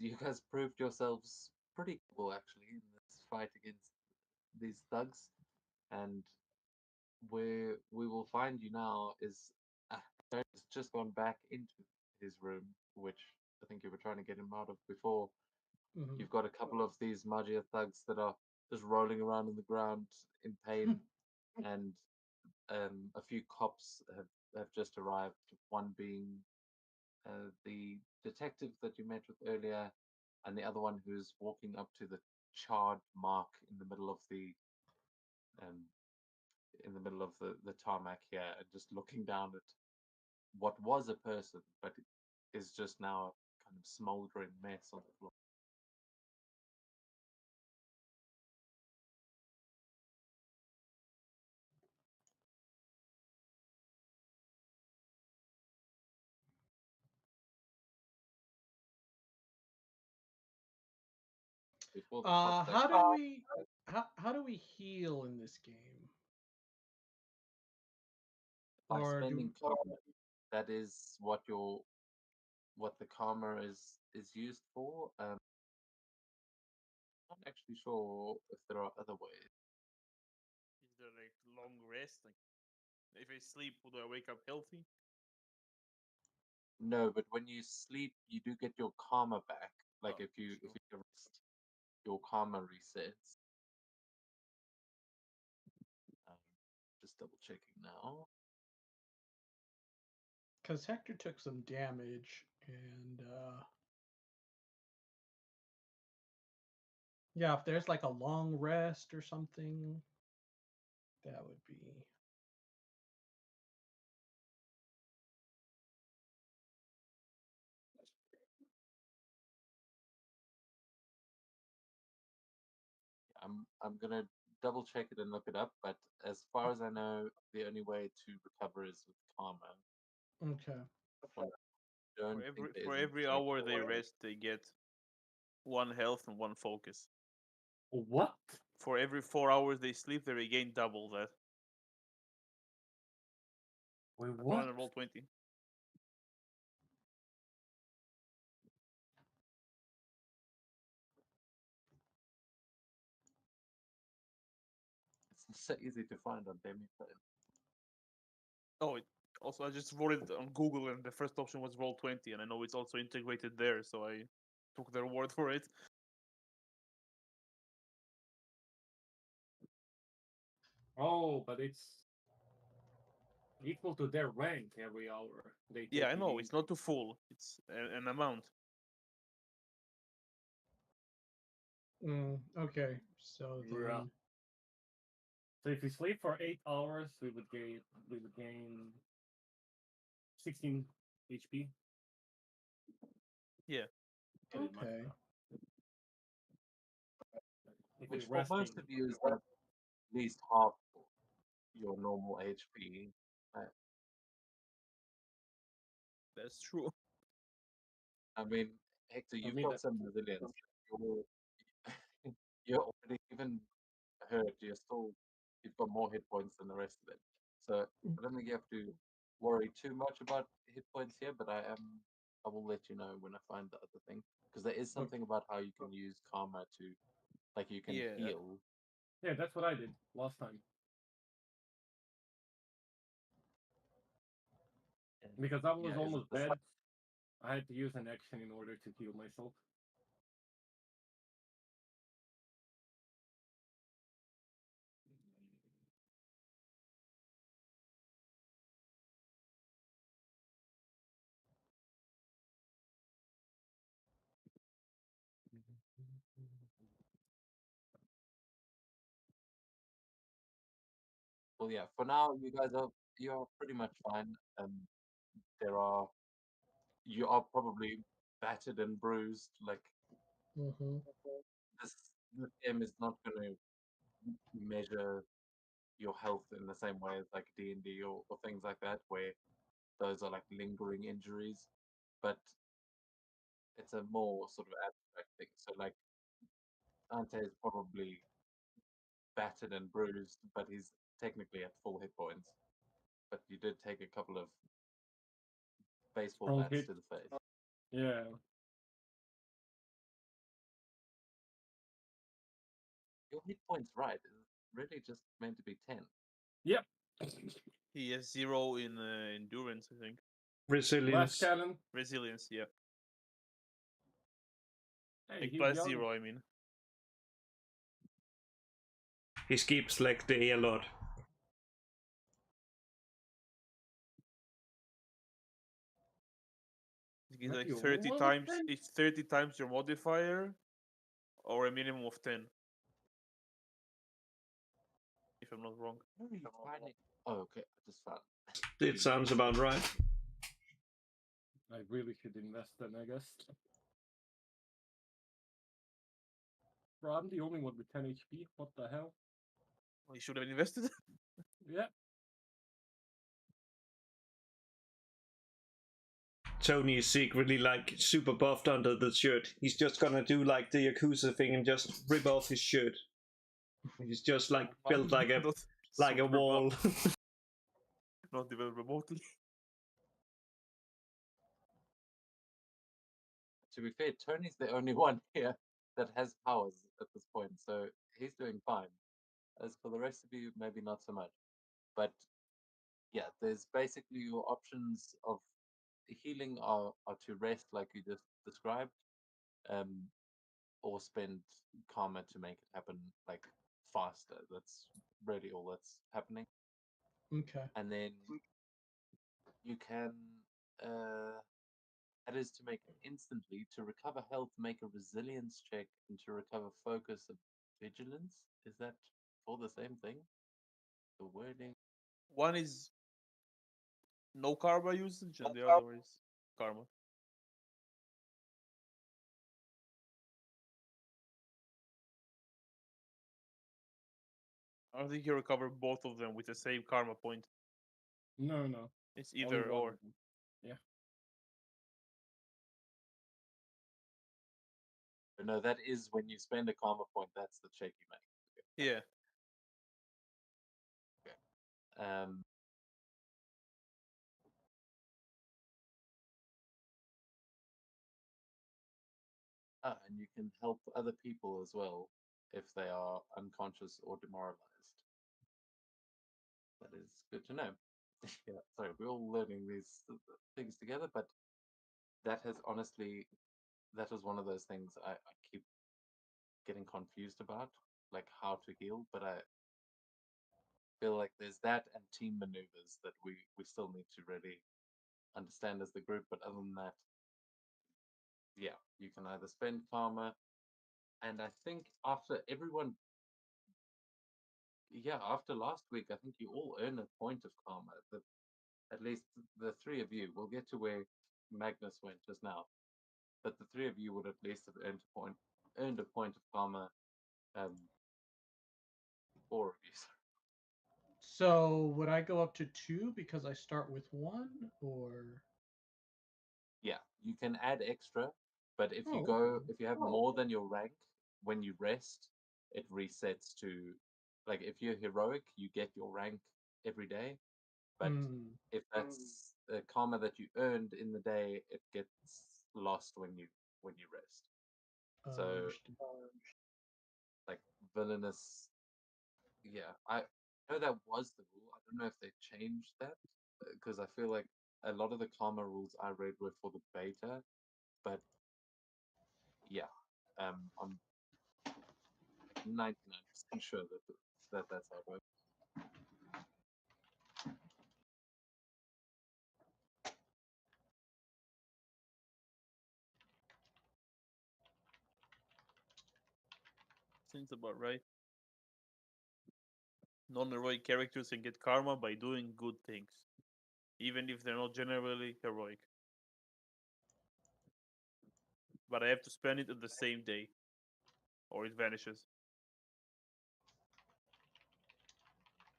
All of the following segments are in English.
you guys proved yourselves pretty cool actually in this fight against these thugs, and where we will find you now is Jared's just gone back into his room, which I think you were trying to get him out of before. Mhm. You've got a couple of these Magia thugs that are just rolling around in the ground in pain, and a few cops have just arrived. One being the detective that you met with earlier, and the other one who's walking up to the charred mark um, in the middle of the tarmac here, and just looking down at what was a person, but is just now a kind of smoldering mess on the floor. Before the cops How actually do we how do we heal in this game? by Or do spending karma, that is what the karma is used for. I'm not actually sure if there are other ways. Is there like long rest? Like if I sleep, would I wake up healthy? No, but when you sleep, you do get your karma back. Like Oh, if sure. you rest, your karma resets. Um, just double checking now. because Hector took some damage and yeah, if there's like a long rest or something, that would be I'm gonna double check it and look it up, but as far as I know, the only way to recover is with karma. okay. I For don't think every there for is every anything hour they rest, they get one health and one focus. What? For every 4 hours they sleep, they regain double that. Wait, Run what? and roll 20. it's so easy to find on Demiplane. Oh, also I just wrote it on Google, and the first option was roll 20, and I know it's also integrated there, so I took their word for it. Oh, but it's equal to their rank every hour. They Yeah, take I know the. it's not too full. It's an amount. Okay, so Yeah. then So if we sleep for 8 hours, we would gain 16 HP. Yeah, Get it, okay. if Which we're for resting. most of you is like at least half your normal HP. Uh, that's true. I mean, Hector, I you've mean got that. some resilience. You're, you're already even hurt. You've got more hit points than the rest of it. So I don't think you have to worry too much about hit points here. But I will let you know when I find the other thing, because there is Okay. something about how you can use karma to, like, you can Yeah, heal. Yeah, that's what I did last time. And Because I yeah, was is it almost the dead, I had to use an action in order to heal myself. well, yeah. For now, you are pretty much fine. There are you are probably battered and bruised. Like Mm-hmm. this, this game is not going to measure your health in the same way as like D&D or things like that, where those are like lingering injuries, but it's a more sort of abstract thing. So like Dante is probably battered and bruised, but he's technically at full hit points. But you did take a couple of baseball Strong bats hit. to the face. Yeah. Your hit points, right? Is really just meant to be 10. Yep. He has 0 in endurance, I think. Last Resilience. cannon. Resilience, yeah. Hey, Like he's plus young. 0, I mean. He skips leg day a lot. You get Right, like you 30 almost times. 10? It's 30 times your modifier, or a minimum of 10. If I'm not wrong. Very tiny. Oh, okay. I just found. It sounds about right. I really should invest then, I guess. Bro, I'm the only one with 10 HP. What the hell? Well, you should have invested. Yeah. Tony is secretly like super buffed under the shirt. He's just gonna do like the Yakuza thing and just rip off his shirt. He's just like built like a Not like a super wall. buff, not even remotely. To be fair, Tony's the only one here that has powers at this point, so he's doing fine. As for the rest of you, maybe not so much. But yeah, there's basically your options of healing are to rest, like you just described, or spend karma to make it happen like faster. That's really all that's happening. Okay. And then you can that is to make it instantly. To recover health, make a resilience check, and to recover focus and vigilance. Is that for the same thing? The wording. One is no karma usage, and the other is karma. I don't think you recover both of them with the same karma point. No, no. It's Only either one or. of them. Yeah. But no, that is when you spend a karma point. That's the check you make. Yeah. Um, and you can help other people as well if they are unconscious or demoralized. That is good to know. Yeah, sorry, we're all learning these things together, but that has honestly, that was one of those things I keep getting confused about, like how to heal, but I feel like there's that and team maneuvers that we still need to really understand as the group. But other than that, yeah, you can either spend karma, and I think after everyone, yeah, after last week, I think you all earn a point of karma. At least the three of you. We'll get to where Magnus went just now, but the three of you would at least have earned a point of karma. Four of you. So would I go up to 2 because I start with 1, or? Yeah, you can add extra, but if you Oh, go, okay. if you have more than your rank, when you rest, it resets to, like if you're heroic, you get your rank every day. But Hmm. if that's the karma that you earned in the day, it gets lost when you rest. So Understood. like villainous, yeah, I know that was the rule. I don't know if they changed that because I feel like a lot of the karma rules I read were for the beta, but yeah, I'm 99% sure that's how it works. Seems about right. Non-heroic characters can get karma by doing good things, even if they're not generally heroic. But I have to spend it on the same day, or it vanishes.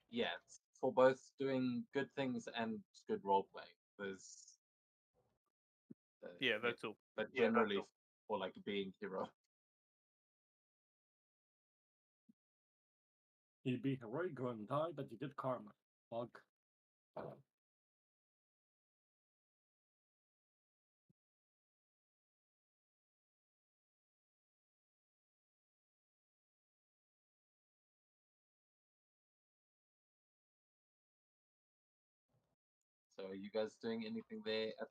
Yeah, it's for both doing good things and good role playing. There's Yeah, that too. but generally for like being hero. You'd be heroic, go and die, but you get karma. Bug. So are you guys doing anything there at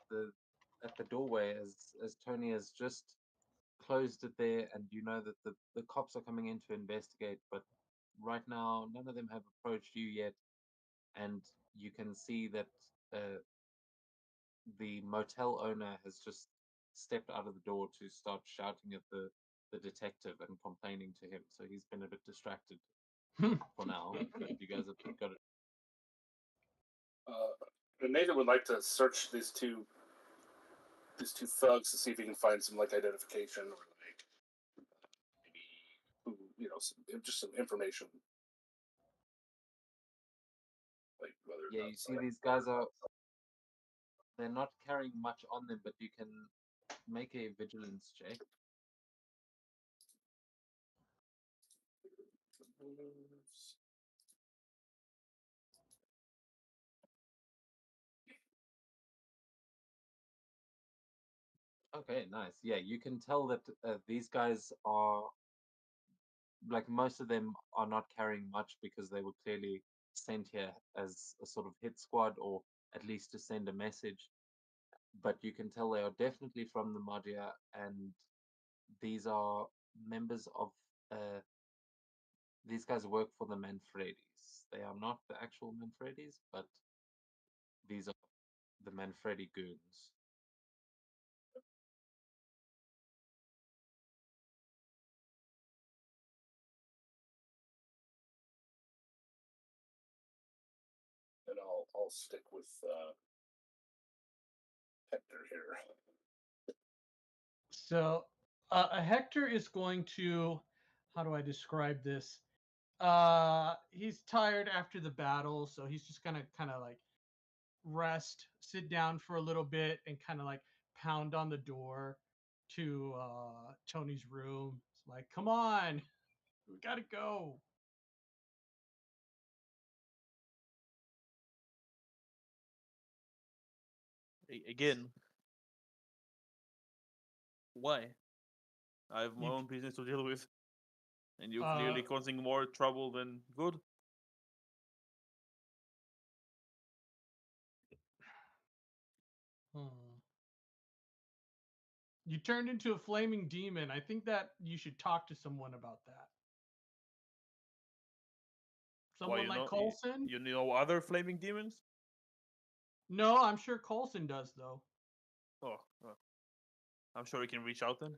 the doorway as Tony has just closed it there, and you know that the cops are coming in to investigate, but right now none of them have approached you yet, and you can see that the motel owner has just stepped out of the door to start shouting at the detective and complaining to him. So he's been a bit distracted for now. But you guys have got it. Nathan would like to search these two thugs to see if he can find some like identification or like maybe who just some information. Like whether Yeah, you see these guys they're not carrying much on them, but you can make a vigilance check. Okay, nice. Yeah, you can tell that these guys are like most of them are not carrying much because they were clearly sent here as a sort of hit squad or at least to send a message. But you can tell they are definitely from the Madia, and these are members of these guys work for the Manfredis. They are not the actual Manfredis, but these are the Manfredi goons. and I'll stick with Hector here. So Hector is going to, how do I describe this? He's tired after the battle, so he's just gonna kind of like rest, sit down for a little bit, and kind of like pound on the door to Tony's room. It's like, come on, we gotta go. Again, why? I have my You- own business to deal with, and you're Uh, clearly causing more trouble than good. Hmm. You turned into a flaming demon. I think that you should talk to someone about that. Why Someone like Coulson? you know other flaming demons? No, I'm sure Coulson does though. Oh, I'm sure we can reach out then.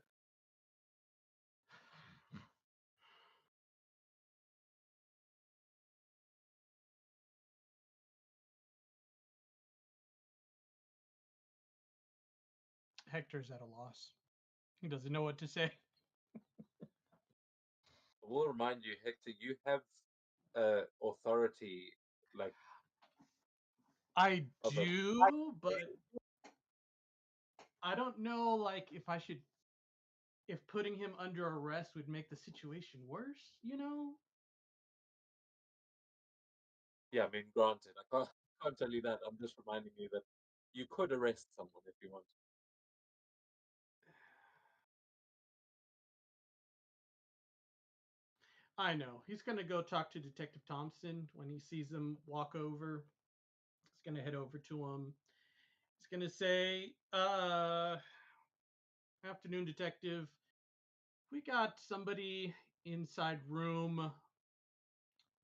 Hector's at a loss. He doesn't know what to say. I will remind you, Hector, you have authority, like I of a do, but I don't know like if putting him under arrest would make the situation worse, you know? yeah. I mean, granted, can't tell you that. I'm just reminding you that you could arrest someone if you want. I know. He's going to go talk to Detective Thompson when he sees him walk over. He's going to head over to him. He's going to say, afternoon, detective. We got somebody inside room.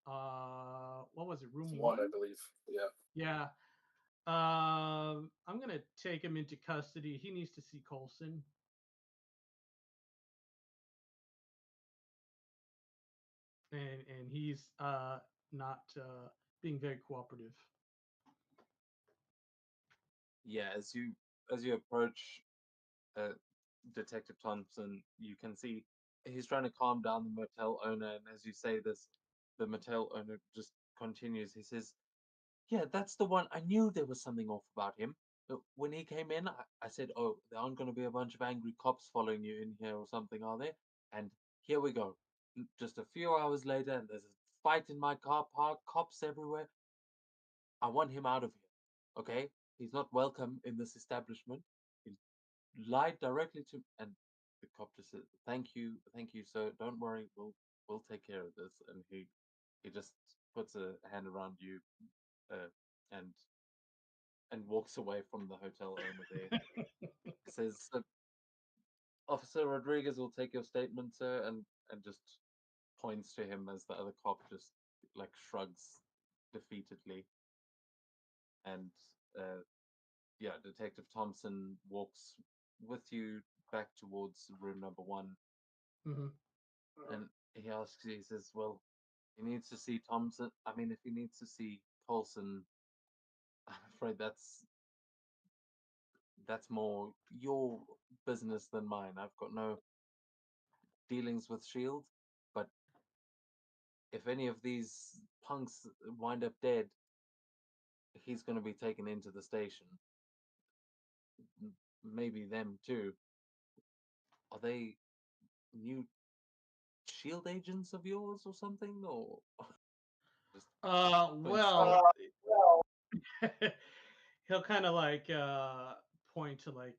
What was it? Room One, one? I believe. Yeah. Yeah. I'm gonna take him into custody. He needs to see Coulson. And he's not being very cooperative. Yeah, as you approach Detective Thompson, you can see he's trying to calm down the motel owner, and as you say this, the motel owner just continues. He says, "Yeah, that's the one. I knew there was something off about him. When he came in, I said, oh, there aren't going to be a bunch of angry cops following you in here or something, are there? And here we go. Just a few hours later, and there's a fight in my car park, cops everywhere. I want him out of here. Okay? He's not welcome in this establishment. He lied directly to, and the cop just said, thank you, sir. Don't worry, we'll take care of this." And he just puts a hand around you, and and walks away from the hotel owner there. He says, "Officer Rodriguez will take your statement, sir," and just points to him as the other cop just like shrugs defeatedly. And yeah, Detective Thompson walks with you back towards room number 1, Hmm. and he asks you, he says, "Well, he needs to see Thompson. I mean, if he needs to see Colson, I'm afraid that's more your business than mine. I've got no dealings with Shield, but if any of these punks wind up dead, he's going to be taken into the station. Maybe them too. Are they new Shield agents of yours or something, or just Well, he'll kind of like point to like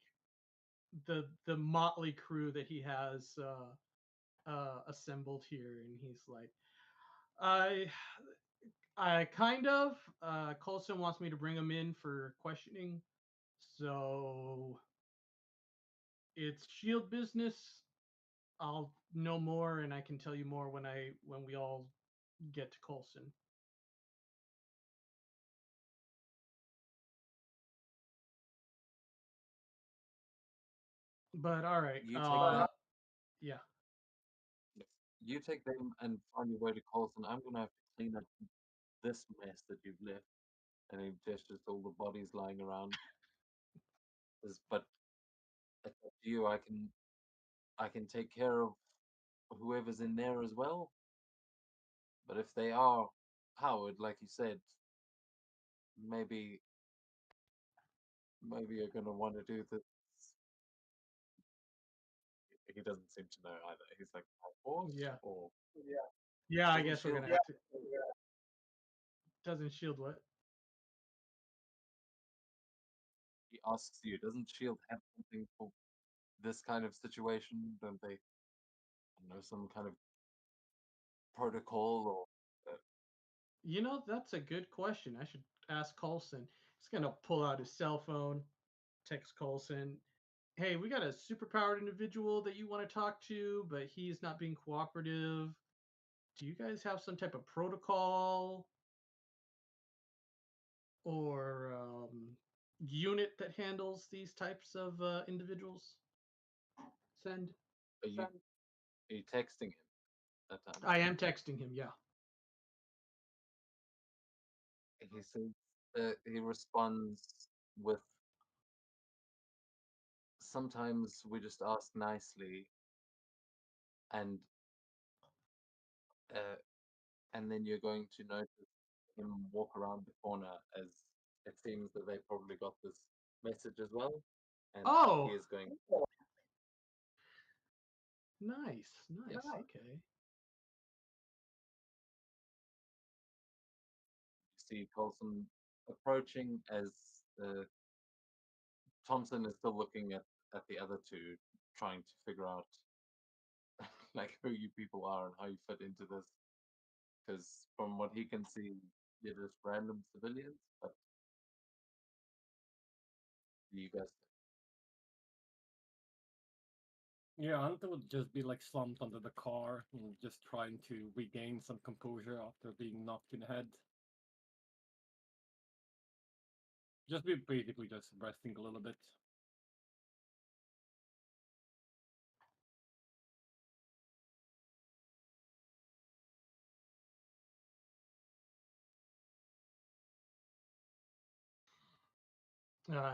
the motley crew that he has assembled here, and he's like, I I kind of Colson wants me to bring him in for questioning, so it's Shield business. I'll know more, and I can tell you more when we all get to Colson. But all right, you take them? yeah. You take them and find your way to Colson. I'm gonna have to clean up this mess that you've left. And he gestures to all the bodies lying around. But it's up to you. I can take care of whoever's in there as well. But if they are Howard, like you said, maybe you're gonna want to do this. He doesn't seem to know either. He's like, force Yeah. or Yeah, I doesn't guess we're Shield gonna have to. Doesn't Shield what? he asks you, doesn't Shield have something for this kind of situation? Don't they know some kind of protocol or You know, that's a good question. I should ask Colson. He's gonna pull out his cell phone, text Colson. Hey, we got a superpowered individual that you want to talk to, but he's not being cooperative. Do you guys have some type of protocol or unit that handles these types of individuals? Send. are you texting him that time? I am texting him. Yeah. He says he responds with, sometimes we just ask nicely, and uh, and then you're going to notice him walk around the corner as it seems that they probably got this message as well, and he Oh, is going nice, nice. Yes. Okay. to see Colson approaching as Thompson is still looking at the other two, trying to figure out like who you people are and how you fit into this. Because from what he can see, you're just random civilians. But you guys, Yeah, Anta would just be like slumped under the car and just trying to regain some composure after being knocked in the head. Just be basically just resting a little bit.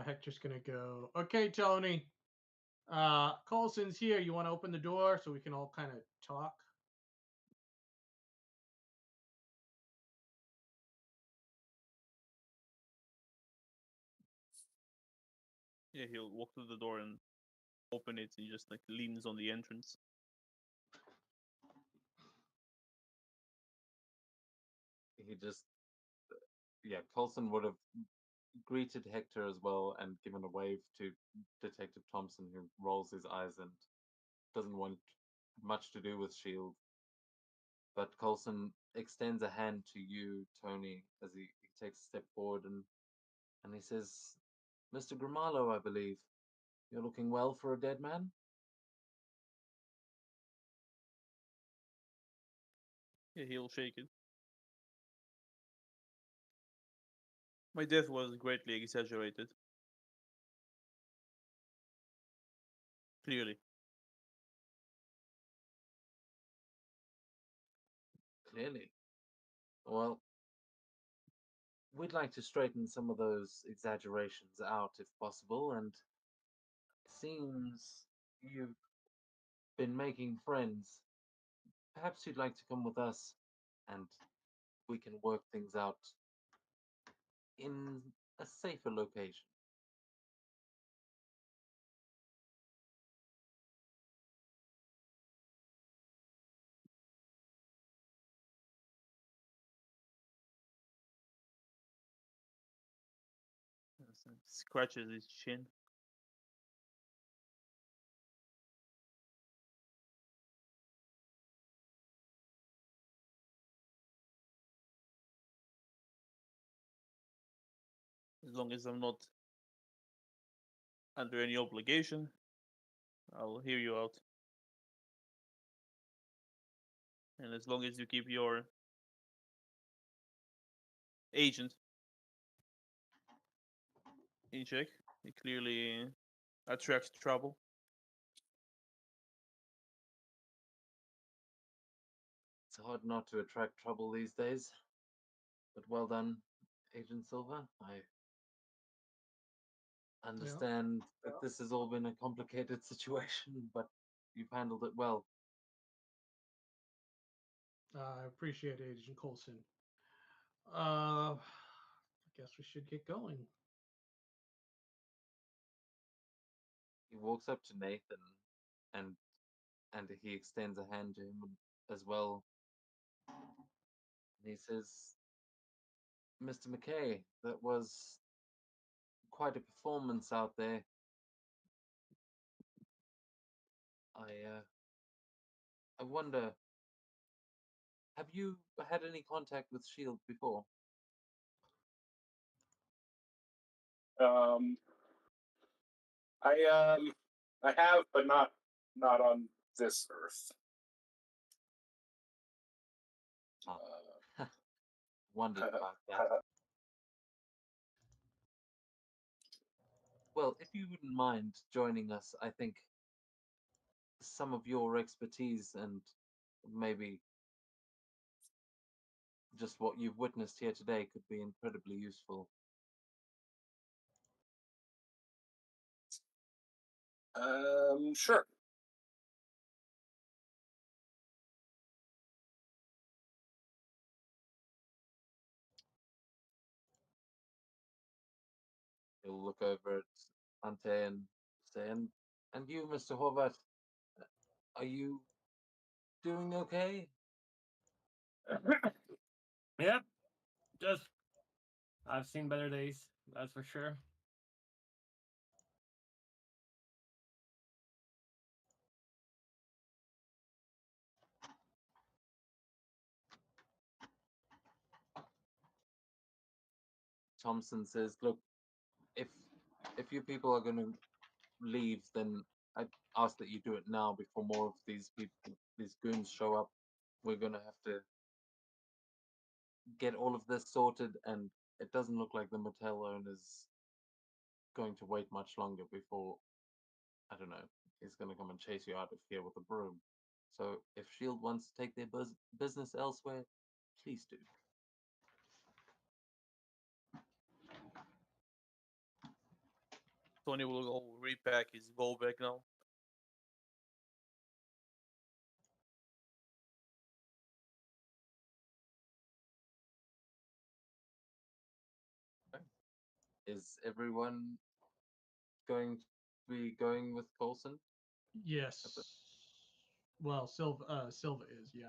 Hector's gonna go. Okay, Tony. Colson's here. You want to open the door so we can all kind of talk? Yeah, he'll walk to the door and open it. He just like leans on the entrance. he just, yeah, Colson would have greeted Hector as well and given a wave to Detective Thompson, who rolls his eyes and doesn't want much to do with Shield. But Colson extends a hand to you, Tony, as he takes a step forward And he says, Mr. Grimaldo, I believe. You're looking well for a dead man? Yeah, he'll shake it. My death was greatly exaggerated. Clearly. Clearly. Well, we'd like to straighten some of those exaggerations out if possible, and it seems you've been making friends. Perhaps you'd like to come with us and we can work things out in a safer location. Scratches his chin. As long as I'm not under any obligation, I'll hear you out. And as long as you keep your agent in check, it clearly attracts trouble. It's hard not to attract trouble these days. But well done, Agent Silver. I understand that this has all been a complicated situation, but you've handled it well. I appreciate it, Agent Coulson. I guess we should get going. He walks up to Nathan and and he extends a hand to him as well. And he says, Mr. McKay, that was quite a performance out there. I wonder, have you had any contact with Shield before? Um, I have, but not on this Earth. Wondered about that. Well, if you wouldn't mind joining us, I think some of your expertise and maybe just what you've witnessed here today could be incredibly useful. Sure. He'll look over at Ante and say, and you, Mr. Horvat, are you doing okay? Yep. Just I've seen better days. That's for sure. Thompson says, look, if you people are going to leave, then I ask that you do it now before more of these people, these goons show up. We're going to have to get all of this sorted, and it doesn't look like the motel owner's going to wait much longer before, I don't know, he's going to come and chase you out of here with a broom. So if Shield wants to take their business elsewhere, please do. Tony will go repack his go bag now. Is everyone going to be going with Coulson? Yes. Well, Silva is, yeah.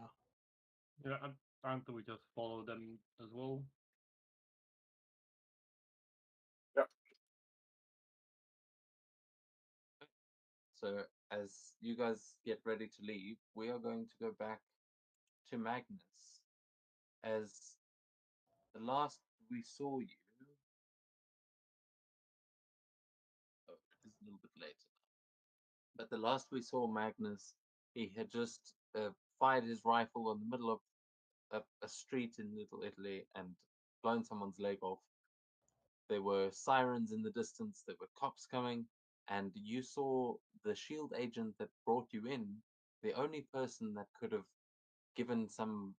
Yeah, aren't we just follow them as well? Yep. So as you guys get ready to leave, we are going to go back to Magnus. As the last we saw you, But the last we saw Magnus, he had just fired his rifle in the middle of a street in Little Italy and blown someone's leg off. There were sirens in the distance, there were cops coming, and you saw the shield agent that brought you in, the only person that could have given some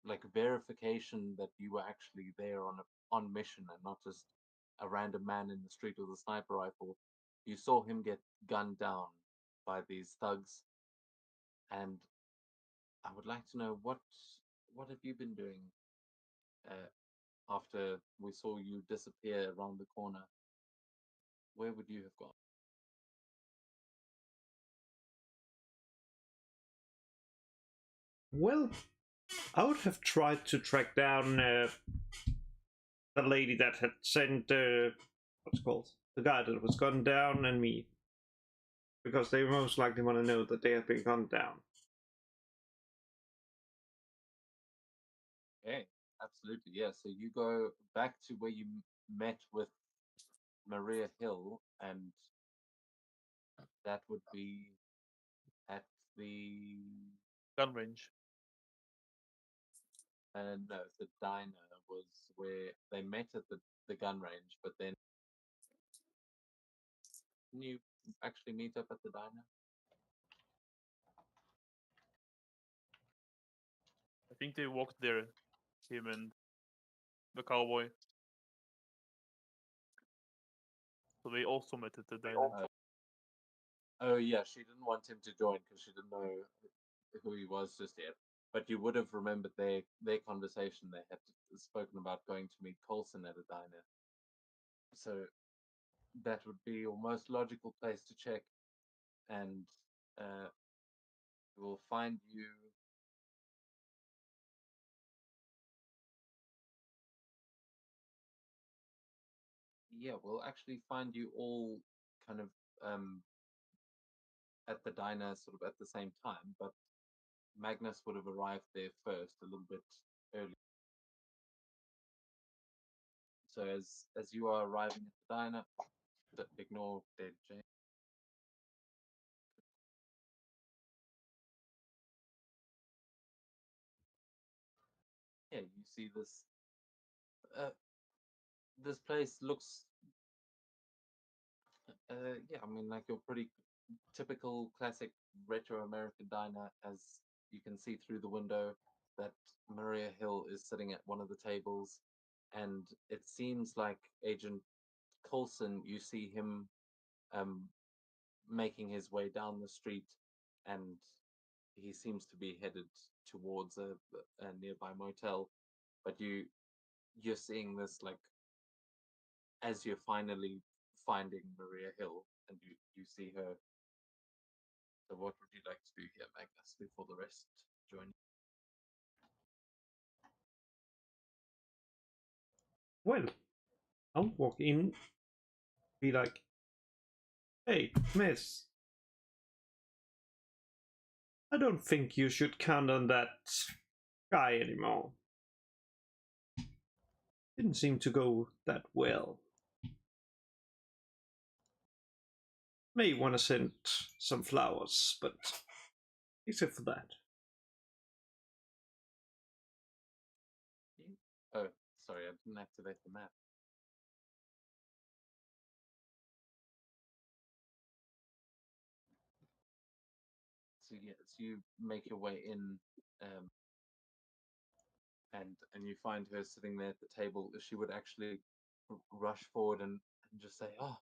like verification that you were actually there on mission and not just a random man in the street with a sniper rifle. You saw him get gunned down by these thugs, and I would like to know what have you been doing after we saw you disappear around the corner? Where would you have gone? Well, I would have tried to track down the lady that had sent what's it called, the guy that was gunned down, and me, because they most likely want to know that they have been gunned down. Okay, absolutely, yeah. So you go back to where you met with Maria Hill, and that would be at the Gun range. no, the diner was where they met at the gun range, but then didn't you actually meet up at the diner? I think they walked there, him and the cowboy. So they also met at the diner. Oh yeah, she didn't want him to join because she didn't know who he was just yet. But you would have remembered their conversation. They had spoken about going to meet Colson at a diner. So that would be your most logical place to check, and uh, we'll find you. Yeah, we'll actually find you all kind of at the diner, sort of at the same time. But Magnus would have arrived there first, a little bit early. So as you are arriving at the diner, ignore dead James. Yeah, you see this. This place looks. Yeah, I mean, like your pretty typical classic retro American diner, as you can see through the window that Maria Hill is sitting at one of the tables, and it seems like Agent Coulson. You see him um, making his way down the street, and he seems to be headed towards a nearby motel. But you're seeing this like as you're finally finding Maria Hill, and you see her. So what would you like to do here, Magnus, before the rest join you? Well, I'll walk in, be like, "Hey, miss, I don't think you should count on that guy anymore. Didn't seem to go that well. May want to send some flowers, but except for that." Oh, sorry, I didn't activate the map. So yeah, so you make your way in, and you find her sitting there at the table. She would actually rush forward and just say, "Oh,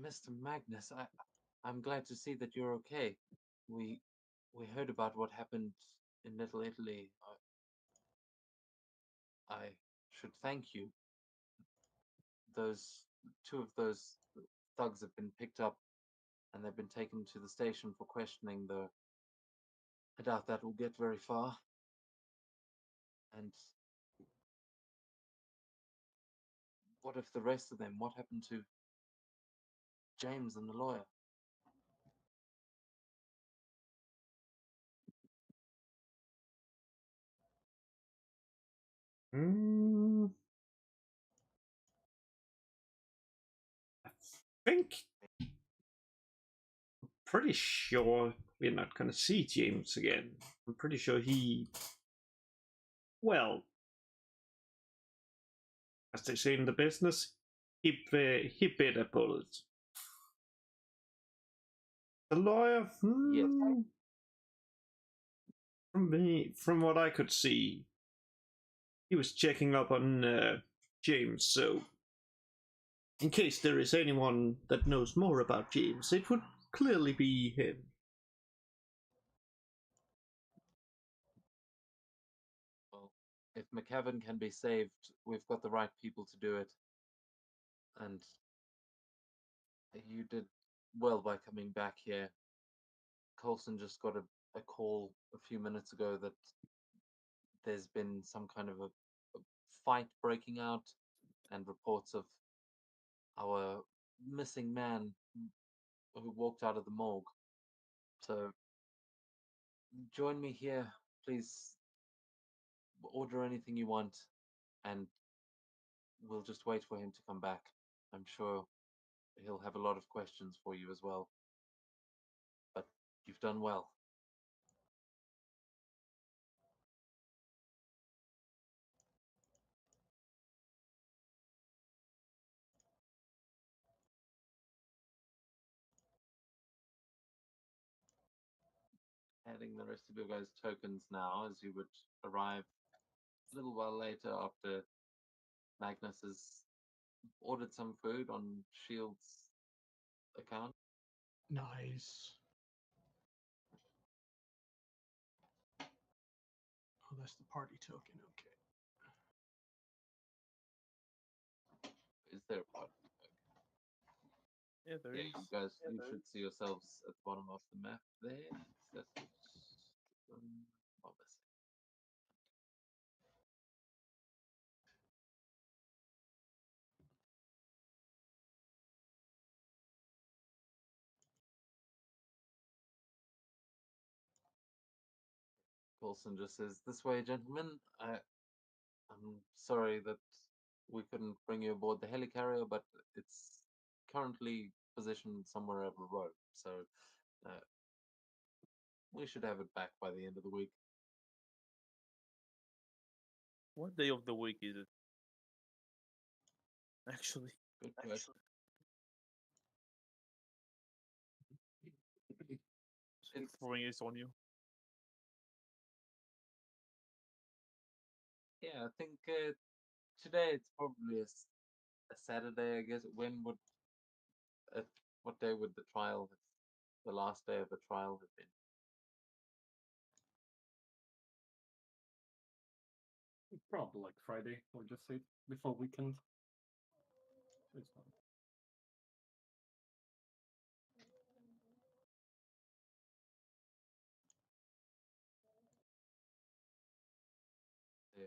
Mr. Magnus, I'm glad to see that you're okay. We we heard about what happened in Little Italy. I should thank you. Those two of those thugs have been picked up and they've been taken to the station for questioning, though I doubt that will get very far. And what if the rest of them? What happened to James and the lawyer?" Mm, I think pretty sure we're not gonna see James again. I'm pretty sure he, well, as they say in the business, he bit a bullet. The lawyer, Yes. from what I could see, he was checking up on James. So, in case there is anyone that knows more about James, it would clearly be him. Well, if McKevin can be saved, we've got the right people to do it. And you did well by coming back here. Coulson just got a call a few minutes ago that there's been some kind of a fight breaking out and reports of our missing man who walked out of the morgue. So join me here, please. Order anything you want, and we'll just wait for him to come back. I'm sure he'll have a lot of questions for you as well. But you've done well. Adding the rest of your guys' tokens now, as you would arrive a little while later after Magnus has ordered some food on Shield's account. Nice. Oh, that's the party token. Okay. Is there a part? Yeah, there Yeah, is. you guys, you should see yourselves at the bottom of the map there. That's what missing. Coulson just says, "This way, gentlemen. I'm sorry that we couldn't bring you aboard the helicarrier, but it's currently positioned somewhere over the road, so uh, we should have it back by the end of the week." What day of the week is it? Actually, Good question. It's throwing this on you. yeah, I think today it's probably a Saturday, I guess. When would uh, what day would the trial have, the last day of the trial have been? Probably like Friday, or just say before weekend. It's fine. Yeah.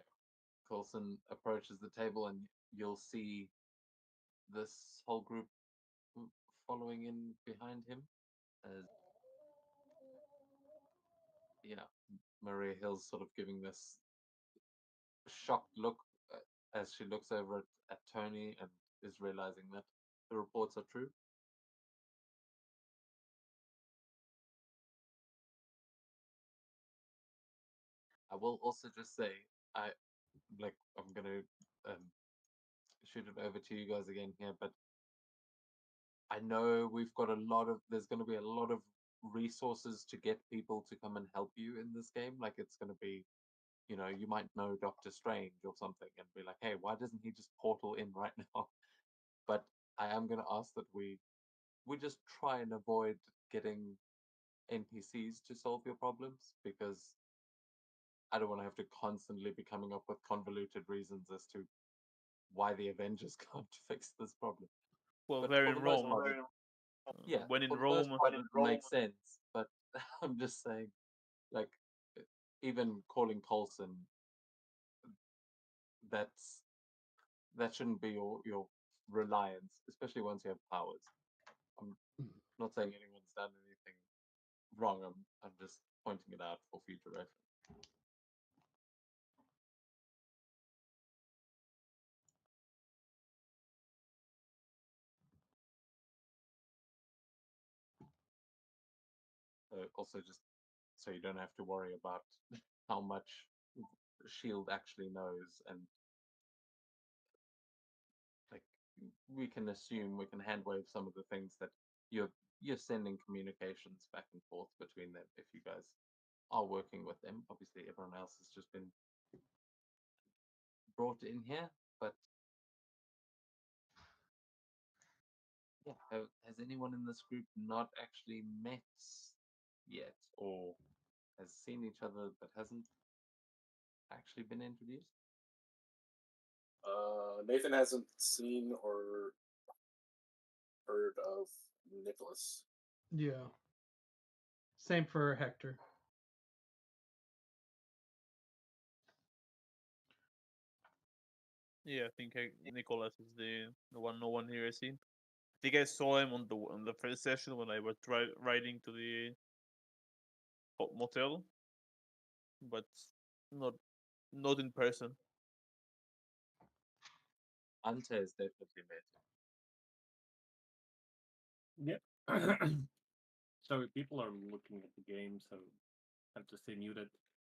Coulson approaches the table, and you'll see this whole group following in behind him. As yeah, Maria Hill's sort of giving this shocked look as she looks over at Tony and is realizing that the reports are true. I will also just say, I'm gonna shoot it over to you guys again here, but I know we've got there's gonna be a lot of resources to get people to come and help you in this game. Like it's gonna be, you might know Doctor Strange or something and be like, hey, why doesn't he just portal in right now? But I am gonna ask that we just try and avoid getting NPCs to solve your problems, because I don't want to have to constantly be coming up with convoluted reasons as to why the Avengers can't fix this problem. Well, But they're for in the most Rome. part, yeah, When in for the most Rome, part, it makes sense. But I'm just saying, like, even calling Coulson, that shouldn't be your reliance, especially once you have powers. I'm not saying anyone's done anything wrong. I'm just pointing it out for future reference. Also, just so you don't have to worry about how much Shield actually knows, and like we can assume, we can handwave some of the things that you're sending communications back and forth between them if you guys are working with them. Obviously, everyone else has just been brought in here, but yeah, has anyone in this group not actually met yet, or has seen each other but hasn't actually been introduced? Nathan hasn't seen or heard of Nicholas. Yeah. Same for Hector. Yeah, I think Nicholas is the one no one here has seen. I think I saw him on the first session when I was riding to the motel, but not not in person. Ante has definitely met him. Yep. Sorry, people are looking at the game, so I have to stay muted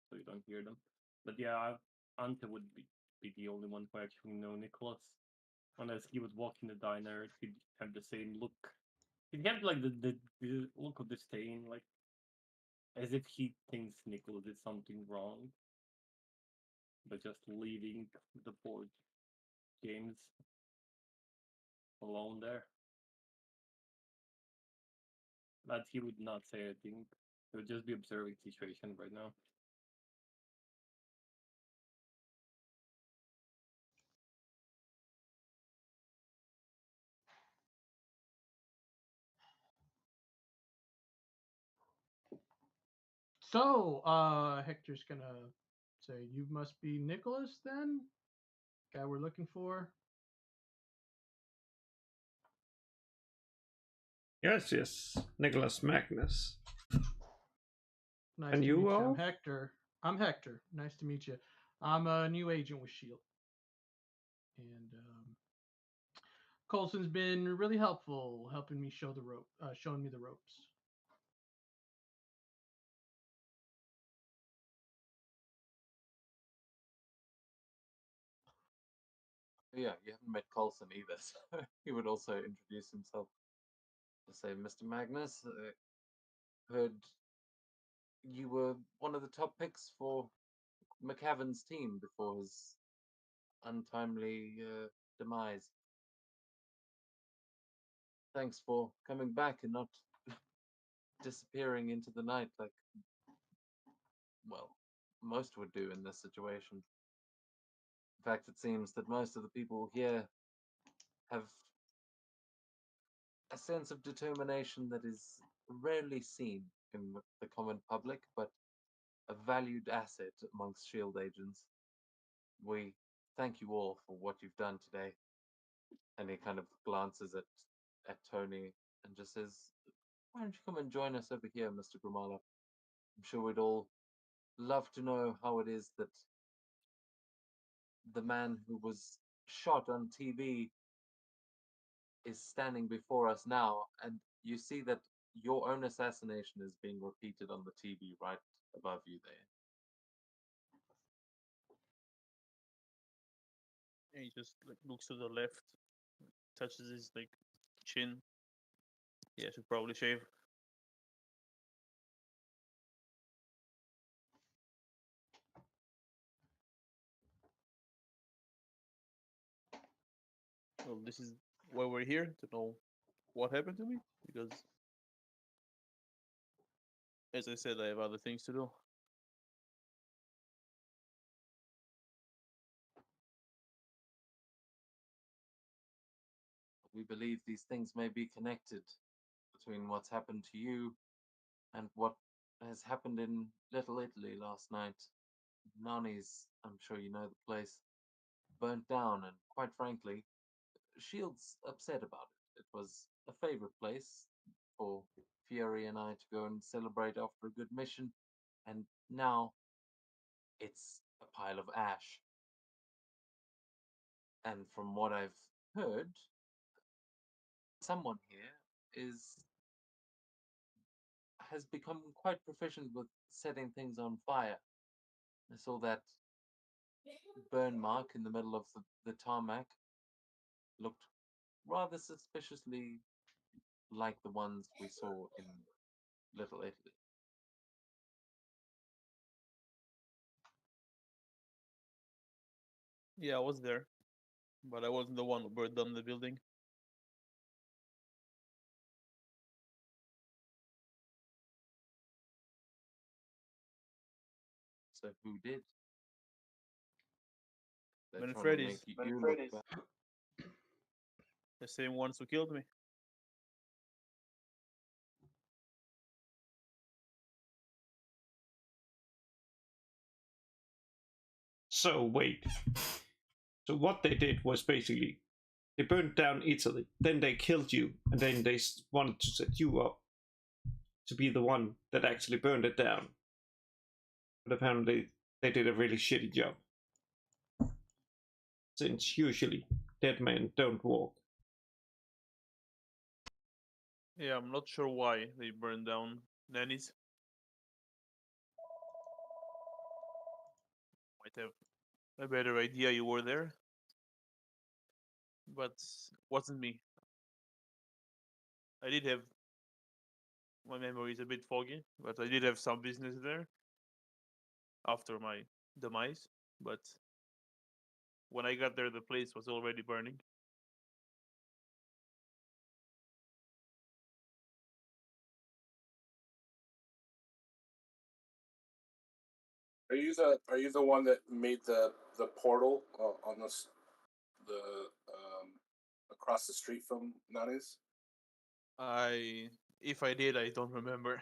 so you don't hear them. But yeah, Ante would be the only one who actually know Nicholas. Unless he would walk in the diner, he'd have the same look. He'd have like the look of disdain, like as if he thinks Nicholas did something wrong, but just leaving the board games alone there. But he would not say anything. He would just be observing the situation right now. So, Hector's gonna say, "You must be Nicholas, then, guy we're looking for." Yes, yes, Nicholas Magnus. Nice And to you meet you. I'm are? Hector. I'm Hector. Nice to meet you. I'm a new agent with Shield, and Colson's been really helpful, helping me showing me the ropes. Yeah, you haven't met Colson either, so he would also introduce himself to say, Mr. Magnus, heard you were one of the top picks for McCavan's team before his untimely demise. Thanks for coming back and not disappearing into the night like, well, most would do in this situation. In fact, it seems that most of the people here have a sense of determination that is rarely seen in the common public, but a valued asset amongst Shield agents. We thank you all for what you've done today. And he kind of glances at Tony and just says, "Why don't you come and join us over here, Mr. Grimala? I'm sure we'd all love to know how it is that the man who was shot on TV is standing before us now, and you see that your own assassination is being repeated on the TV right above you there." And he just like looks to the left, touches his like chin. Yeah, I should probably shave. Well, this is why we're here, to know what happened to me, because as I said, I have other things to do. We believe these things may be connected between what's happened to you and what has happened in Little Italy last night. Nani's, I'm sure you know the place, burnt down, and quite frankly, Shield's upset about it. It was a favorite place for Fury and I to go and celebrate after a good mission, and now it's a pile of ash. And from what I've heard, someone here has become quite proficient with setting things on fire. I saw that burn mark in the middle of the tarmac. Looked rather suspiciously like the ones we saw in Little Italy. Yeah, I was there, but I wasn't the one who burned down the building. So who did? They're trying to Manfredi's, make you look bad. the same ones who killed me. So wait. So what they did was basically they burned down Italy, then they killed you, and then they wanted to set you up to be the one that actually burned it down. But apparently they did a really shitty job. Since usually dead men don't walk. Yeah, I'm not sure why they burned down nannies. Might have a better idea you were there, but wasn't me. I did have my memory is a bit foggy, but I did have some business there after my demise. But when I got there, the place was already burning. Are you the one that made the portal on this the across the street from Nani's? If I did, I don't remember.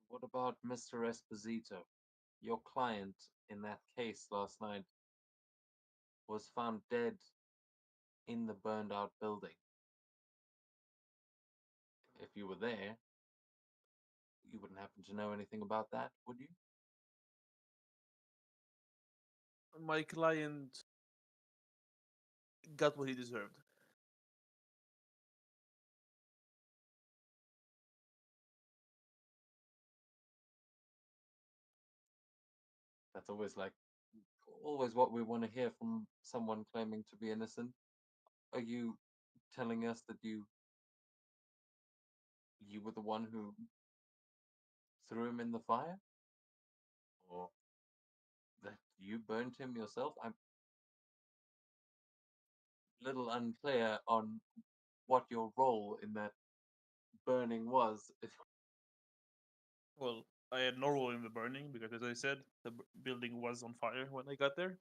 What about Mr. Esposito? Your client in that case last night was found dead in the burned out building. If you were there, you wouldn't happen to know anything about that, would you? My client got what he deserved. That's always what we want to hear from someone claiming to be innocent. Are you telling us that you were the one who threw him in the fire? Or that you burnt him yourself? I'm a little unclear on what your role in that burning was. Well, I had no role in the burning because, as I said, the building was on fire when I got there.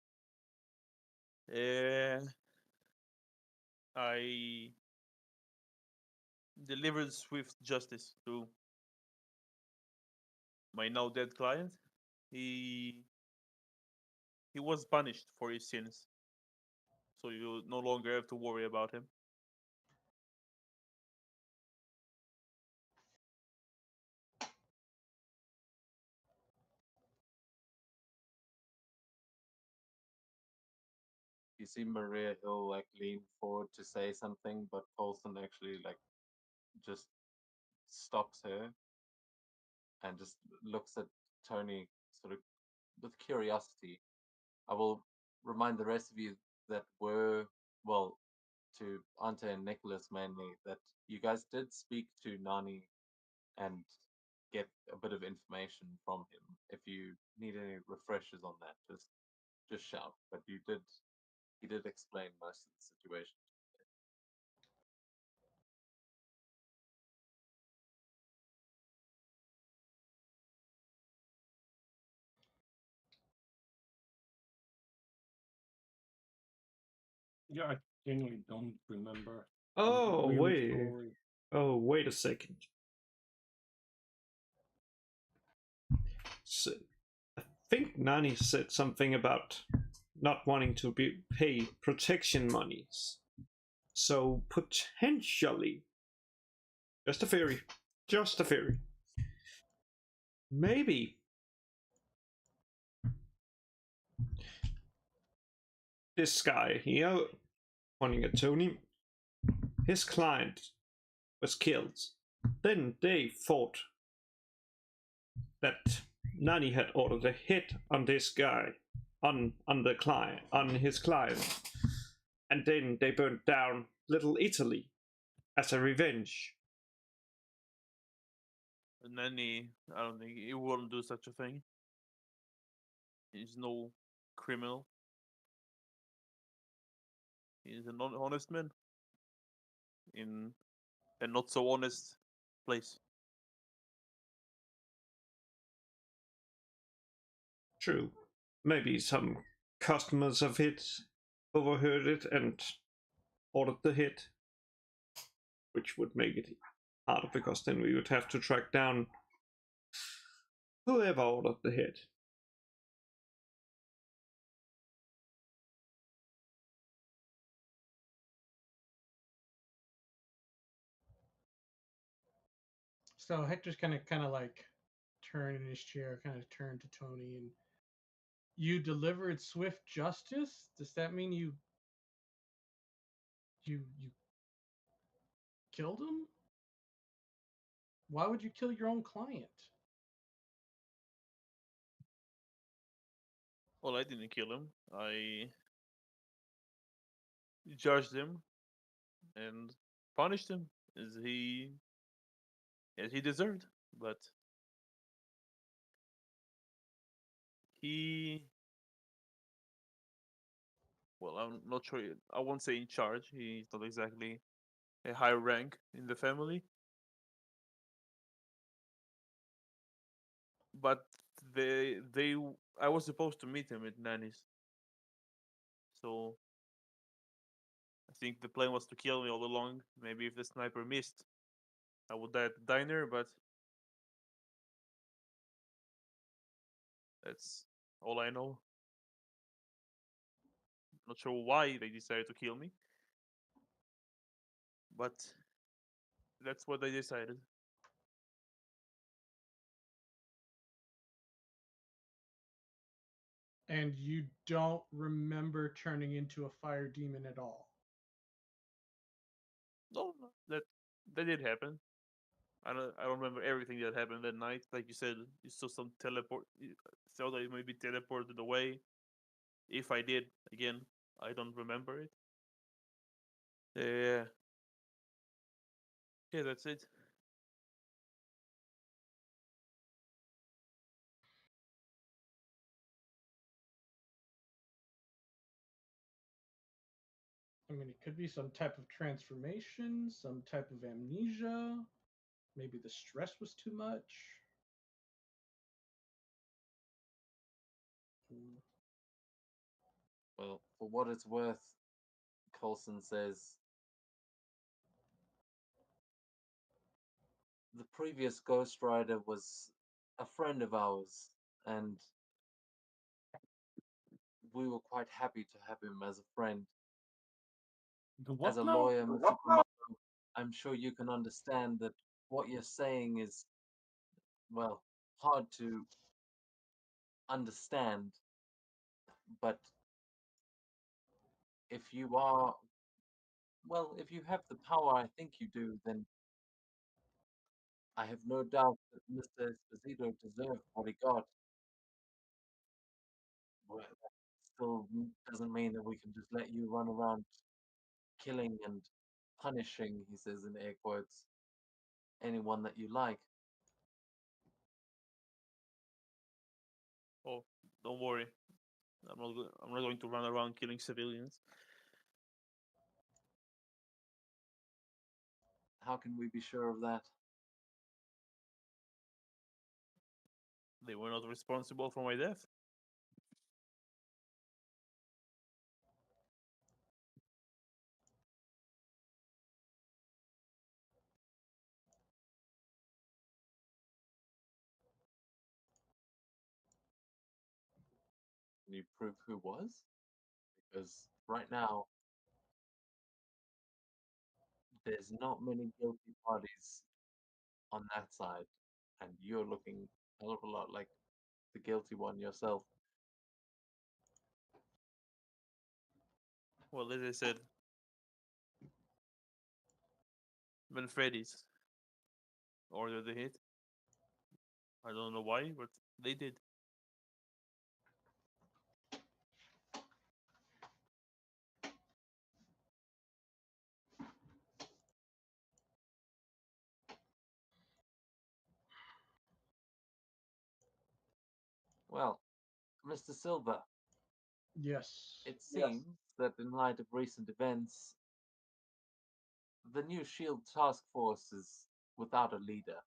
I delivered swift justice to my now dead client. He he was punished for his sins, so you no longer have to worry about him. You see Maria Hill lean forward to say something, but Colson actually just stops her and just looks at Tony sort of with curiosity. I will remind the rest of you that were, well, to Ante and Nicholas mainly, that you guys did speak to Nani and get a bit of information from him. If you need any refreshers on that, just shout. But he did explain most of the situation. Yeah, I genuinely don't remember. Oh, I'm really wait. sorry. Oh, wait a second. So, I think Nani said something about not wanting to pay protection monies. So, potentially, just a theory, just a theory. Maybe this guy here, pointing at Tony, his client was killed. Then they thought that Nani had ordered a hit on this guy, on the client, on his client, and then they burnt down Little Italy as a revenge. And then I don't think he wouldn't do such a thing. He's no criminal. He's an honest man in a not so honest place. True. Maybe some customers of his overheard it and ordered the hit, which would make it harder because then we would have to track down whoever ordered the hit. So Hector's kind of like turn in his chair, kind of turn to Tony, and you delivered swift justice. Does that mean you killed him? Why would you kill your own client? Well, I didn't kill him. I judged him and punished him as he deserved. But he, well, I'm not sure. I won't say in charge. He's not exactly a high rank in the family. But they I was supposed to meet him at Nanny's. So I think the plan was to kill me all along. Maybe if the sniper missed, I would die at the diner, but that's all I know. Not sure why they decided to kill me, but that's what they decided. And you don't remember turning into a fire demon at all. No, that did happen. I don't remember everything that happened that night. Like you said, you saw some teleport. You thought I maybe teleported away. If I did, again, I don't remember it. Yeah, yeah, that's it. I mean, it could be some type of transformation, some type of amnesia. Maybe the stress was too much. Hmm. Well, for what it's worth, Colson says the previous Ghost Rider was a friend of ours, and we were quite happy to have him as a friend. The As what a now? lawyer, Mr. Gramato, I'm sure you can understand that what you're saying is, well, hard to understand, but if you are, well, if you have the power I think you do, then I have no doubt that Mr. Esposito deserved what he got. But that still doesn't mean that we can just let you run around killing and punishing, he says in air quotes, anyone that you like. Oh, don't worry. I'm not going to run around killing civilians. How can we be sure of that? They were not responsible for my death. Can you prove who was? Because right now, there's not many guilty parties on that side, and you're looking a hell of a lot like the guilty one yourself. Well, as I said, Manfredi's ordered the hit. I don't know why, but they did. Well, Mr. Silver, Yes. it seems that in light of recent events, the new SHIELD task force is without a leader.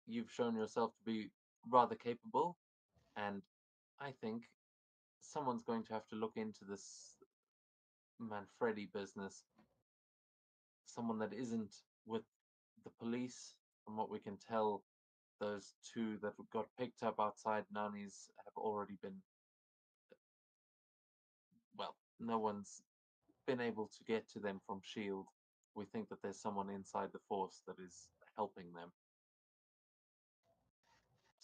You've shown yourself to be rather capable, and I think someone's going to have to look into this Manfredi business. Someone that isn't with the police, from what we can tell, those two that got picked up outside Nani's have already been. Well, no one's been able to get to them from SHIELD. We think that there's someone inside the force that is helping them.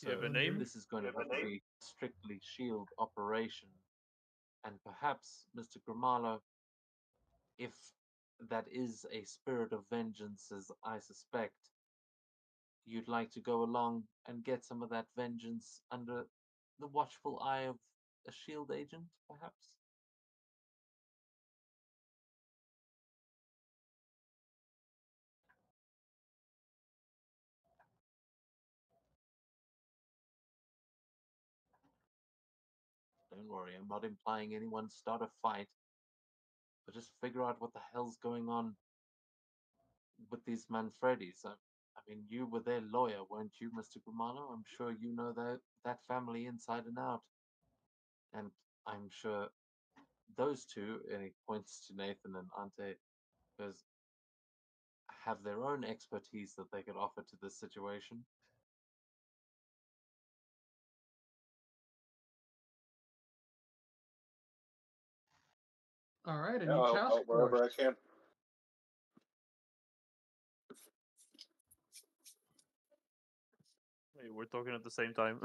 You have a So name? this is going to have to be strictly SHIELD operation. And perhaps, Mr. Grimalo, if that is a spirit of vengeance, as I suspect, you'd like to go along and get some of that vengeance under the watchful eye of a SHIELD agent, perhaps? Don't worry, I'm not implying anyone start a fight, but just figure out what the hell's going on with these Manfredis. I mean, you were their lawyer, weren't you, Mr. Grimano? I'm sure you know that family inside and out. And I'm sure those two, and he points to Nathan and Ante, because have their own expertise that they could offer to this situation. All right, a Yeah, new I'll task help wherever I force. can. Hey, we're talking at the same time.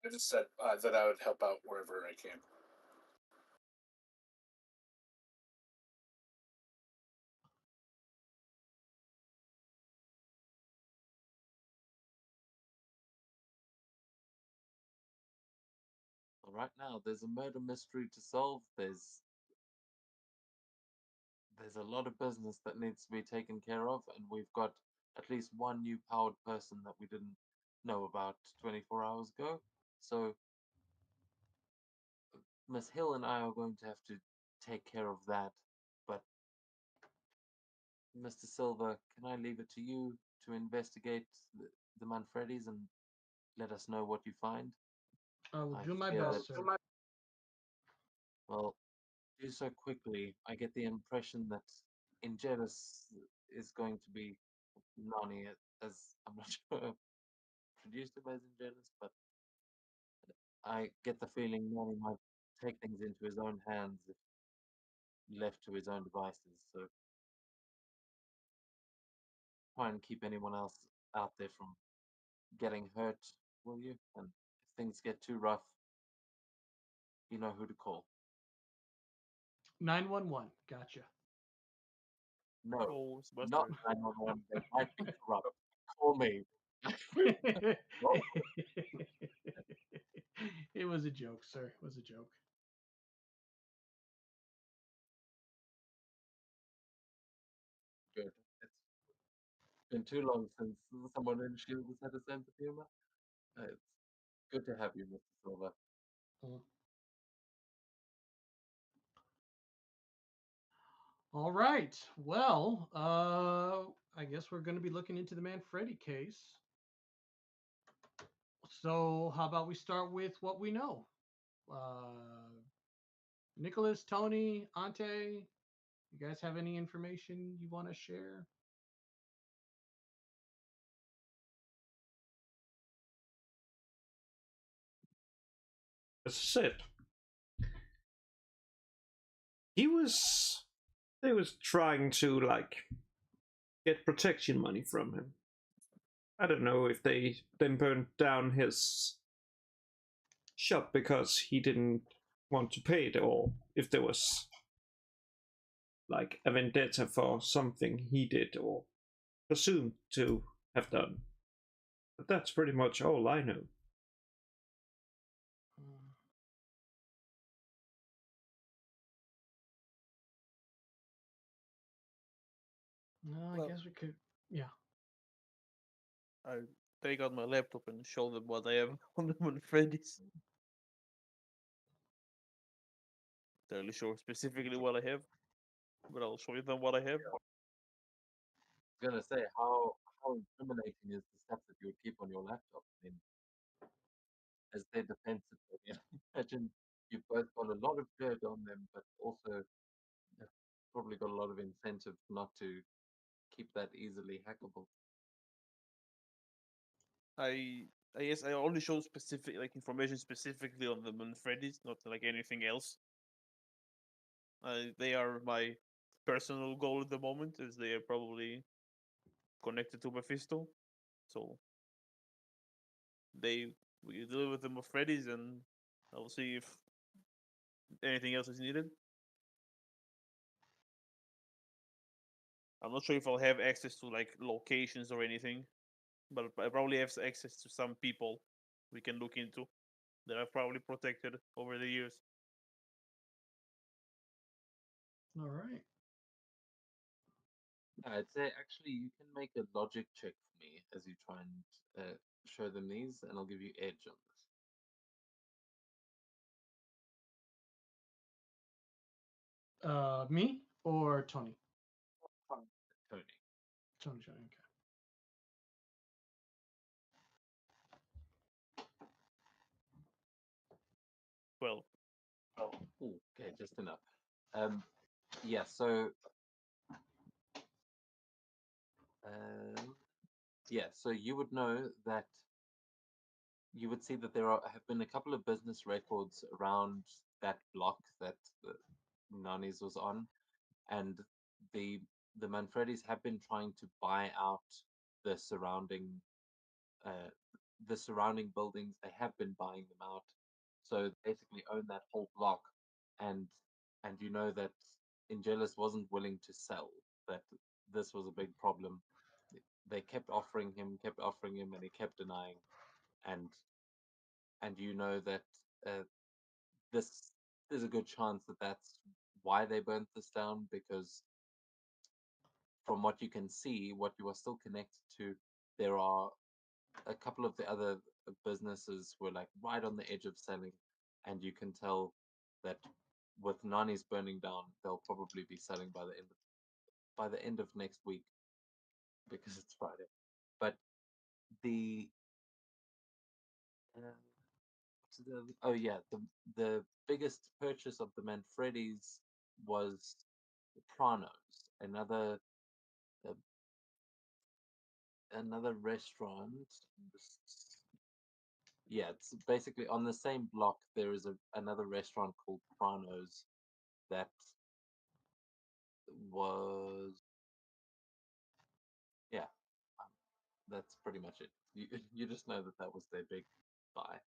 I just said that I would help out wherever I can. Well, right now, there's a murder mystery to solve. There's a lot of business that needs to be taken care of, and we've got at least one new powered person that we didn't know about 24 hours ago. So Miss Hill and I are going to have to take care of that. But Mr. Silver, can I leave it to you to investigate the Manfredis and let us know what you find? I will I do my fear best, that, sir. well, do so quickly. I get the impression that Ingelis is going to be Nani, as I'm not sure introduced him as Ingelis, but I get the feeling Nani might take things into his own hands if left to his own devices. So try and keep anyone else out there from getting hurt, will you? And if things get too rough, you know who to call. 911. Gotcha. No, Oh, not Buster. 911. They might be corrupt. Call me. Well, It was a joke, sir. It was a joke. good. It's been too long since someone in Shield has had a sense of humor. It's good to have you, Mr. Silver. Mm. All right. Well, I guess we're going to be looking into the Manfredi case. So, how about we start with what we know? Nicholas, Tony, Ante, you guys have any information you want to share? As I said, he was. They was trying to like get protection money from him. I don't know if they then burned down his shop because he didn't want to pay it, or if there was like a vendetta for something he did or presumed to have done. But that's pretty much all I know. No, I Well- guess we could. Yeah. I take out my laptop and show them what I have on them on Freddy's. Not really sure specifically what I have, but I'll show you them what I have. I was gonna say how incriminating is the stuff that you would keep on your laptop? I mean, as their defensive, yeah. Imagine you've both got a lot of dirt on them, but also have probably got a lot of incentive not to keep that easily hackable. I guess I only show specific information specifically on them on Freddy's, not like anything else. They are my personal goal at the moment, as they are probably connected to Mephisto. So we deal with them on Freddy's, and I'll see if anything else is needed. I'm not sure if I'll have access to like locations or anything, but I probably have access to some people we can look into that I've probably protected over the years. All right. I'd say actually you can make a logic check for me as you try and show them these, and I'll give you edge on this. Me or Tony? Tony. Tony. Okay. 12. Ooh, okay, just enough. Yeah, so yeah, so you would know that you would see that have been a couple of business records around that block that the Nani's was on, and the Manfredis have been trying to buy out the surrounding uh, the surrounding buildings. They have been buying them out, so they basically own that whole block, and you know that Ingelis wasn't willing to sell. That this was a big problem. They kept offering him, and he kept denying, and you know that uh, this there's a good chance that that's why they burnt this down, because from what you can see, what you are still connected to, there are a couple of the other businesses were like right on the edge of selling, and you can tell that with Nani's burning down, they'll probably be selling by the end of next week because it's Friday. But the oh yeah, the biggest purchase of the Manfredis was Pranos, uh, another restaurant. Yeah, it's basically on the same block. There is another restaurant called Pranos that was, yeah. um, that's pretty much it. You you just know that that was their big buy.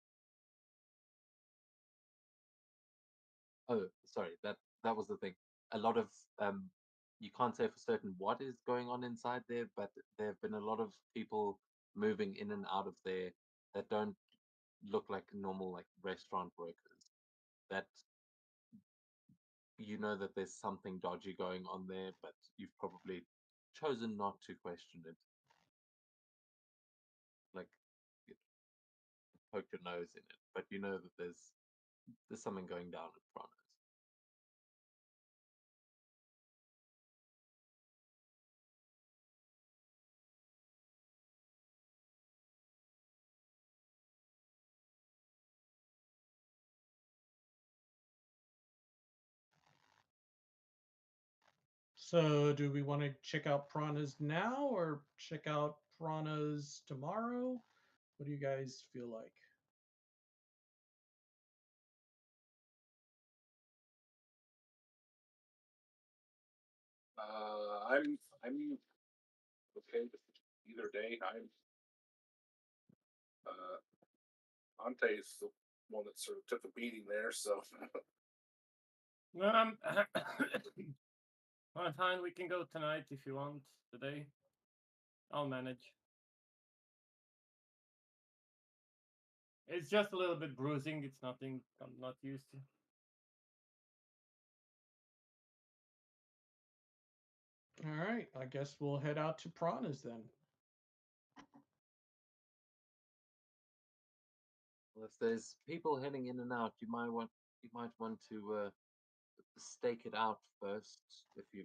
Oh, sorry, that was the thing. A lot of you can't say for certain what is going on inside there, but there have been a lot of people moving in and out of there that don't look like normal like restaurant workers. That you know that there's something dodgy going on there, but you've probably chosen not to question it. Like you poke your nose in it, but you know that there's something going down in front of us. So, do we want to check out Piranhas now or check out Piranhas tomorrow? What do you guys feel like? I'm okay with either day. I'm Ante is one that sort of took a beating there. So Well, well, fine. We can go tonight if you want. Today, I'll manage. It's just a little bit bruising. It's nothing I'm not used to. All right, I guess we'll head out to Prana's then. Well, if there's people heading in and out, you might want to stake it out first, if you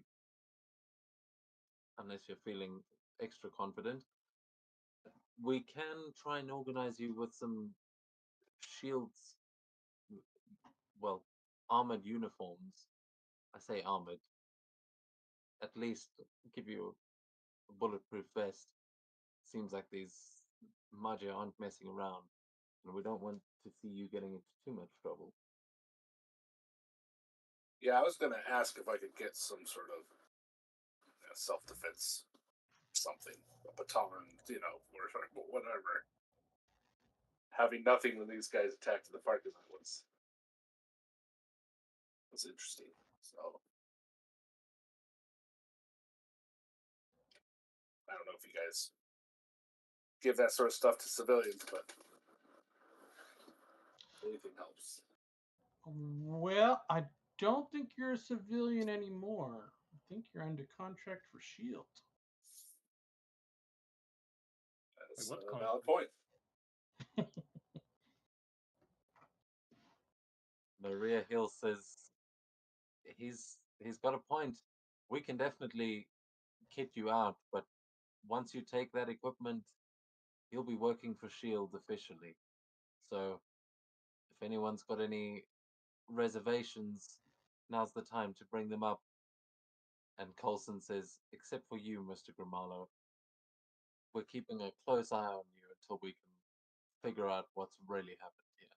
unless you're feeling extra confident. We can try and organize you with some shields, well, armored uniforms. I say armored. At least give you a bulletproof vest. Seems like these Magi aren't messing around, and we don't want to see you getting into too much trouble. yeah, I was going to ask if I could get some sort of self-defense, something, a baton, or whatever. Having nothing when these guys attacked the parking lot was interesting. So I don't know if you guys give that sort of stuff to civilians, but anything helps. Well, I don't think you're a civilian anymore. I think you're under contract for Shield. That's Wait, what a valid point. Maria Hill says he's got a point. We can definitely kit you out, but once you take that equipment, you'll be working for Shield officially. So if anyone's got any reservations, now's the time to bring them up. And Coulson says, except for you, Mr. Grimaldo, we're keeping a close eye on you until we can figure out what's really happened here.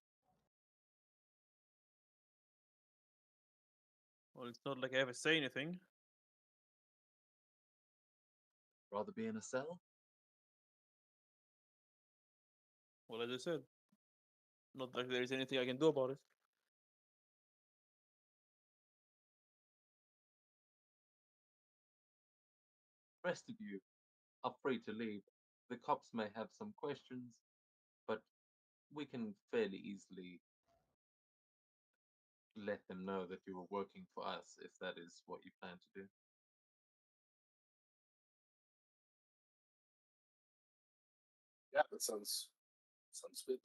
Well, it's not like I ever say anything. Rather be in a cell? Well, as I said, not like there's anything I can do about it. Rest of you are free to leave. The cops may have some questions, but we can fairly easily let them know that you were working for us if that is what you plan to do. Yeah, that sounds good.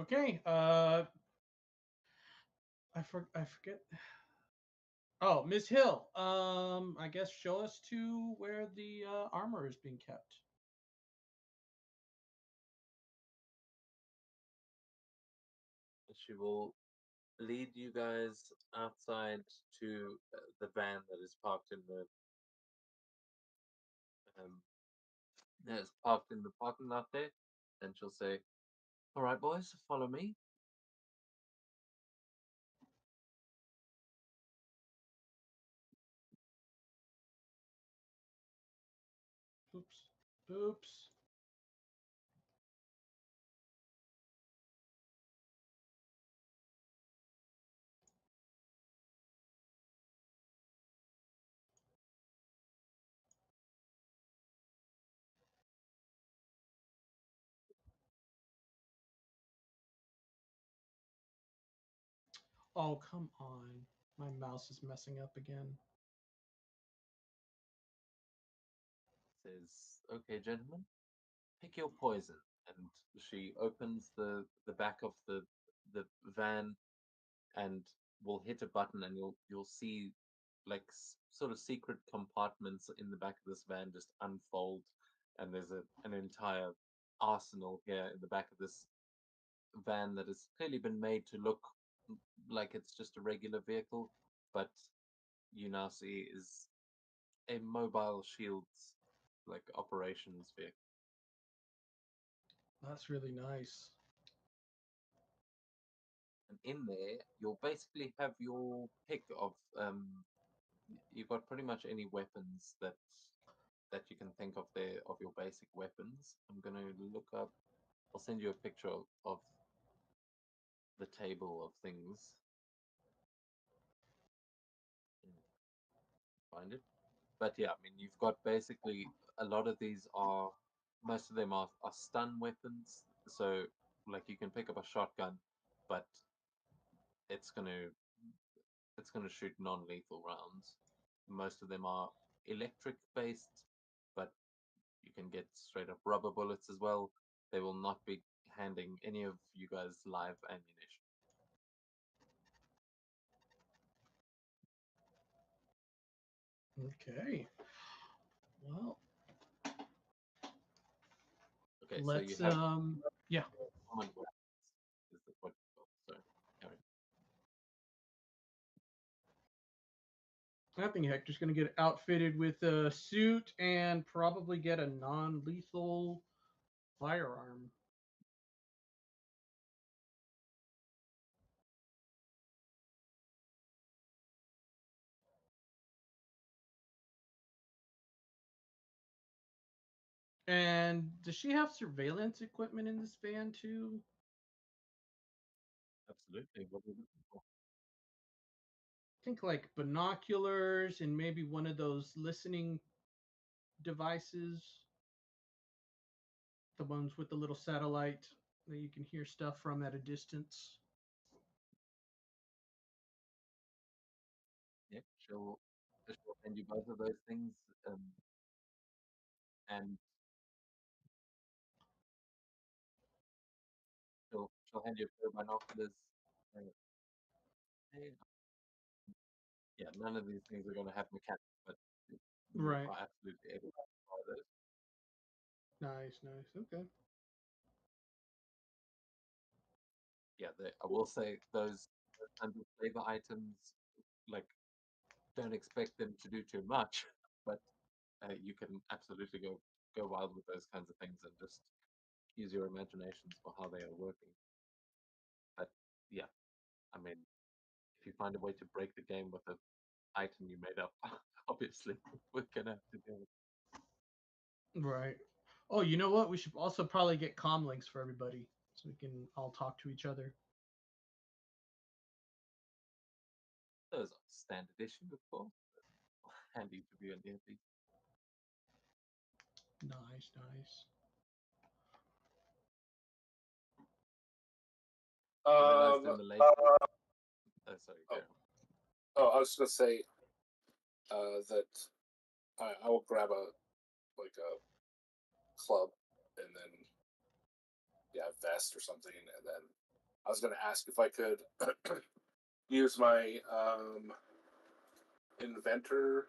Okay. I forget. Oh, Miss Hill. I guess show us to where the armor is being kept. She will lead you guys outside to the van that is parked in the parking lot there, and she'll say, "All right, boys, follow me." Oops. Oops. Oh, come on. My mouse is messing up again. Says, "Okay, gentlemen, pick your poison." And she opens the back of the van and will hit a button, and you'll see like sort of secret compartments in the back of this van just unfold, and there's an entire arsenal here in the back of this van that has clearly been made to look like it's just a regular vehicle, but you now see is a mobile shields like operations vehicle. That's really nice. And in there, you'll basically have your pick of you've got pretty much any weapons that you can think of there of your basic weapons. I'm gonna look up. I'll send you a picture of the table of things. Find it. But yeah, I mean, you've got basically a lot of these are, most of them are stun weapons. So, like, you can pick up a shotgun, but it's gonna it's gonna shoot non-lethal rounds. Most of them are electric based, but you can get straight up rubber bullets as well. They will not be handing any of you guys live ammunition. Okay. Well, Okay, so you let's have yeah. common weapons is the what you call. So carry. I think Hector's going to get outfitted with a suit and probably get a non-lethal firearm. And does she have surveillance equipment in this van too? Absolutely. What are you looking for? I think like binoculars and maybe one of those listening devices, the ones with the little satellite that you can hear stuff from at a distance. Yeah, she'll send you both of those things, and she'll hand you a pair of binoculars. Uh, hey, yeah, none of these things are going to have mechanics, but you Right. are absolutely able to buy those. Nice, nice. Okay. Yeah, I will say those kinds of flavor items, like, don't expect them to do too much, but you can absolutely go wild with those kinds of things and just use your imaginations for how they are working. But yeah, I mean, if you find a way to break the game with an item you made up, obviously we're gonna have to do it. Right. Oh, you know what? We should also probably get comm links for everybody so we can all talk to each other. Those are standard issue, of course. Handy to be a newbie. Nice, nice. I realized in the later. Oh, sorry, oh. Karen. Oh, I was going to say that I will grab a club and then vest or something, and then I was going to ask if I could use my inventor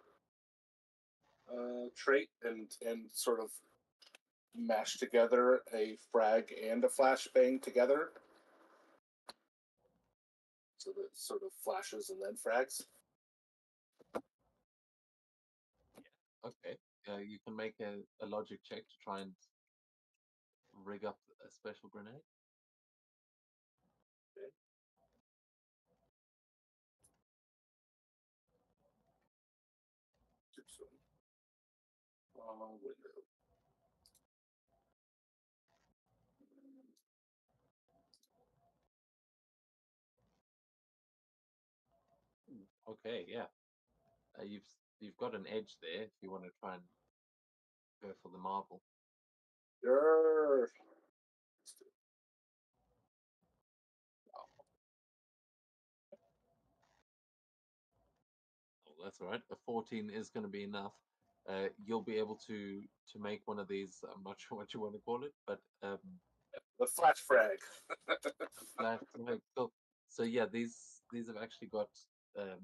trait and sort of mash together a frag and a flashbang together, so that it sort of flashes and then frags. Okay, you can make a logic check to try and rig up a special grenade. Okay. Window. Okay, yeah. You've got an edge there if you want to try and go for the marble. Sure. Oh, that's all right. A 14 is going to be enough. You'll be able to make one of these. I'm not sure what you want to call it, but The flash frag. flash. So yeah, these have actually got um,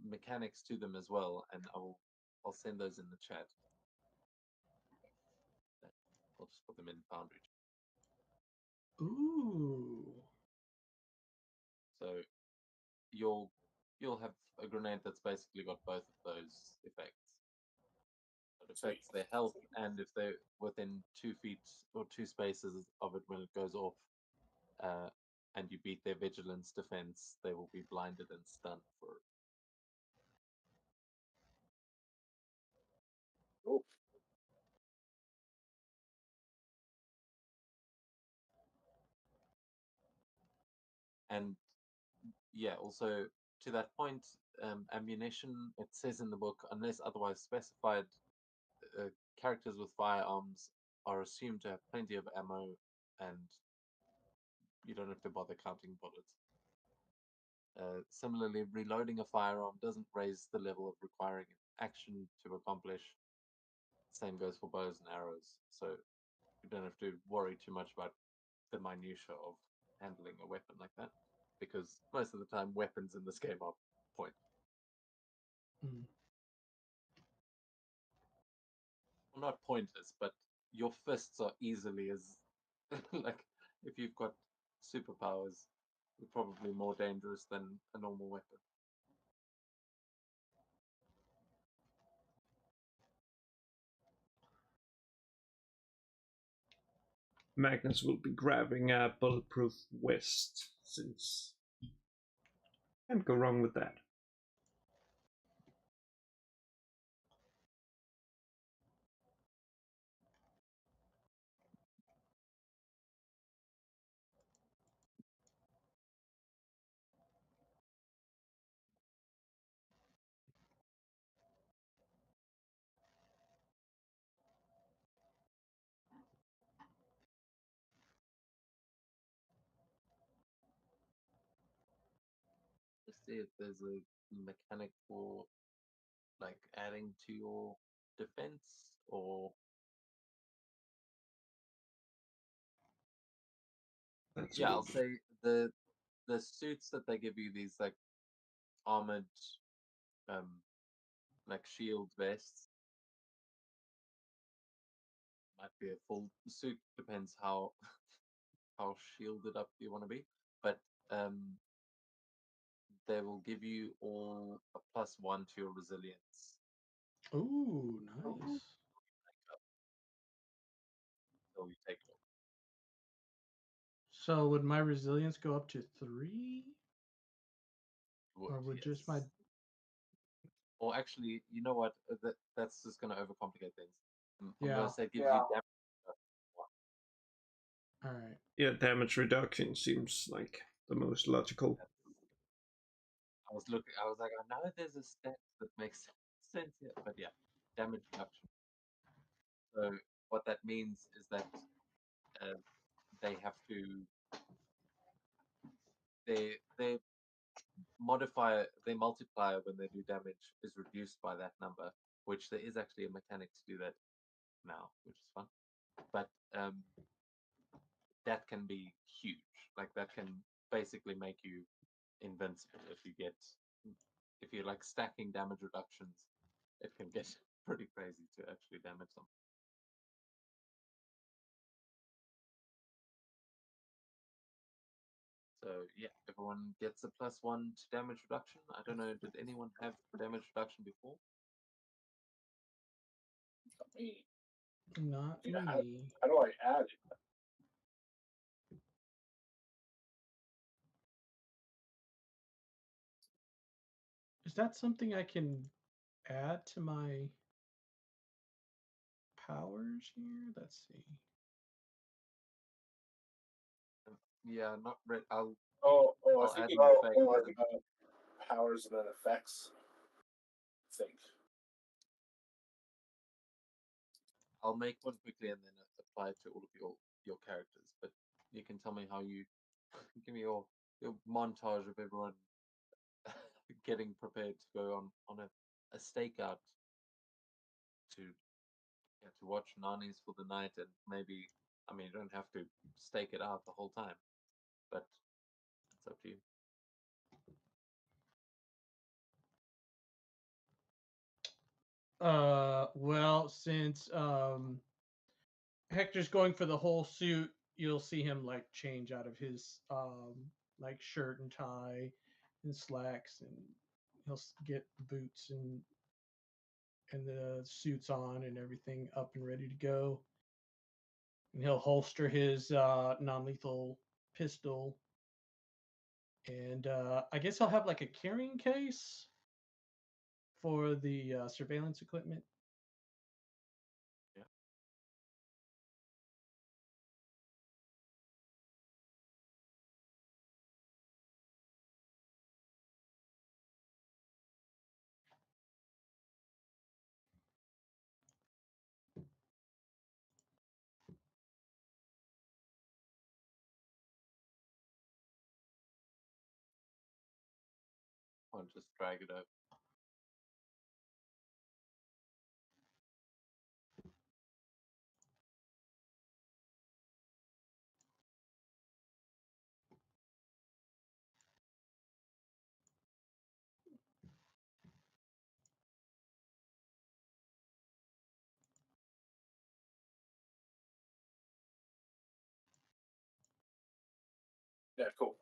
mechanics to them as well, and I'll send those in the chat. I'll just put them in Foundry. Ooh. So you'll have a grenade that's basically got both of those effects. It affects their health, and if they're within 2 feet or two spaces of it when it goes off, and you beat their vigilance defense, they will be blinded and stunned for Cool. And yeah, also to that point, ammunition, it says in the book, unless otherwise specified, characters with firearms are assumed to have plenty of ammo, and you don't have to bother counting bullets. Similarly, reloading a firearm doesn't raise the level of requiring action to accomplish. Same goes for bows and arrows, so you don't have to worry too much about the minutia of handling a weapon like that, because most of the time weapons in this game are point. Mm. Well, not pointless, but your fists are easily as like if you've got superpowers, you're probably more dangerous than a normal weapon. Magnus will be grabbing a bulletproof vest, since can't go wrong with that. Let's see if there's a mechanic for like adding to your defense, or That's yeah, I'll what say the suits that they give you, these like armored um like shield vests, might be a full suit, depends how how shielded up you want to be, but um they will give you all a +1 to your resilience. Ooh, nice. So you take it off. So would my resilience go up to 3? Would, Or would just my... yes. Or actually, you know what? That's just going to overcomplicate things. I'm going Yeah. to say it gives you damage. All right. yeah, damage reduction seems like the most logical. I was looking. I was like, I know there's a stat that makes sense here, but yeah, damage reduction. So what that means is that uh, they have to their modifier, their multiplier when they do damage is reduced by that number, which there is actually a mechanic to do that now, which is fun. But that can be huge. Like that can basically make you invincible if you're like stacking damage reductions. It can get pretty crazy to actually damage them. So yeah, everyone gets a +1 to damage reduction. I don't know, did anyone have damage reduction before? Me. Not Yeah, me. how do I add it? Is that something I can add to my powers here? Let's see. Yeah, not red. I'll I I'll think add it an goes effect. more about powers and then effects. I think. I'll make one quickly and then apply it to all of your characters. But you can tell me how you give me your montage of everyone getting prepared to go on a stakeout to to watch Nannies for the night, and maybe, I mean, you don't have to stake it out the whole time, but it's up to you. Well, since Hector's going for the whole suit, you'll see him like change out of his like shirt and tie and slacks, and he'll get the boots and the suits on and everything up and ready to go. And he'll holster his non-lethal pistol, and I guess he'll have like a carrying case for the surveillance equipment. won't just drag it over. Yeah, cool.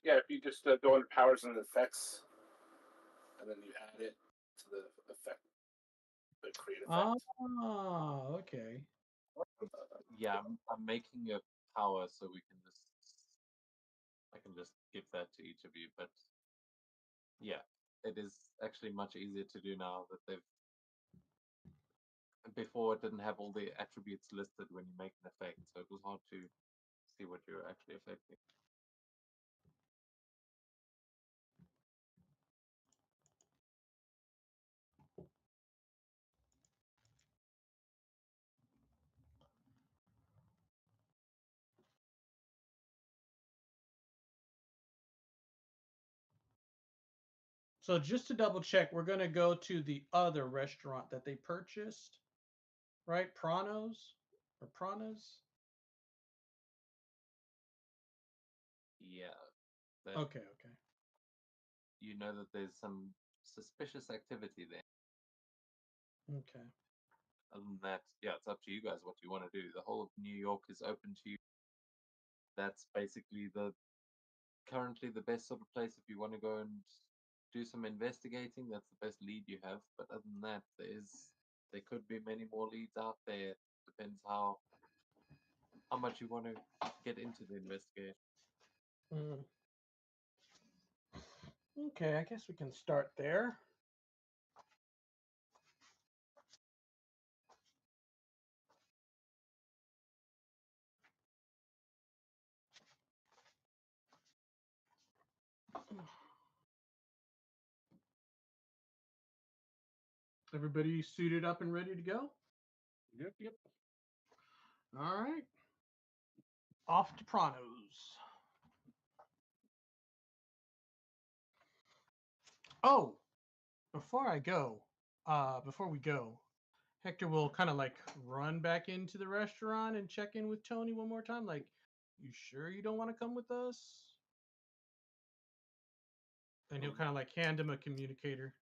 Yeah, if you just go under powers and effects, and then you add it to the effect, the create effect. Okay. Yeah, I'm making a power so we can just I can just give that to each of you. But yeah, it is actually much easier to do now that they've. Before it didn't have all the attributes listed when you make an effect, so it was hard to see what you're actually affecting. So just to double check, we're going to go to the other restaurant that they purchased, right? Pranos or Pranas? Yeah, that Okay, okay. you know that there's some suspicious activity there. Okay. Other than that, yeah, it's up to you guys what you want to do. The whole of New York is open to you. That's basically currently the best sort of place if you want to go and do some investigating. That's the best lead you have. But other than that, there could be many more leads out there. Depends how much you want to get into the investigation. Mm. Okay, I guess we can start there. Everybody suited up and ready to go? Yep. All right. Off to Pranos. Oh, before we go, Hector will kind of like run back into the restaurant and check in with Tony one more time. Like, you sure you don't want to come with us? And he'll kind of like hand him a communicator.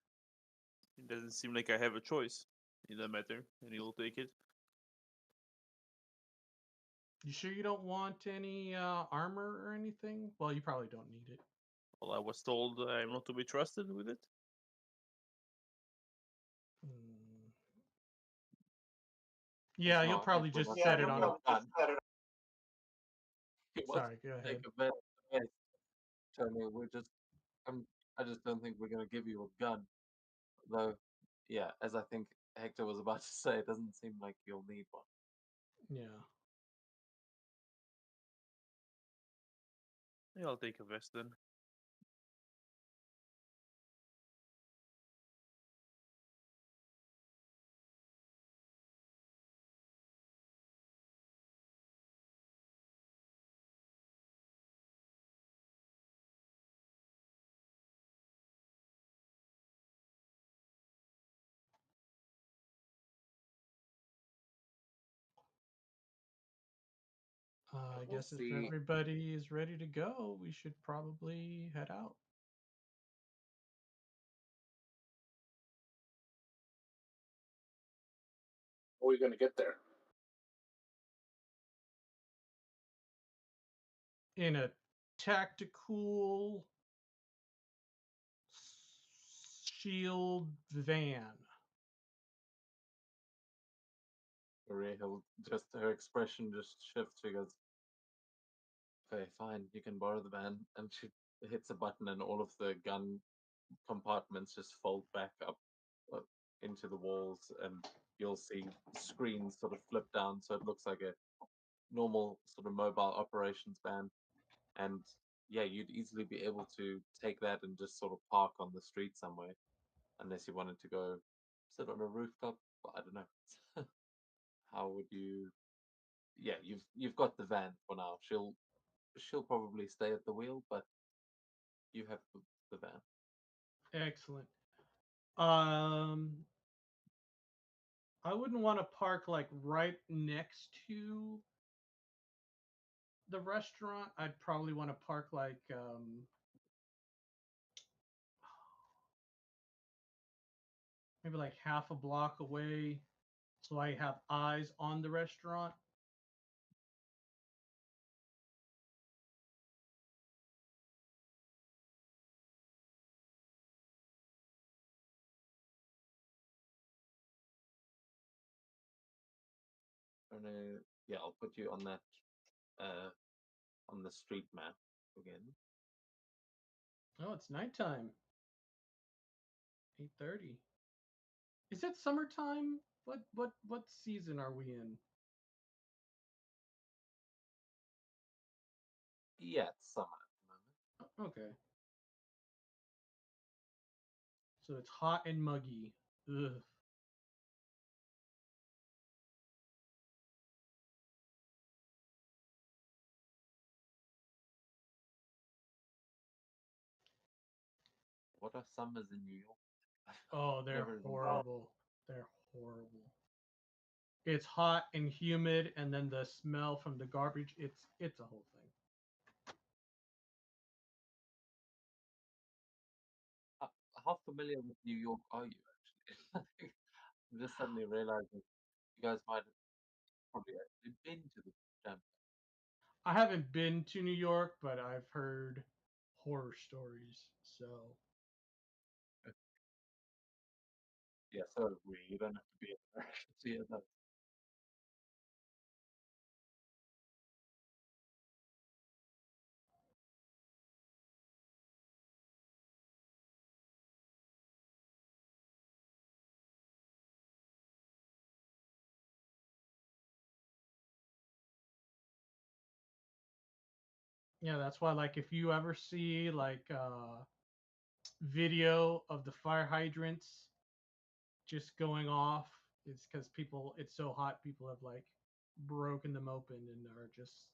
It doesn't seem like I have a choice in that matter, and he'll take it. You sure you don't want any armor or anything? Well, you probably don't need it. Well, I was told I'm not to be trusted with it. Hmm. Yeah, you'll No, I probably think we're just not set gonna it on. give you a gun. He wants Sorry, go to ahead. take a bet. Yes, Tony, I just don't think we're gonna give you a gun. Though, yeah, as I think Hector was about to say, it doesn't seem like you'll need one. Yeah. Yeah, I'll take a vest then. I We'll guess if see. everybody is ready to go, we should probably head out. How are we going to get there? In a tactical shield van. Maria Hill, just her expression just shifts. She goes, "Okay, fine, you can borrow the van." And she hits a button, and all of the gun compartments just fold back up uh, into the walls, and you'll see screens sort of flip down, so it looks like a normal sort of mobile operations van. And yeah, you'd easily be able to take that and just sort of park on the street somewhere, unless you wanted to go sit on a rooftop. I don't know. How would you? Yeah, you've got the van for now. She'll probably stay at the wheel, but you have the van. Excellent. Um, I wouldn't want to park like right next to the restaurant. I'd probably want to park like maybe like half a block away, so I have eyes on the restaurant. Yeah, I'll put you on that on the street map again. Oh, it's nighttime. 8:30. Is it summertime? What season are we in? Yeah, it's summer at the moment. Okay. So it's hot and muggy. Ugh. What are summers in New York? Oh, they're Never even horrible. They're horrible. It's hot and humid, and then the smell from the garbage. It's a whole thing. How familiar with New York are you actually? I'm just suddenly realizing you guys might have probably actually been to the damn. I haven't been to New York, but I've heard horror stories. So Yeah, so have we. You don't have to be in America to hear that. yeah, that's why like if you ever see like video of the fire hydrants just going off, it's because people it's so hot people have like broken them open and are just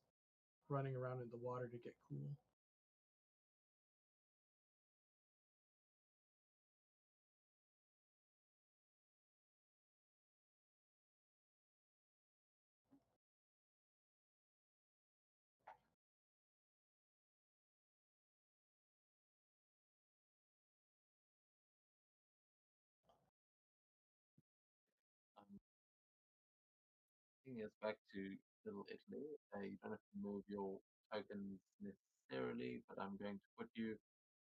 running around in the water to get cool. Um, thing is back to Little Italy. You don't have to move your tokens necessarily, but I'm going to put you.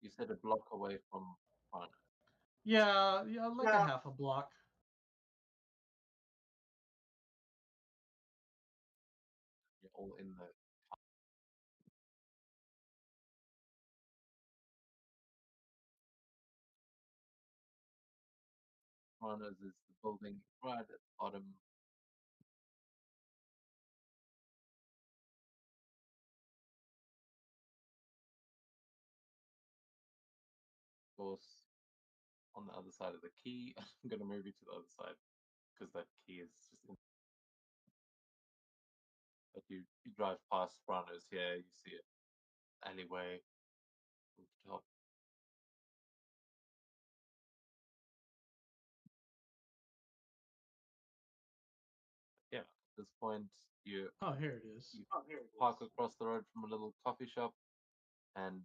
You said a block away from Prana. Yeah, like a half a block. You're all in the Prana's is the building right at the bottom. Of course, on the other side of the key. I'm going to move you to the other side because that key is just. But you drive past Prana's here, you see it alleyway, rooftop. Yeah, at this point, Oh, here it is. you park across the road from a little coffee shop, and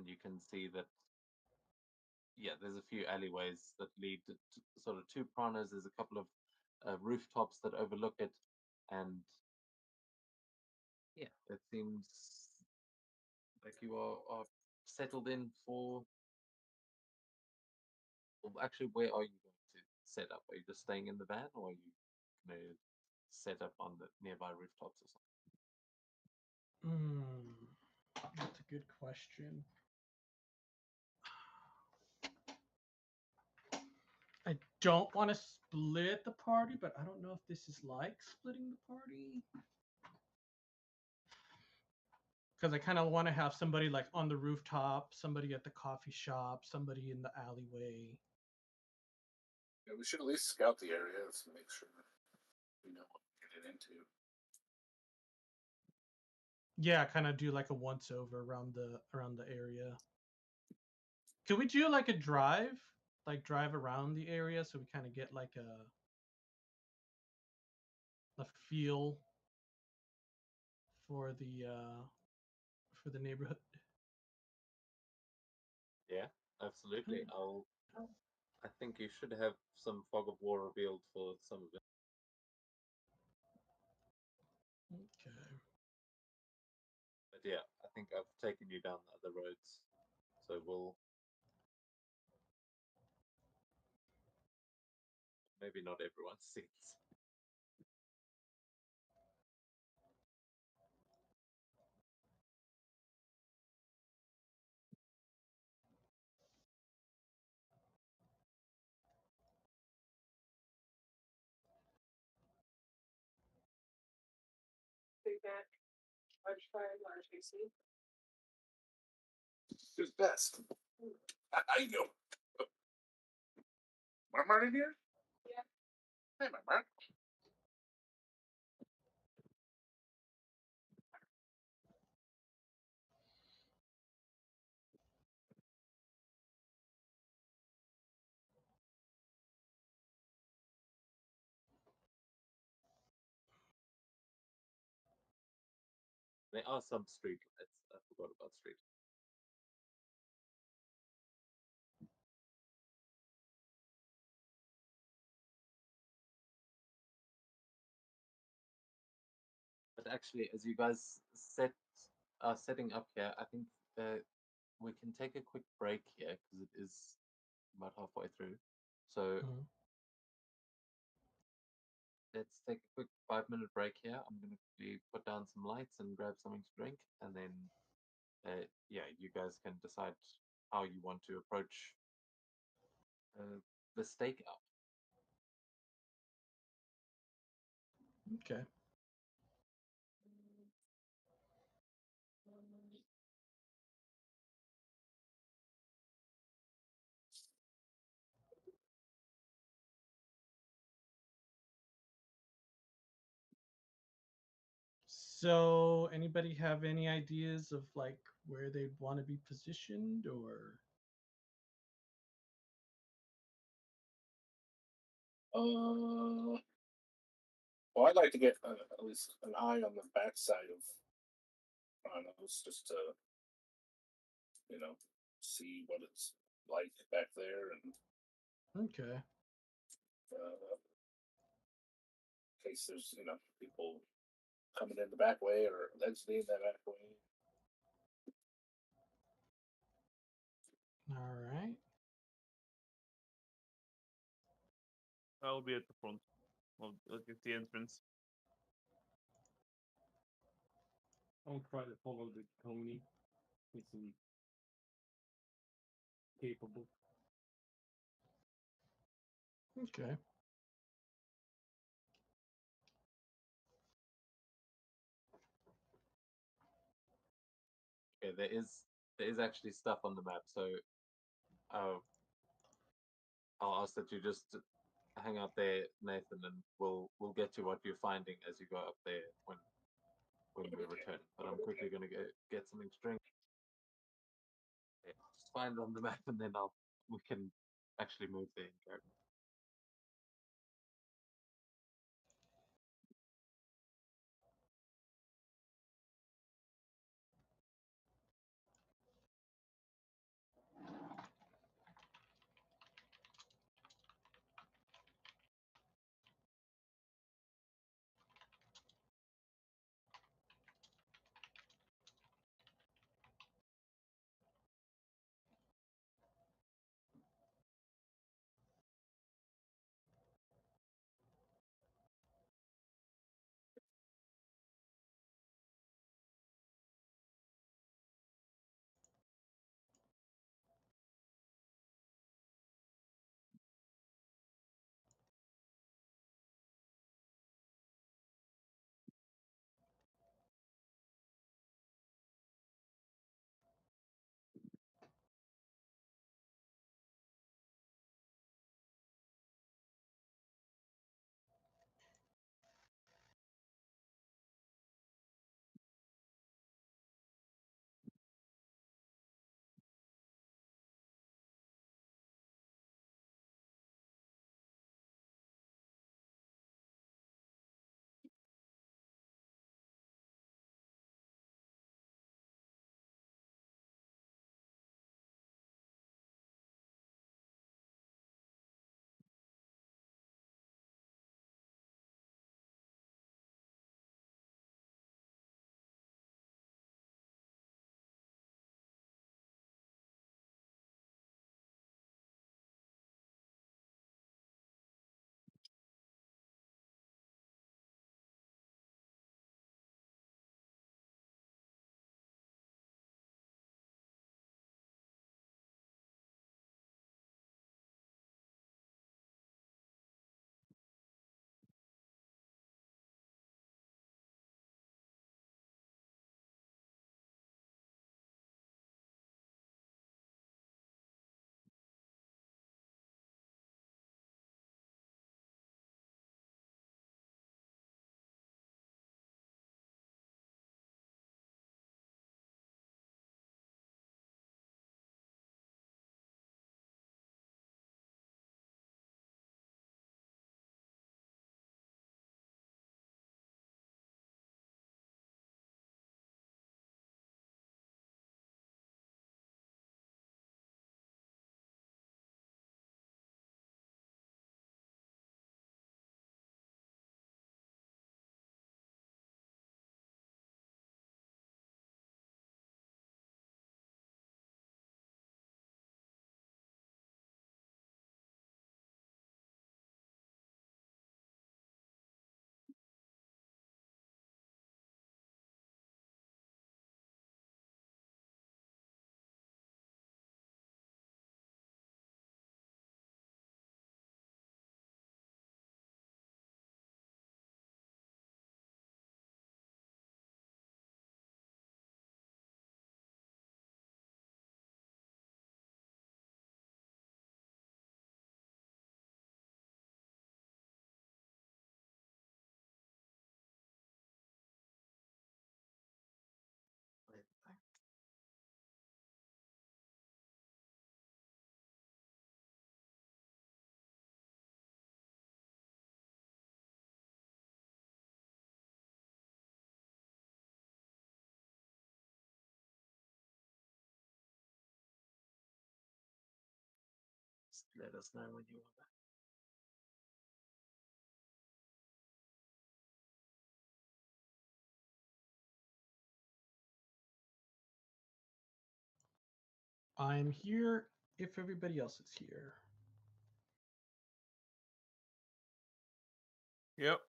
you can see that yeah, there's a few alleyways that lead to sort of two Pranas. There's a couple of rooftops that overlook it, and yeah, it seems like you are settled in for. Well, actually, where are you going to set up? Are you just staying in the van, or are you going to set up on the nearby rooftops or Hmm, that's a good question. I don't want to split the party, but I don't know if this is like splitting the party. Because I kind of want to have somebody like on the rooftop, somebody at the coffee shop, somebody in the alleyway. Yeah, we should at least scout the area to make sure we know what we're getting into. Yeah, kind of do like a once over around the area. Can we do like a drive? Like drive around the area so we kind of get like a feel for the neighborhood. Yeah, absolutely. Hmm. I think you should have some fog of war revealed for some of it. Okay. But yeah, I think I've taken you down the other roads, so we'll maybe not everyone sees. Big Mac, large fry, large AC. Who's best? How you go? Marmar in here? Yeah. Hey, Marmar. There are some street lights. I forgot about street. But actually, as you guys are setting up here, I think we can take a quick break here because it is about halfway through. So Mhm. let's take a quick 5-minute break here. I'm going to put down some lights and grab something to drink, and then yeah, you guys can decide how you want to approach the stakeout. Okay. So, anybody have any ideas of like where they'd want to be positioned, or? Well, I'd like to get at least an eye on the backside of Chronos, just to, see what it's like back there, and Okay. in case there's, people coming in the back way or exiting that back way. All right. I'll be at the front. I'll get the entrance. I'll try to follow the Coney. He seems capable. Okay. Okay, there is actually stuff on the map, so I'll ask that you just hang out there, Nathan, and we'll get you what you're finding as you go up there when we return. But I'm quickly going to go get something to drink. Yeah, just find it on the map, and then we can actually move there. let us know when you are back. I'm here if everybody else is here. Yep.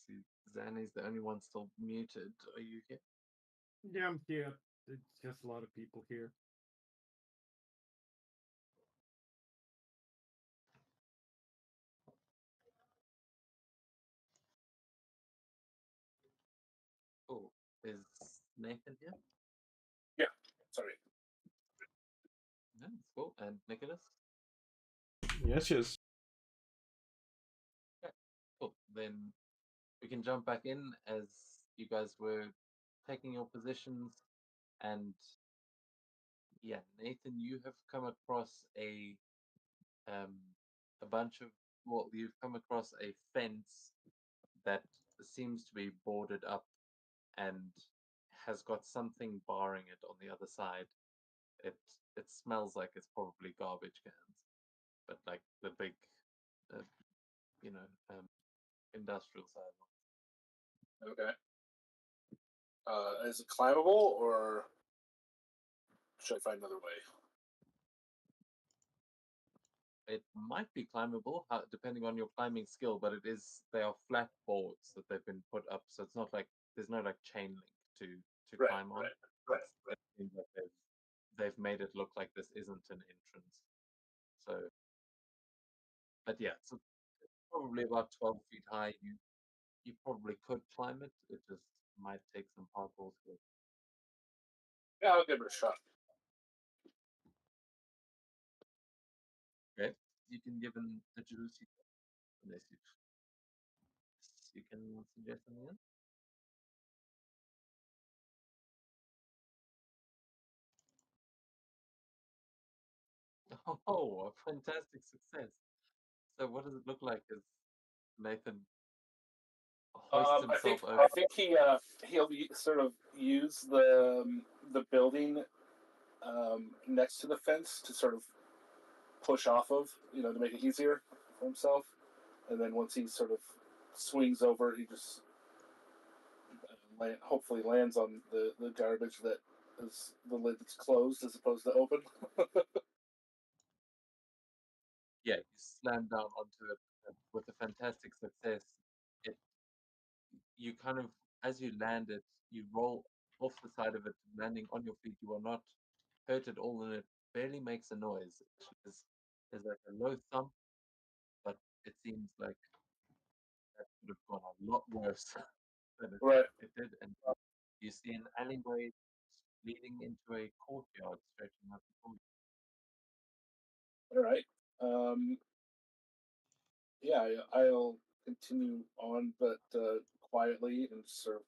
See, Zanny's the only one still muted. Are you here? Yeah, I'm here. It's just a lot of people here. Oh, is Nathan here? Yeah, sorry. No, it's cool. And Nicholas? Yes, yes. Okay, cool. Then we can jump back in as you guys were taking your positions. And yeah, Nathan, you have come across a bunch of, well, you've come across a fence that seems to be boarded up and has got something barring it on the other side. It it smells like it's probably garbage cans, but like the big, uh, you know, industrial size ones. Okay. Is it climbable, or should I find another way? It might be climbable, depending on your climbing skill, but they are flat boards that they've been put up, so it's not like there's no like chain link to Right, climb on. right. It seems like they've made it look like this isn't an entrance. So, but yeah, so probably about 12 feet high. You probably could climb it. It just might take some parkour skills. Yeah, I'll give it a shot. Okay, you can give an agility check, unless you can suggest something else. Oh, a fantastic success. So what does it look like as Nathan hoists himself over? I think he'll sort of use the building next to the fence to sort of push off of, to make it easier for himself. And then once he sort of swings over, he just hopefully lands on the garbage that is the lid that's closed as opposed to open. Yeah, you slam down onto it with a fantastic success. It you kind of, as you land it, you roll off the side of it, landing on your feet. You are not hurt at all, and it barely makes a noise. There's like a low thump, but it seems like that could have gone a lot worse than Right. it did. And you see an alleyway leading into a courtyard stretching out before you. All right. Yeah, I'll continue on, but quietly, and sort of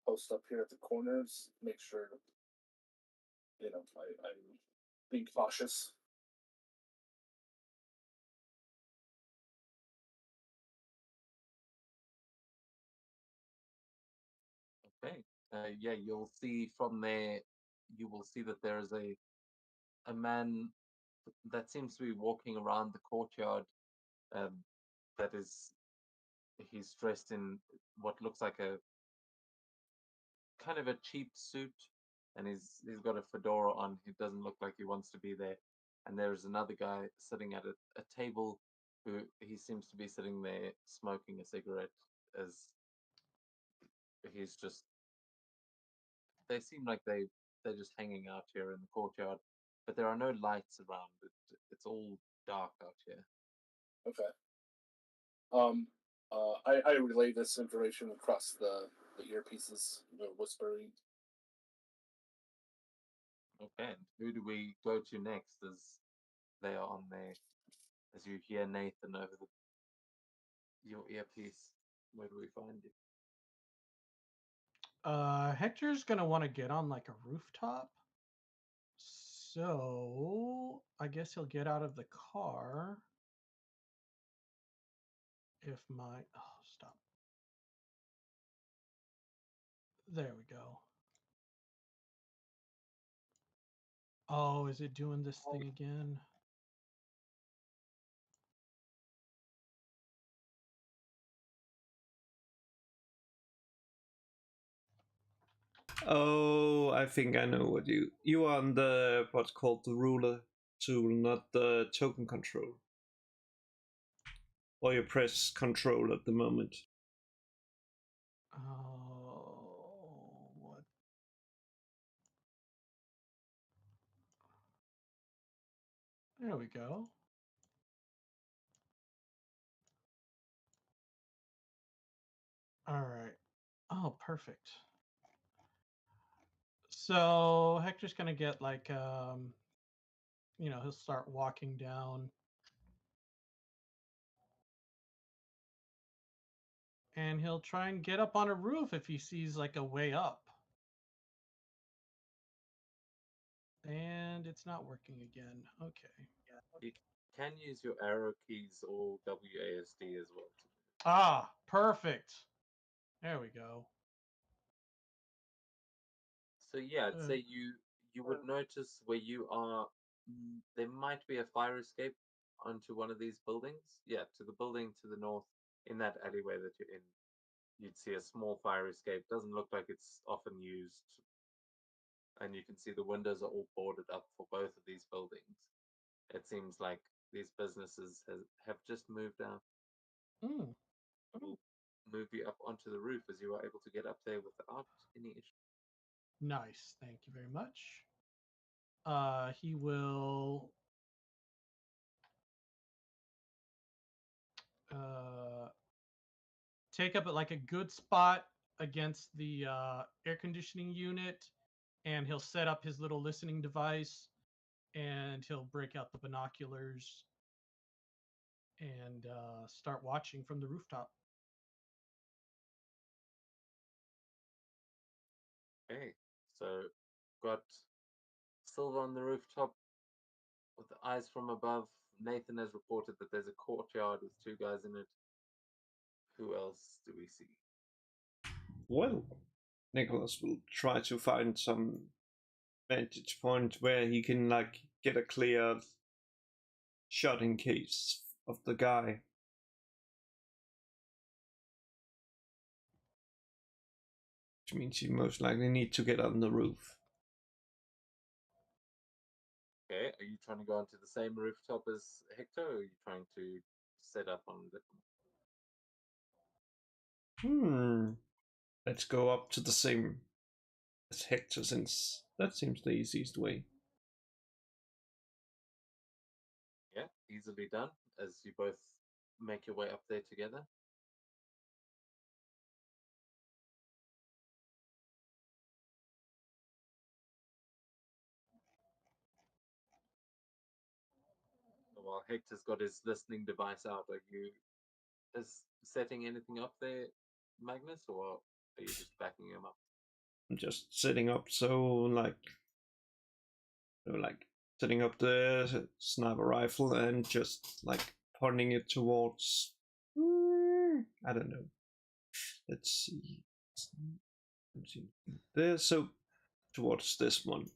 post up here at the corners, make sure, I'm being cautious. Okay. Yeah, you'll see from there. You will see that there is a man that seems to be walking around the courtyard. Um, that is, he's dressed in what looks like a kind of a cheap suit, and he's got a fedora on. He doesn't look like he wants to be there. And there's another guy sitting at a table, who he seems to be sitting there smoking a cigarette, as he's just. They seem like they're just hanging out here in the courtyard, but there are no lights around. It's all dark out here. Okay. I relay this information across the earpieces, whispering. Okay, and who do we go to next as they are on there? As you hear Nathan over your earpiece, where do we find you? Hector's gonna want to get on like a rooftop. So I guess he'll get out of the car. If my stop. There we go. Oh, is it doing this thing again? Oh, I think I know what you are on the what's called the ruler tool, not the token control. Or you press control at the moment. Oh, what? There we go. All right. Oh, perfect. So Hector's gonna get like he'll start walking down, and he'll try and get up on a roof if he sees like a way up. And it's not working again. Okay. You can use your arrow keys or WASD as well. Ah, perfect. There we go. So yeah, I'd Uh, say you would notice where you are. There might be a fire escape onto one of these buildings. Yeah, to the building to the north, in that alleyway that you're in, you'd see a small fire escape. Doesn't look like it's often used, and you can see the windows are all boarded up for both of these buildings. It seems like these businesses have just moved out. mm, Will move you up onto the roof as you are able to get up there without any issue. nice. Thank you very much. He will take up like a good spot against the air conditioning unit, and he'll set up his little listening device, and he'll break out the binoculars and start watching from the rooftop. Okay, so got Silver on the rooftop with the eyes from above. Nathan has reported that there's a courtyard with two guys in it. Who else do we see? Well, Nicholas will try to find some vantage point where he can like get a clear shot in case of the guy. Which means you most likely need to get on the roof. Okay, are you trying to go onto the same rooftop as Hector, or are you trying to set up on a different? Let's go up to the same as Hector, since that seems the easiest way. Yeah, easily done. As you both make your way up there together. So while Hector's got his listening device out, are you is setting anything up there, Magnus, or are you just backing him up? I'm just setting up like setting up the sniper rifle and just like pointing it towards I don't know. Let's see. There, so towards this one.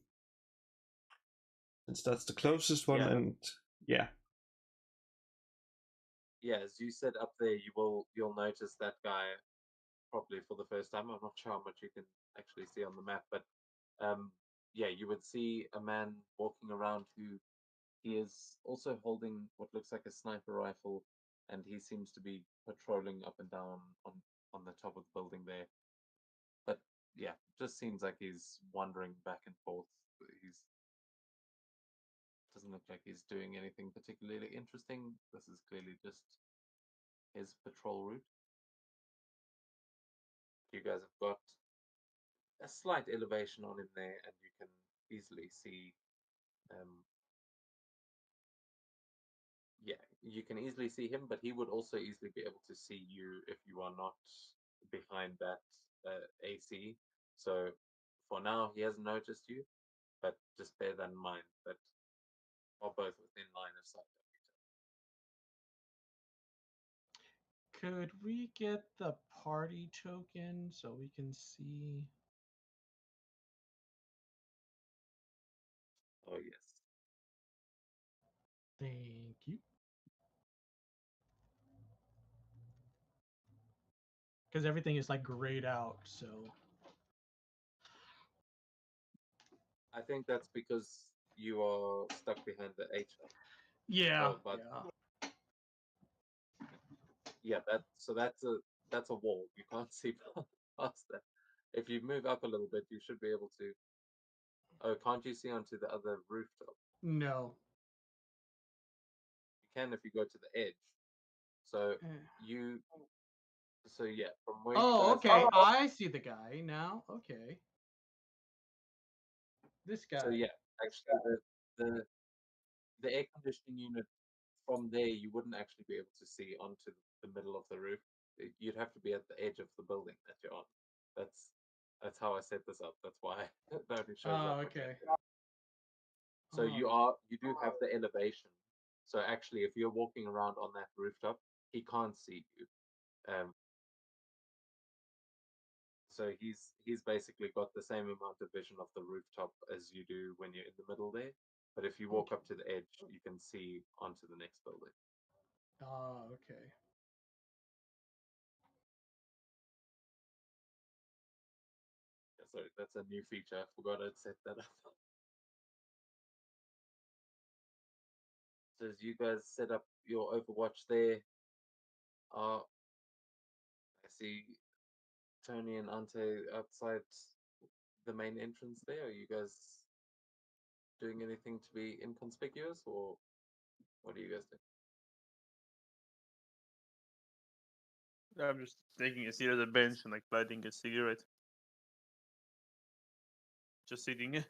Since that's the closest one, Yeah. and yeah. Yeah, as you set up there, you'll notice that guy probably for the first time. I'm not sure how much you can actually see on the map, but yeah, you would see a man walking around who he is also holding what looks like a sniper rifle, and he seems to be patrolling up and down on the top of the building there. But yeah, just seems like he's wandering back and forth. He's doesn't look like he's doing anything particularly interesting. This is clearly just his patrol route. You guys have got a slight elevation on him there, and you can easily see. Yeah, you can easily see him, but he would also easily be able to see you if you are not behind that AC. So for now, he hasn't noticed you, but just bear that in mind that are both within line of sight of each other. Could we get the party token so we can see? Oh yes. Thank you. Because everything is like grayed out, so I think that's because you are stuck behind the H. yeah, Oh, but yeah. yeah, that's a wall. You can't see past that. If you move up a little bit, you should be able to. Oh, can't you see onto the other rooftop? No. You can if you go to the edge. So Eh. you, so yeah, from where you Oh, guys okay. are. I see the guy now. Okay. This guy. So yeah, actually, the air conditioning unit from there, you wouldn't actually be able to see onto the middle of the roof. You'd have to be at the edge of the building that you're on. That's that's how I set this up. That's why it only shows Oh, up when okay. So Oh. you do have the elevation. So actually, if you're walking around on that rooftop, he can't see you. Um, so he's basically got the same amount of vision of the rooftop as you do when you're in the middle there. But if you walk Okay. up to the edge, you can see onto the next building. Oh, okay. Yeah, sorry, that's a new feature. I forgot I'd set that up. So as you guys set up your Overwatch there, I see Tony and Ante outside the main entrance there. Are you guys doing anything to be inconspicuous, or what do you guys do? I'm just taking a seat at the bench and like lighting a cigarette. Just sitting.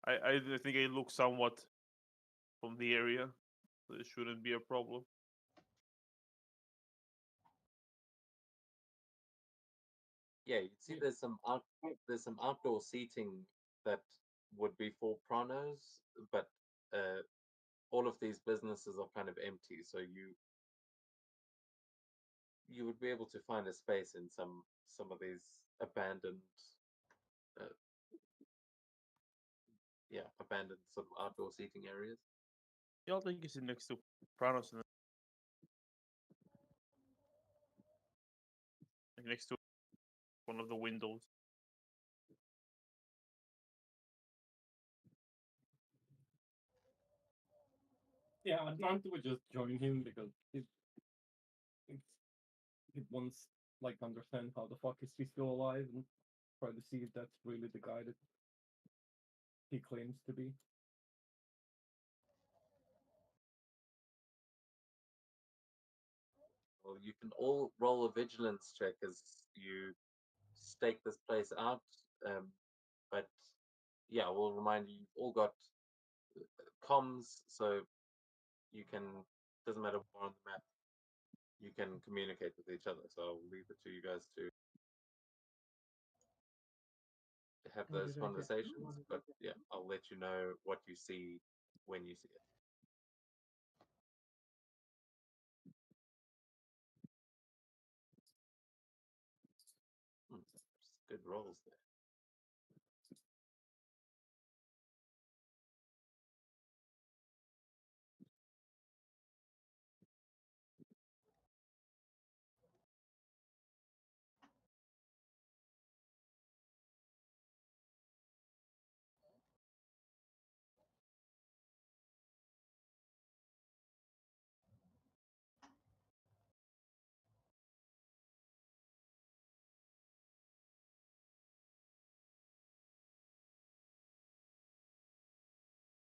I think I look somewhat from the area, so it shouldn't be a problem. Yeah, you'd see there's some outdoor seating that would be for pranos, but all of these businesses are kind of empty, so you would be able to find a space in some of these abandoned uh, abandoned sort of outdoor seating areas. Yeah, I'll take a seat next to Pranos, and like next to one of the windows. Yeah, Atlanta would just join him because it wants like understand how the fuck is he still alive and try to see if that's really the guy that he claims to be. Well, you can all roll a vigilance check as you stake this place out. But yeah, we'll remind you, you've all got comms, so you can, doesn't matter where on the map, you can communicate with each other. So I'll leave it to you guys to have What those did I get? conversations. But yeah, I'll let you know what you see when you see it. Good rolls there.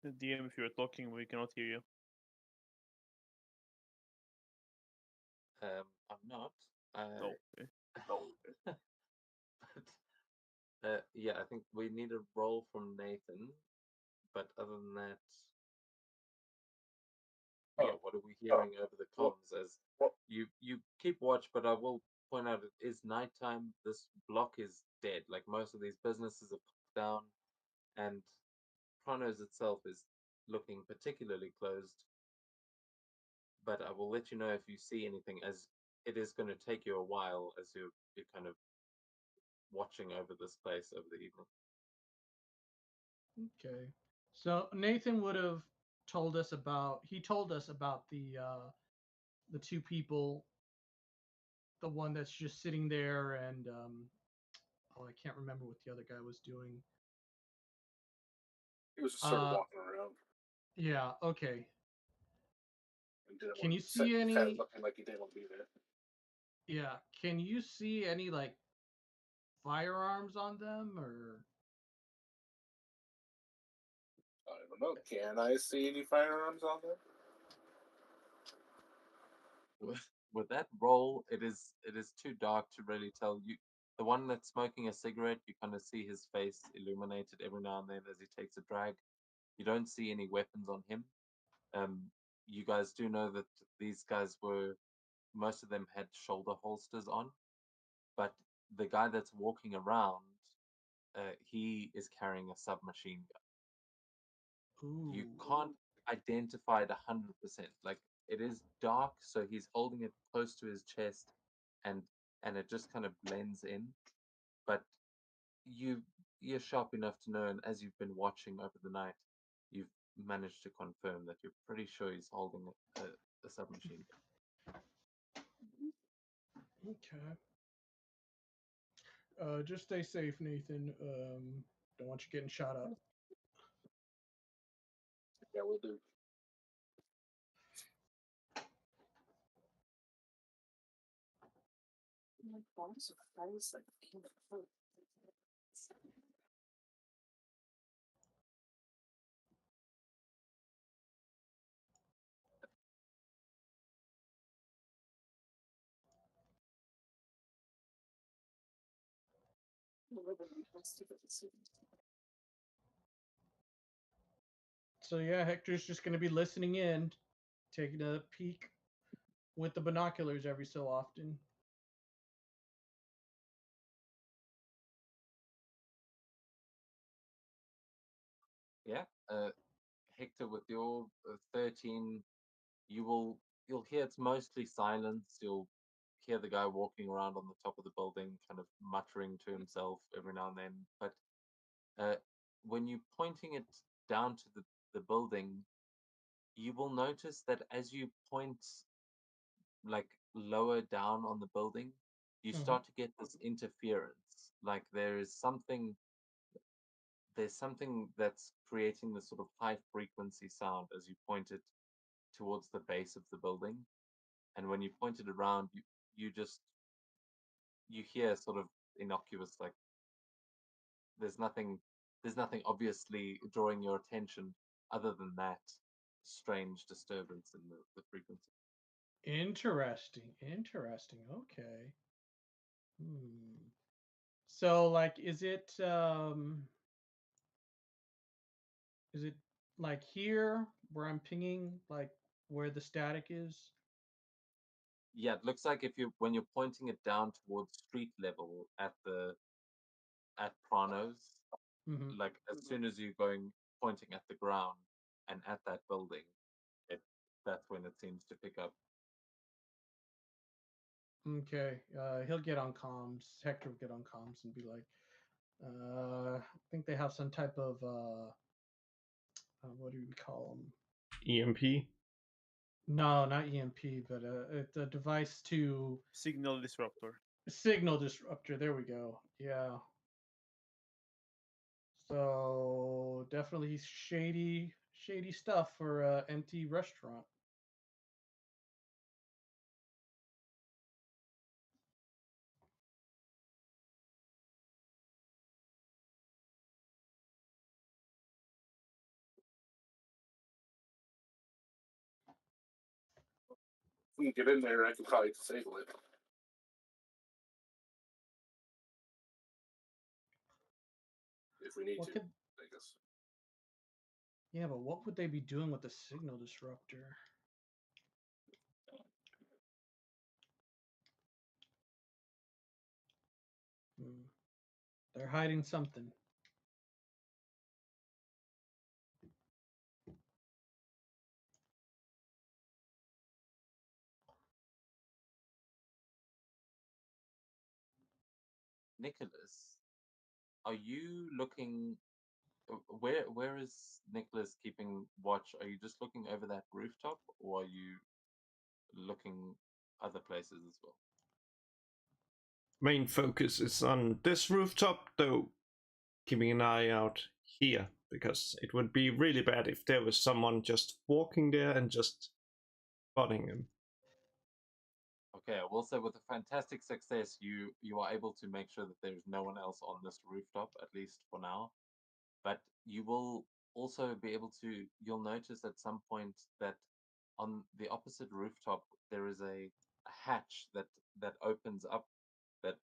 The DM, if you're talking, we cannot hear you. I'm not. Oh, okay. But yeah, I think we need a roll from Nathan. But other than that, yeah, what are we hearing over the comms? As you keep watch, but I will point out it is nighttime. This block is dead. Like most of these businesses are closed down, and Chronos itself is looking particularly closed. But I will let you know if you see anything, as it is going to take you a while as you're kind of watching over this place over the evening. Okay. So Nathan would have told us about. He told us about the two people. The one that's just sitting there, and oh, I can't remember what the other guy was doing. He was just sort of Uh, walking around yeah. Okay. and didn't Can want you to set see kind of any? looking like he didn't want to be there. Yeah. Can you see any like firearms on them or? I don't know. Can I see any firearms on there? With that roll, it is too dark to really tell you. The one that's smoking a cigarette, you kind of see his face illuminated every now and then as he takes a drag. You don't see any weapons on him. Um, you guys do know that these guys were, most of them had shoulder holsters on, but the guy that's walking around, he is carrying a submachine gun. You Ooh. can't identify it 100%. Like, it is dark, so he's holding it close to his chest, and it just kind of blends in. But you you're sharp enough to know, and as you've been watching over the night, you've managed to confirm that you're pretty sure he's holding a submachine Okay. Just stay safe, Nathan. Don't want you getting shot up. Yeah, we'll do. So yeah, Hector's just going to be listening in, taking a peek with the binoculars every so often. Yeah. Hector, with your 13, you'll hear it's mostly silence. You'll hear the guy walking around on the top of the building, kind of muttering to himself every now and then. But uh, when you're pointing it down to the building, you will notice that as you point like lower down on the building, you Mhm. start to get this interference. Like there's something that's creating this sort of high frequency sound as you point it towards the base of the building. And when you point it around, you just you hear sort of innocuous, like there's nothing there's nothing obviously drawing your attention other than that strange disturbance in the frequency. Interesting. Interesting. Okay. Hmm. So like is it like here where I'm pinging like where the static is? Yeah, it looks like if you when you're pointing it down towards street level at Pranos, Mhm. like as soon as you're going pointing at the ground and at that building, it that's when it seems to pick up. Okay. He'll get on comms. Hector will get on comms and be like, I think they have some type of what do we call them? EMP. No, not EMP, but it's a device to Signal disruptor. signal disruptor. There we go. Yeah. So definitely shady stuff for a empty restaurant. If we can get in there, I can probably disable it. If we need What to, could I guess. Yeah, but what would they be doing with the signal disruptor? Hmm. They're hiding something. Nicholas, are you looking Where is Nicholas keeping watch? Are you just looking over that rooftop, or are you looking other places as well? Main focus is on this rooftop, though keeping an eye out here, because it would be really bad if there was someone just walking there and just spotting him. Okay, I will say with a fantastic success, you are able to make sure that there's no one else on this rooftop, at least for now. But you will also be able to, you'll notice at some point that on the opposite rooftop there is a hatch that opens up, that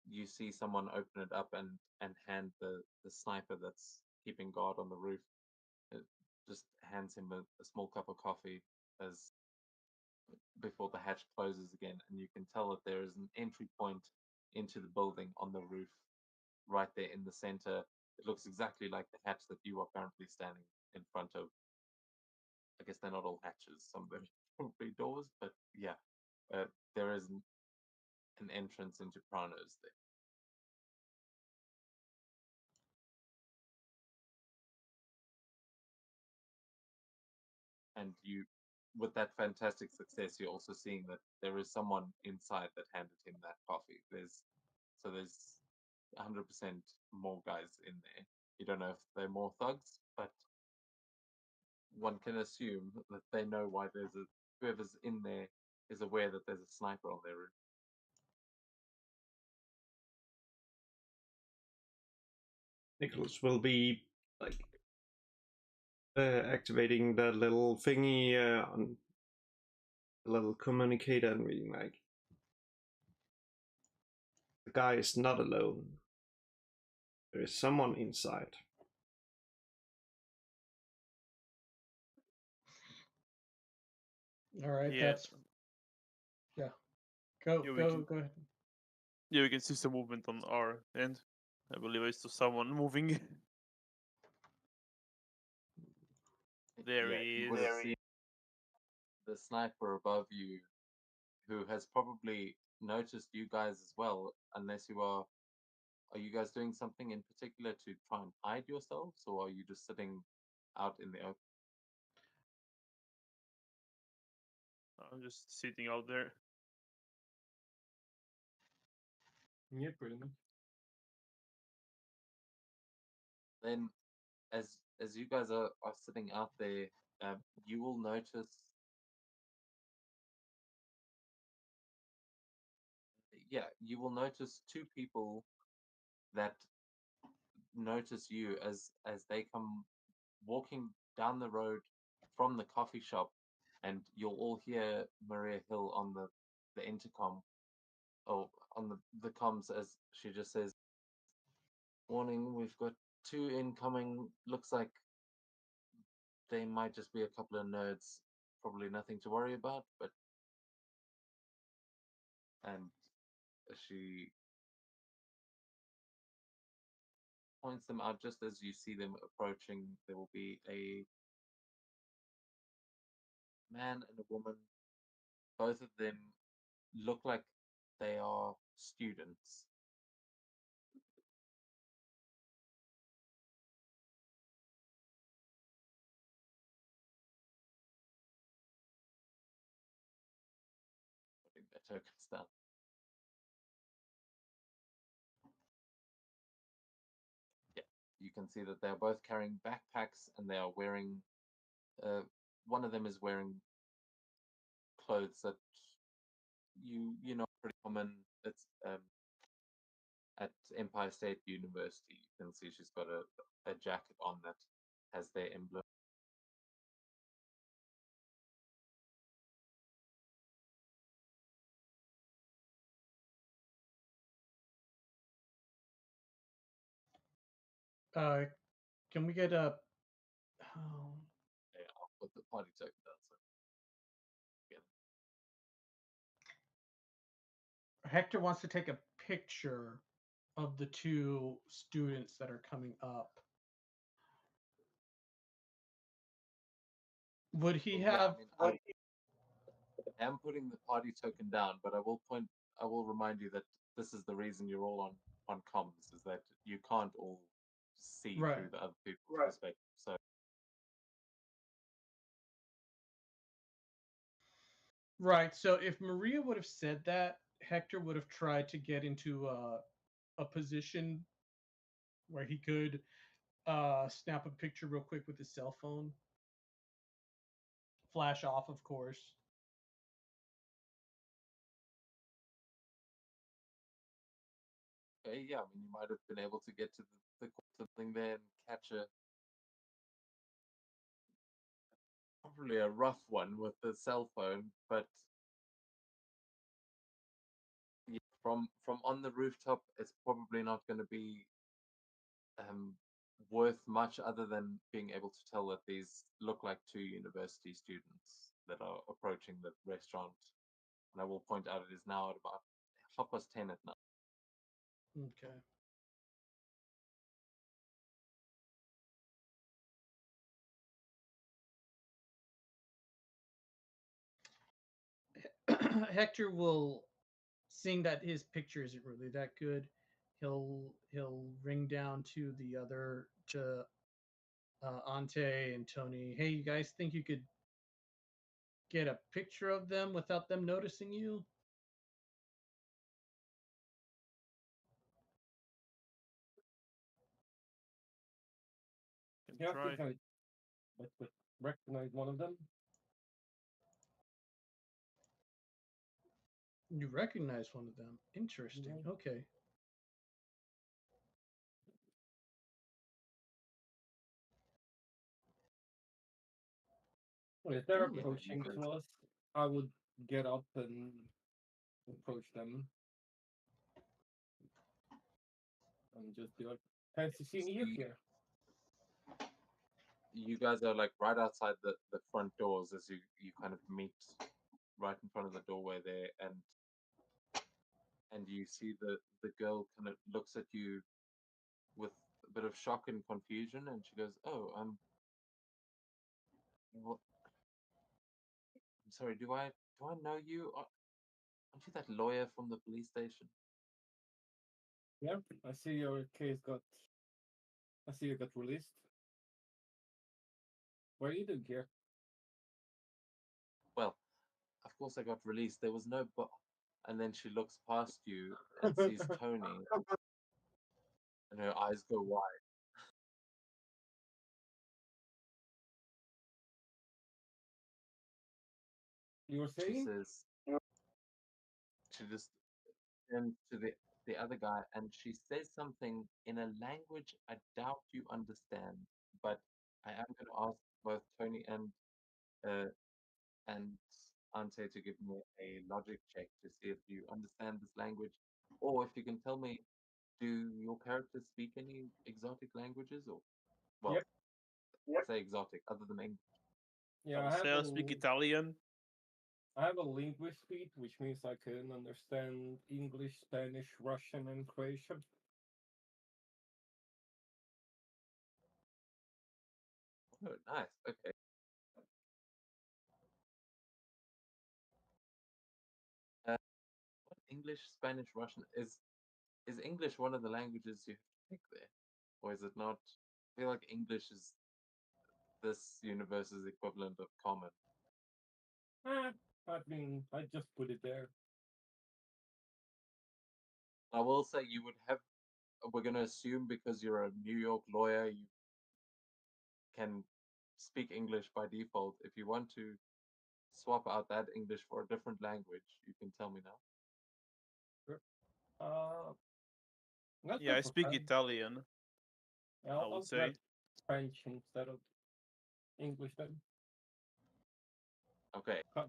you see someone open it up and hand the sniper that's keeping guard on the roof, it just hands him a small cup of coffee as before the hatch closes again, and you can tell that there is an entry point into the building on the roof right there in the center. It looks exactly like the hatch that you are currently standing in front of. I guess they're not all hatches, some of them are probably doors, but yeah, there is an entrance into Pranos there. And you, with that fantastic success, you're also seeing that there is someone inside that handed him that coffee. There's 100% more guys in there. You don't know if they're more thugs, but one can assume that they know why whoever's in there is aware that there's a sniper on their roof. Nicholas will be like activating the little thingy on the little communicator and being like, the guy is not alone. There is someone inside. All right, Yeah. that's yeah. Go Yeah, go go ahead. Yeah, we can see some movement on our end. I believe I saw someone moving. There Yeah, he you is. would have seen the sniper above you, who has probably noticed you guys as well, unless you are. Are you guys doing something in particular to try and hide yourselves, or are you just sitting out in the open? I'm just sitting out there. Yeah, pretty much. Then, as you guys are sitting out there, you will notice. Yeah, you will notice two people that notice you as they come walking down the road from the coffee shop, and you'll all hear Maria Hill on the intercom, or on the comms, as she just says, "Warning, we've got two incoming. Looks like they might just be a couple of nerds. Probably nothing to worry about, but..." And she points them out just as you see them approaching. There will be a man and a woman. Both of them look like they are students. Putting their tokens down. Yeah, you can see that they are both carrying backpacks, and they are wearing. One of them is wearing clothes that you know pretty common. It's at Empire State University. You can see she's got a jacket on that has their emblem. Uh, can we get a? Oh, Yeah, I'll put the party token down. So again, Hector wants to take a picture of the two students that are coming up. Would he well, yeah, have? I am putting the party token down, but I will remind you that this is the reason you're all on comms, is that you can't all see Right. through the other people's Right. perspective. So Right. So if Maria would have said that, Hector would have tried to get into a position where he could snap a picture real quick with his cell phone. Flash off, of course. okay, yeah, I mean, you might have been able to get to the something there and catch a probably a rough one with the cell phone, but yeah, from on the rooftop, it's probably not going to be um, worth much other than being able to tell that these look like two university students that are approaching the restaurant. And I will point out it is now at about 10:30 at night. Okay. Hector will, seeing that his picture isn't really that good, he'll ring down to the other to Ante and Tony. Hey, you guys think you could get a picture of them without them noticing you? Can Yeah, I try. think I would recognize one of them. You recognize one of them. Interesting. Yeah. Okay. Well, if they're Hmm. approaching to us, I would get up and approach them and just be like, "Fancy seeing you here." You guys are like right outside the front doors as you kind of meet right in front of the doorway there, and you see the girl kind of looks at you with a bit of shock and confusion, and she goes, "Oh, what, I'm sorry. Do I know you? Aren't you that lawyer from the police station?" Yeah, I see your case got. I see you got released. What are you doing here? Well, of course I got released. There was no and then she looks past you and sees Tony, and her eyes go wide. You were She saying? says, she just turns to the other guy, and she says something in a language I doubt you understand. But I am going to ask both Tony uh, and Ante to give me a logic check to see if you understand this language, or if you can tell me, do your characters speak any exotic languages, or well, Yep. say exotic other than English? Yeah, I'll I say have I speak Italian. a linguist speed, which means I can understand English, Spanish, Russian, and Croatian. Oh, nice. Okay. What English, Spanish, Russian is English one of the languages you have to pick there, or is it not? I feel like English is this universe's equivalent of common. Ah, I mean, I just put it there. I will say you would have. We're going to assume because you're a New York lawyer, you can speak English by default. If you want to swap out that English for a different language, you can tell me now. Sure. Uh, let's Yeah, go I for speak French. Italian. Yeah, I I'll would grab say. French instead of English then. Okay. Huh.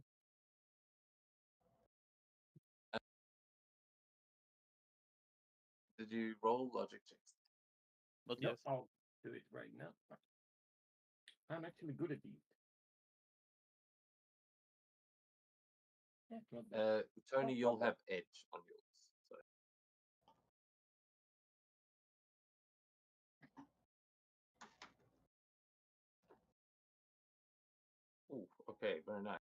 Did you roll logic checks? But No, yes. I'll do it right now. I'm actually good at these. Yeah, not bad. Tony, you'll have edge on yours. So. Ooh, okay, very nice.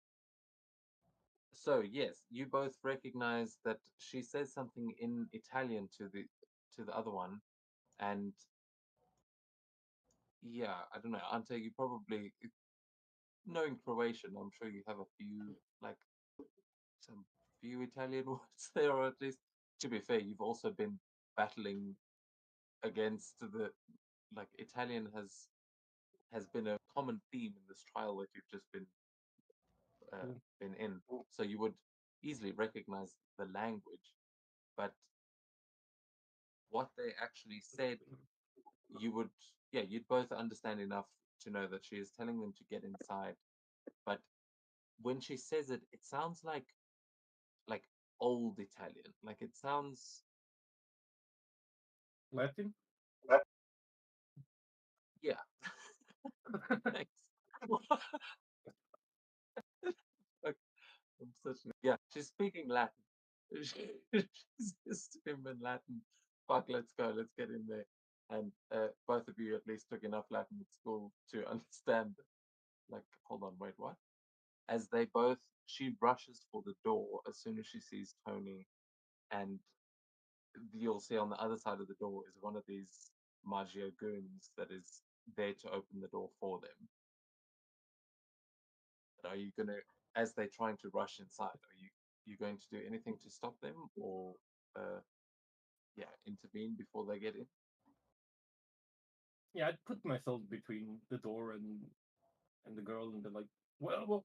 So yes, you both recognize that she says something in Italian to the other one, and yeah, I don't know. Ante, you probably knowing Croatian, I'm sure you have a few like some few Italian words there, or at least to be fair, you've also been battling against the like Italian has been a common theme in this trial that you've just been in. So you would easily recognize the language, but what they actually said, you would yeah, you'd both understand enough to know that she is telling them to get inside. But when she says it, it sounds like old Italian. Like it sounds Latin? yeah. Thanks. Like, I'm such yeah. She's speaking Latin. She's just in Latin. Fuck, let's go. Let's get in there. And both of you at least took enough Latin at school to understand. Like, hold on, wait, what? As they both, she rushes for the door as soon as she sees Tony, and you'll see on the other side of the door is one of these Maggio goons that is there to open the door for them. But are you gonna, as they're trying to rush inside, are you going to do anything to stop them, or yeah, intervene before they get in? Yeah, I'd put myself between the door and the girl and be like, well,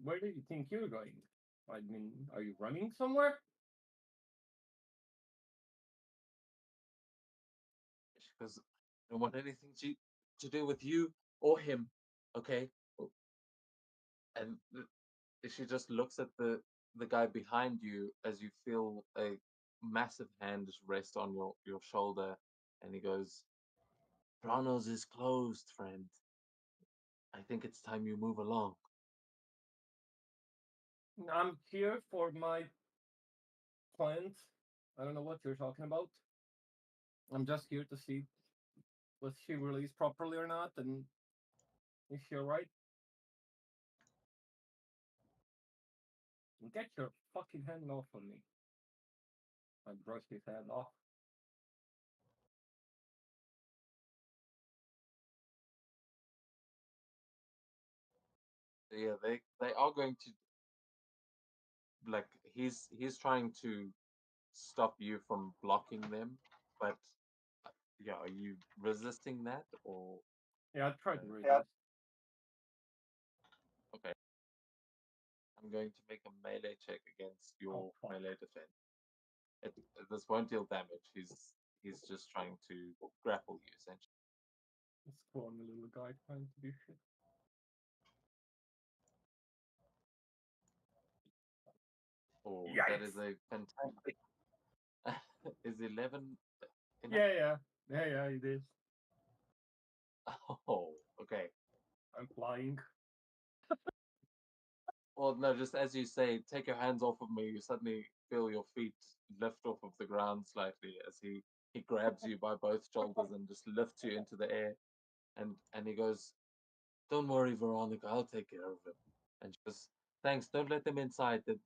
where do you think you're going? I mean, are you running somewhere? Because I don't want anything to do with you or him, okay? And she just looks at the guy behind you as you feel a massive hand just rest on your shoulder, and he goes, "Pranos is closed, friend. I think it's time you move along." I'm here for my client. I don't know what you're talking about. I'm just here to see was she released properly or not, and is she alright? Get your fucking hand off of me. I brushed his hand off. Yeah, they are going to like he's trying to stop you from blocking them, but yeah, are you resisting that or Yeah, I tried to uh, resist. okay? I'm going to make a melee check against your Fuck. melee defense. It, this won't deal damage. He's just trying to grapple you essentially. This scrawny little guy trying to do shit. Oh, that Yikes. is a fantastic. Is 11 enough? Yeah, it is. Oh, okay. I'm flying. Well, no, just as you say, take your hands off of me. You suddenly feel your feet lift off of the ground slightly as he grabs you by both shoulders and just lifts you into the air. And he goes, "Don't worry, Veronica. I'll take care of him." And she goes, "Thanks. Don't let them inside. The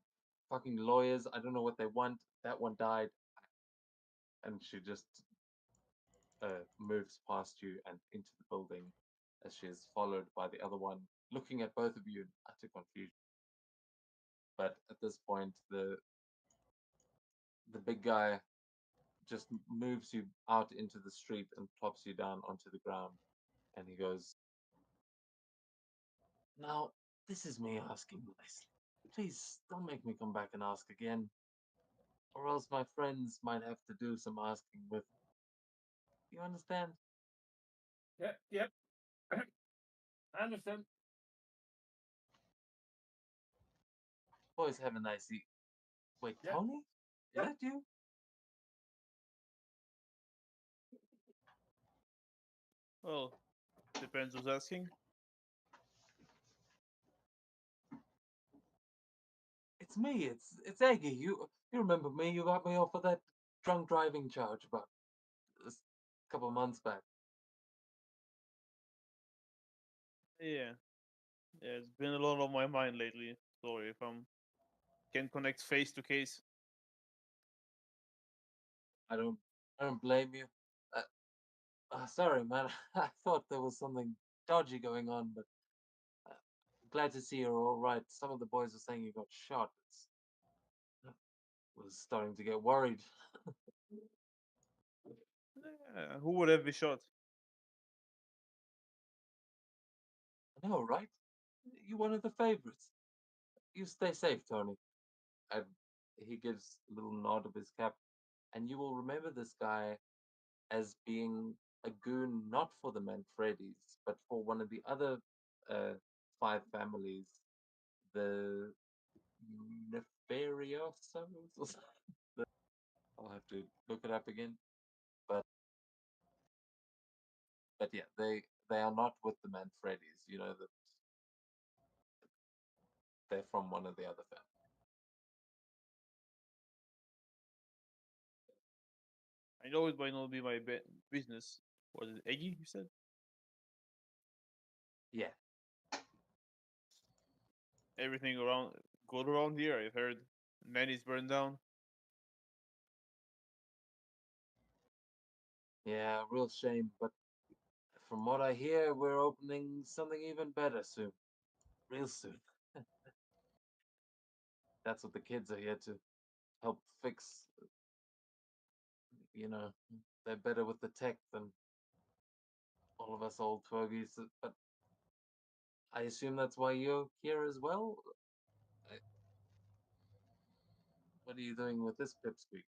fucking lawyers. I don't know what they want. That one died." And she just moves past you and into the building as she is followed by the other one, looking at both of you in utter confusion. But at this point, the big guy just moves you out into the street and plops you down onto the ground. And he goes, "Now, this is me asking nicely. Please don't make me come back and ask again, or else my friends might have to do some asking with. You understand?" Yep. I understand. Boys, have a nice eat. Wait, Yeah. Tony? Is that you? Well, depends who's asking. It's me. It's Eggy. You remember me? You got me off of that drunk driving charge about a couple of months back. Yeah, yeah, it's been a lot on my mind lately. Sorry if I'm can connect face to case. I don't blame you. Sorry, man. I thought there was something dodgy going on, but uh, glad to see you're all right. Some of the boys are saying you got shot. Was starting to get worried. Who would have been shot? I know, right? You one of the favorites. You stay safe, Tony. And he gives a little nod of his cap. And you will remember this guy as being a goon not for the Manfredis, but for one of the other uh, five families, the Nefarious. I'll have to look it up again. But yeah, they are not with the Manfredis. You know that they're from one of the other families. I know it might not be my business. Was it Eggy, you said? Yeah, Everything around good around here, I've heard. Many's burned down. yeah, real shame. But from what I hear, we're opening something even better soon. Real soon. That's what the kids are here to help fix. You know, they're better with the tech than all of us old fogies. But I assume that's why you're here as well. I- What are you doing with this pipsqueak?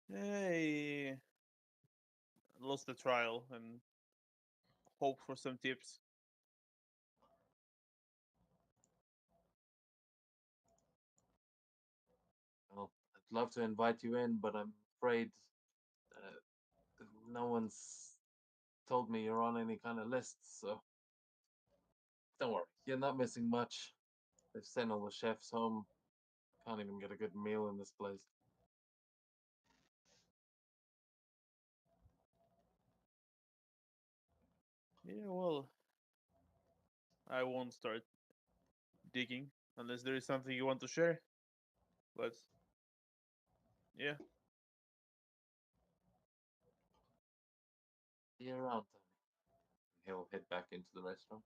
Hey, lost the trial and hope for some tips. Well, I'd love to invite you in, but I'm afraid uh, no one's told me you're on any kind of lists, so don't worry. You're not missing much. They've sent all the chefs home. Can't even get a good meal in this place. Yeah, well, I won't start digging unless there is something you want to share. But yeah, See you around, Tony. He'll head back into the restaurant.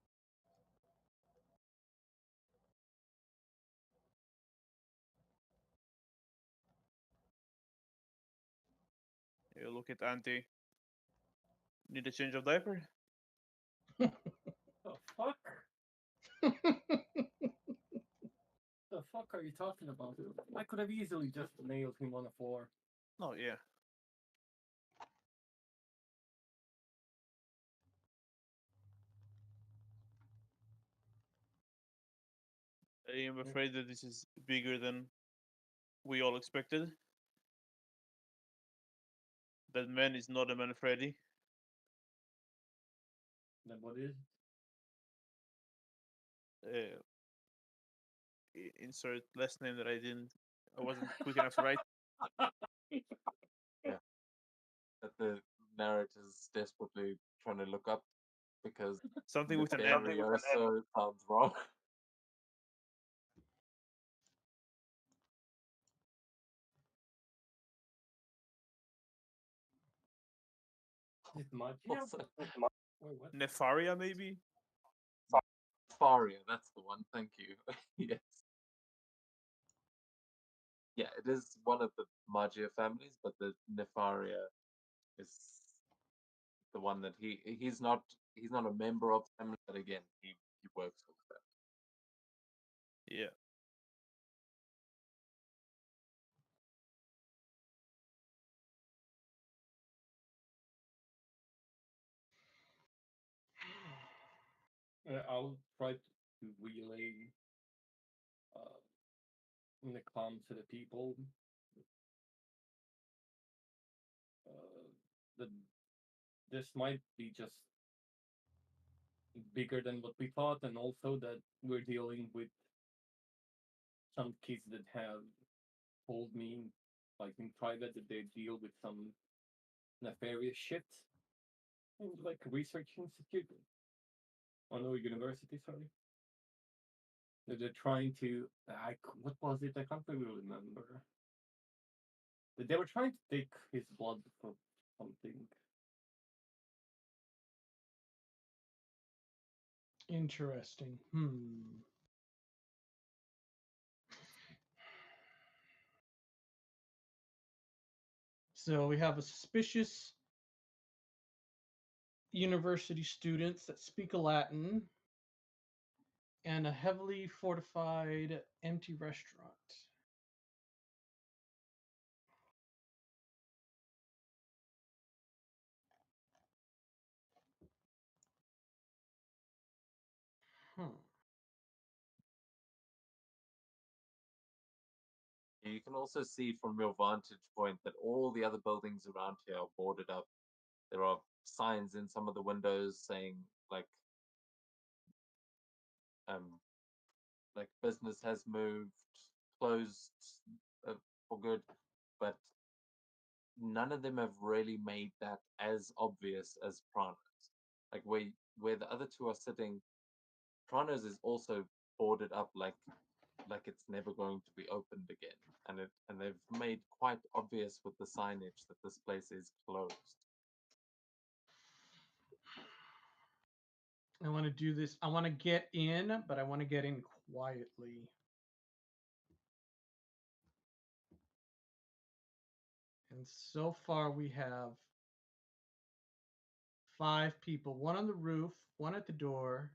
you look at Auntie. Need a change of diaper? The fuck? The fuck are you talking about? I could have easily just nailed him on a floor. Oh yeah. I am afraid that this is bigger than we all expected. That man is not a man Freddy. Then what is? Uh, insert last name that I wasn't quick enough to write. That the narrator's desperately trying to look up because Something with an N. Nefarioso sounds wrong. It's Magia? Also, Wait, what? Nefaria, maybe? Faria, that's the one. Thank you. Yes. Yeah, it is one of the Magia families, but the Nefaria is the one that he's not a member of the family, but again, he works for the Yeah. I'll try to relay uh, the calm to the people. That this might be just bigger than what we thought, and also that we're dealing with some kids that have told me, like in private, that they deal with some nefarious shit, in, like research institute, or no university, sorry. That they're trying to, what was it? I can't really remember. They were trying to take his blood for something. Interesting. So we have a suspicious university students that speak Latin and a heavily fortified empty restaurant. You can also see from your vantage point that all the other buildings around here are boarded up. There are signs in some of the windows saying like business has moved, closed for good, but none of them have really made that as obvious as Prana's. Like where the other two are sitting, Prana's is also boarded up like it's never going to be opened again, and they've made quite obvious with the signage that this place is closed. I want to do this. I want to get in, but I want to get in quietly. And so far we have 5 people. 1 on the roof, 1 at the door,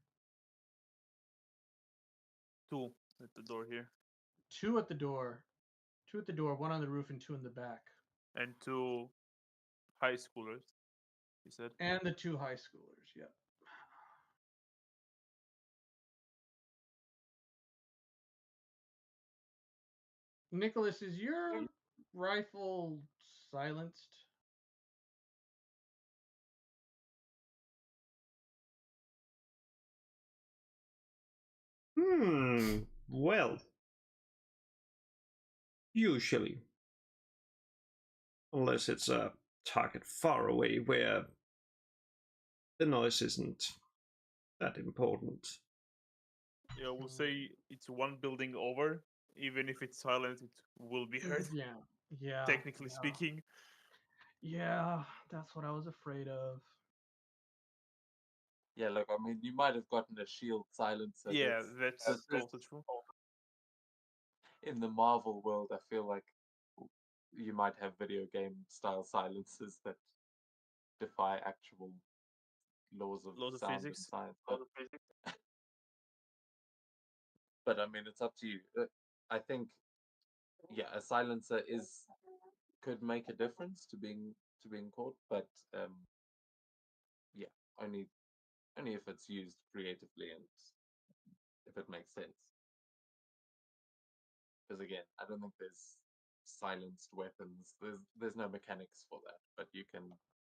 2 at the door here, 2 at the door, 2 at the door, 1 on the roof, and 2 in the back. and 2 high schoolers. He said. And the 2 high schoolers. Yep. Nicholas, is your rifle silenced? Well, usually. Unless it's a target far away where the noise isn't that important. Yeah, we'll say it's 1 building over. Even if it's silent, it will be heard. Yeah. Technically speaking. Yeah, that's what I was afraid of. Yeah, look, I mean, you might have gotten a shield silencer. Yeah, that's also true. In the Marvel world, I feel like you might have video game style silencers that defy actual laws of sound and physics. science. But I mean, it's up to you. I think, yeah, a silencer could make a difference to being caught, but yeah, only if it's used creatively and if it makes sense. Because again, I don't think there's silenced weapons. There's no mechanics for that, but you can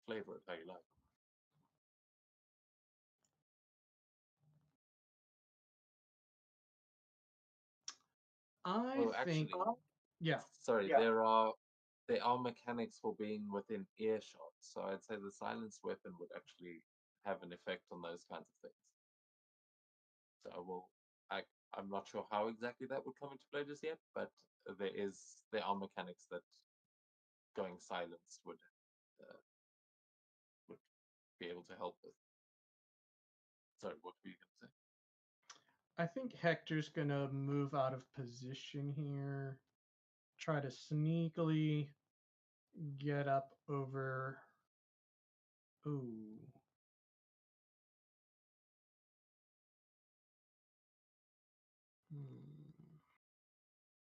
flavor it how you like. I Well, think, actually, yeah. sorry, there are mechanics for being within earshot. So I'd say the silenced weapon would actually have an effect on those kinds of things. So I'm not sure how exactly that would come into play just yet, but there are mechanics that going silenced would be able to help with. Sorry, what were you going to say? I think Hector's gonna move out of position here. Try to sneakily get up over. Ooh.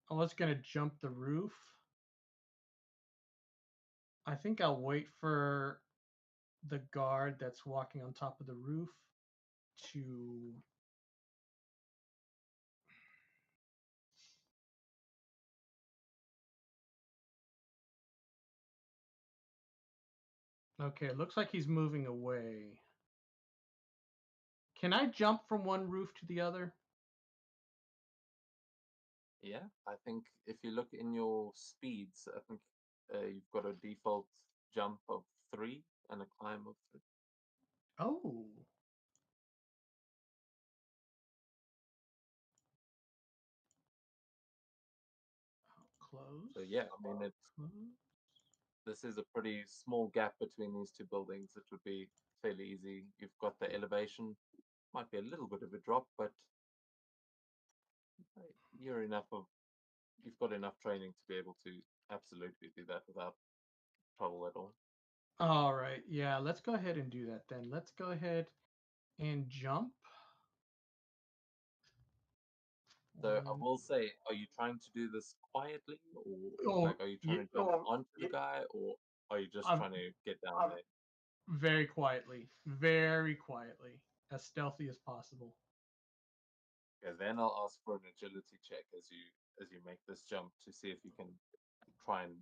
I was gonna jump the roof. I think I'll wait for the guard that's walking on top of the roof to Okay, it looks like he's moving away. Can I jump from one roof to the other? Yeah, I think if you look in your speeds, I think you've got a default jump of 3 and a climb of 3. Oh. Close. So yeah, I mean it's Close. this is a pretty small gap between these two buildings. It would be fairly easy. You've got the elevation, might be a little bit of a drop, but you're enough of you've got enough training to be able to absolutely do that without trouble at all. All right. Yeah, let's go ahead and do that then. Let's go ahead and jump. So I One- will say, are you trying to do this quietly, or Oh, like are you trying to jump onto the yeah, guy, or are you just I'm trying to get down there? very quietly, as stealthy as possible. Okay, then I'll ask for an agility check as you make this jump to see if you can try and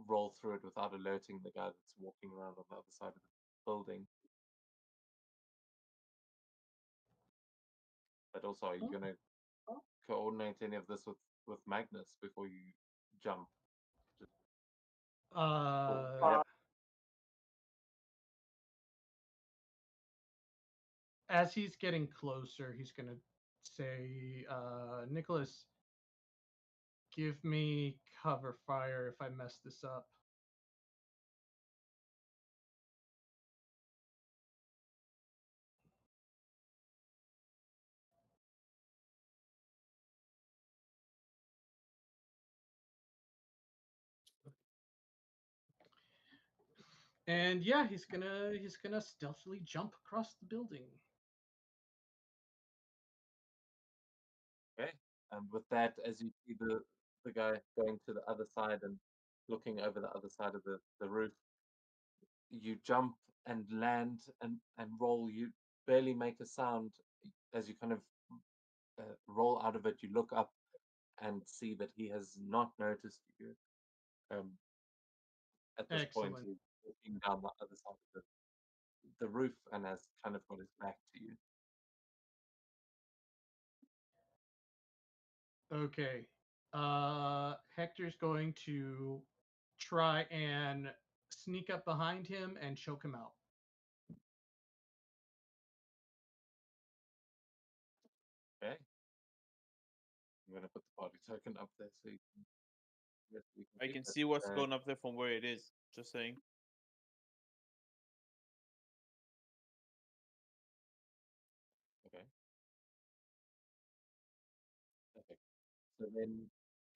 roll through it without alerting the guy that's walking around on the other side of the building. But also, are you going to coordinate any of this with Magnus before you jump? Just Uh, as he's getting closer, he's gonna say, Nicholas, give me cover fire if I mess this up. And yeah, he's gonna stealthily jump across the building. okay. And with that, as you see the guy going to the other side and looking over the other side of the roof, you jump and land and roll. You barely make a sound as you kind of roll out of it. You look up and see that he has not noticed you. Um, at this point, Excellent. he's walking down the other side of the roof and has kind of got his back to you. Okay. Hector's going to try and sneak up behind him and choke him out. Okay. I'm gonna put the party token up there so you can, yes, we can I see can that. see what's going up there from where it is. Just saying. Okay. Perfect. So then,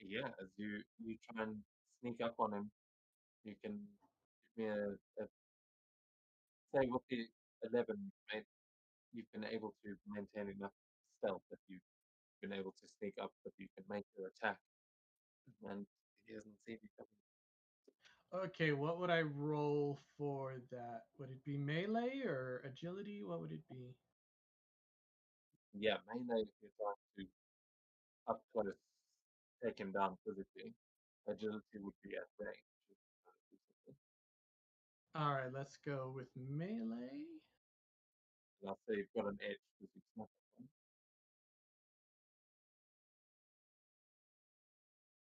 yeah, as you try and sneak up on him, you can give me a say with the 11, you've been able to maintain enough stealth that you've been able to sneak up, but you can make your attack, and he hasn't seen you coming. Okay, what would I roll for that? Would it be melee or agility? What would it be? Yeah, melee if you're trying to up close take him down physically. Agility would be at range. All right, let's go with melee. And I'll say you've got an edge because you snuck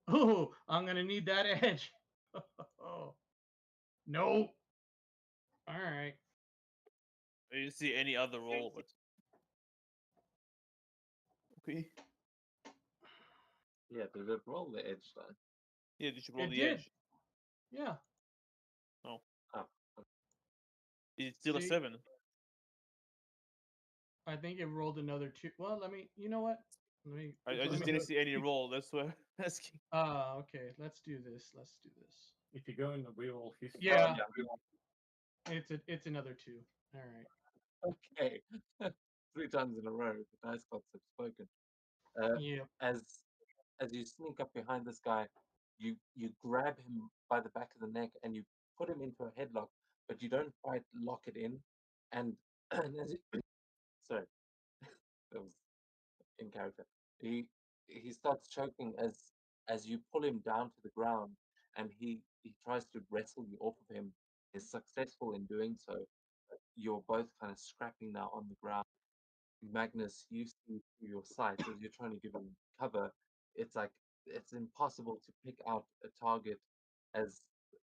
up on. Oh, I'm gonna need that edge. Oh, no. All right. I didn't see any other roll, but okay. Yeah, did it roll the edge though? Yeah, you should roll It the did. edge. Yeah. Oh, Oh, is it still a See, 7? I think it rolled another two. Well, let me. You know what? Let me. I let just me didn't go. see any roll. That's why I'm asking. Okay. Let's do this. Let's do this. If you go in the reroll history, Yeah, yeah. it's another two. All right. Okay. 3 times in a row, the dice gods have spoken. Uh, Yeah. as as you sneak up behind this guy, you grab him by the back of the neck and you put him into a headlock, but you don't quite lock it in. And, and as you, sorry, that was in character. He starts choking as you pull him down to the ground, and he tries to wrestle you off of him. Is successful in doing so. You're both kind of scrapping now on the ground. Magnus, you see through your sights as you're trying to give him cover. It's like it's impossible to pick out a target as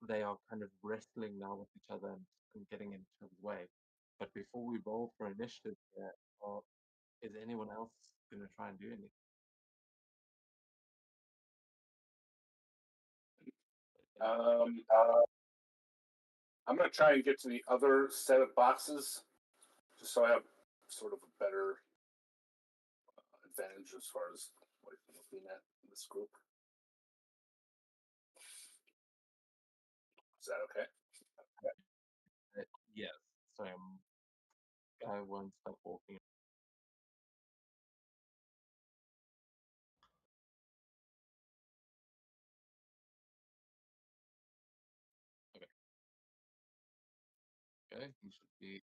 they are kind of wrestling now with each other and getting in each other's way. But before we roll for initiative, is anyone else going to try and do anything? Um, I'm gonna try and get to the other set of boxes, just so I have sort of a better advantage as far as what I'm looking at in this group. Is that okay? Yes. So I won't stop walking. Okay. Okay. You should be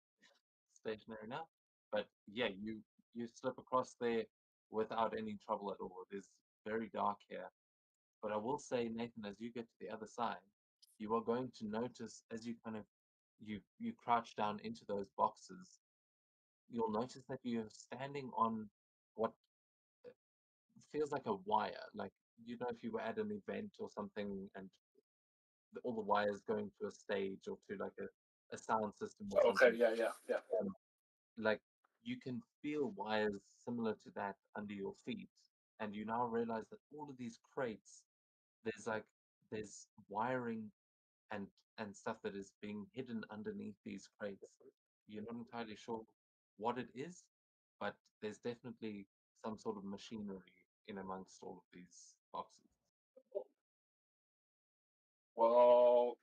stationary now. But yeah, you slip across there without any trouble at all. It is very dark here. But I will say, Nathan, as you get to the other side, you are going to notice as you kind of you crouch down into those boxes, you'll notice that you're standing on what feels like a wire. Like if you were at an event or something and all the wires going to a stage or to like a sound system or Okay, something. yeah. Like you can feel wires similar to that under your feet, and you now realize that all of these crates, there's like there's wiring and stuff that is being hidden underneath these crates. You're not entirely sure what it is, but there's definitely some sort of machinery in amongst all of these boxes. Well,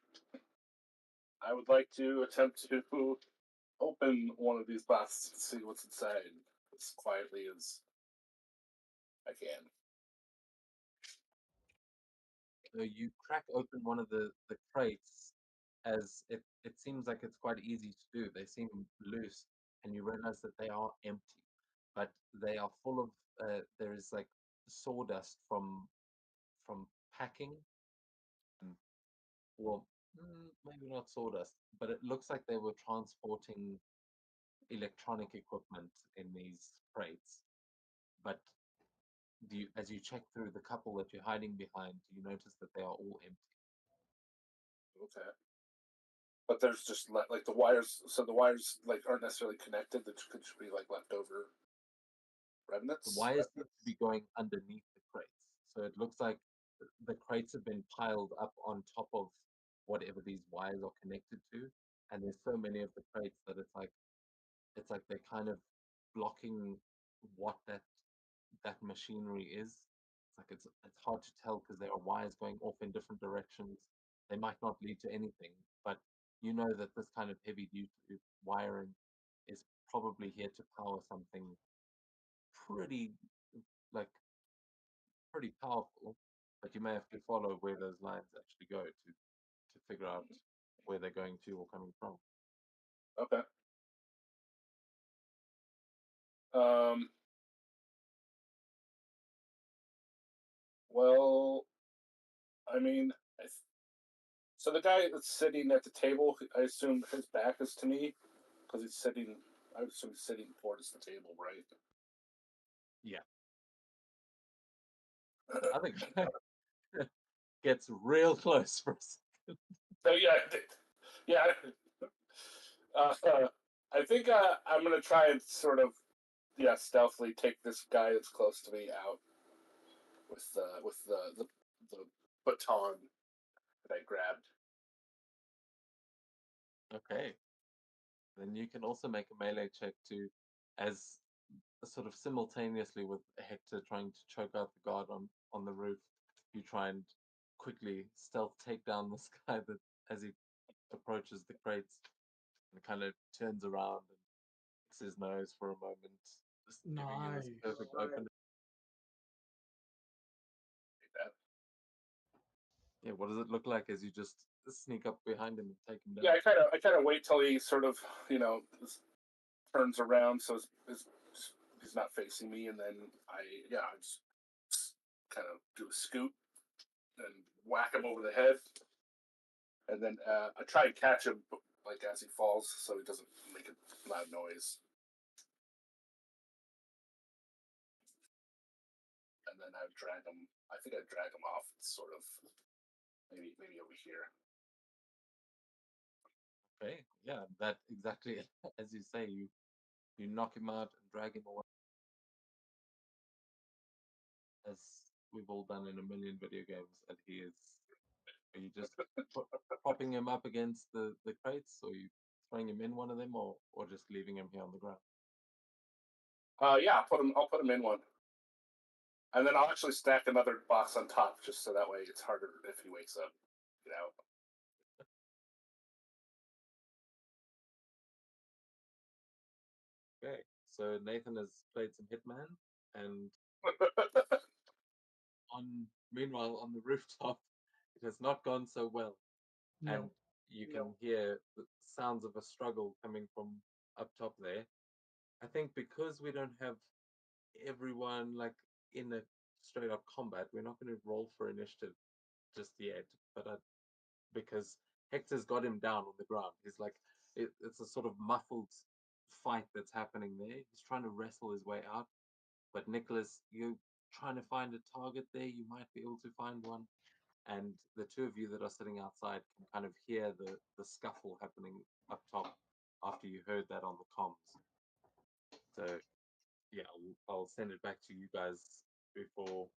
I would like to attempt to open one of these boxes and see what's inside as quietly as I can. So you crack open one of the crates as it seems like it's quite easy to do. They seem loose, and you realize that they are empty, but they are full of there is like sawdust from packing, and, well, maybe not sawdust, but it looks like they were transporting electronic equipment in these crates. But as you check through the couple that you're hiding behind, you notice that they are all empty. Okay. But there's just like the wires, so the wires like aren't necessarily connected. That could just be like leftover The remnants. wires seem to be going underneath the crates. So it looks like the crates have been piled up on top of whatever these wires are connected to. And there's so many of the crates that it's like they're kind of blocking what that machinery is. It's like it's hard to tell because there are wires going off in different directions. They might not lead to anything, but you know that this kind of heavy duty wiring is probably here to power something pretty like pretty powerful, but you may have to follow where those lines actually go to figure out where they're going to or coming from. Okay. Um. Well, I mean, so the guy that's sitting at the table, I assume his back is to me because he's sitting. I would assume he's sitting towards the table, right? Yeah. The other guy gets real close for a second. So yeah. I think I'm gonna try and sort of stealthily take this guy that's close to me out with the baton that I grabbed. Okay. Then you can also make a melee check to, as sort of simultaneously with Hector trying to choke out the guard on the roof, you try and quickly stealth take down this guy that as he approaches the crates and kind of turns around and picks his nose for a moment, just giving you this Nice. perfect opening. Like that. Yeah, what does it look like as you just sneak up behind him and take him down? Yeah, I kind of wait till he sort of turns around so he's not facing me, and then I just kind of do a scoop and whack him over the head, and then I try and catch him like as he falls so he doesn't make a loud noise, and then I drag him. I think I drag him off, sort of maybe over here. Okay, yeah, that exactly as you say, you knock him out and drag him away, as we've all done in a million video games, and he is Are you just propping him up against the crates, or are you throwing him in one of them, or just leaving him here on the ground? Yeah, I'll put him in one, and then I'll actually stack another box on top, just so that way it's harder if he wakes up. Get out. Okay, so Nathan has played some Hitman, and meanwhile on the rooftop, it has not gone so well, and No. you can hear the sounds of a struggle coming from up top there. I think because we don't have everyone like in a straight up combat, we're not going to roll for initiative just yet. But because Hector's got him down on the ground, he's like it's a sort of muffled fight that's happening there. He's trying to wrestle his way out. But Nicholas, you're trying to find a target there. You might be able to find one. And the two of you that are sitting outside can kind of hear the scuffle happening up top after you heard that on the comms. So yeah, I'll send it back to you guys before.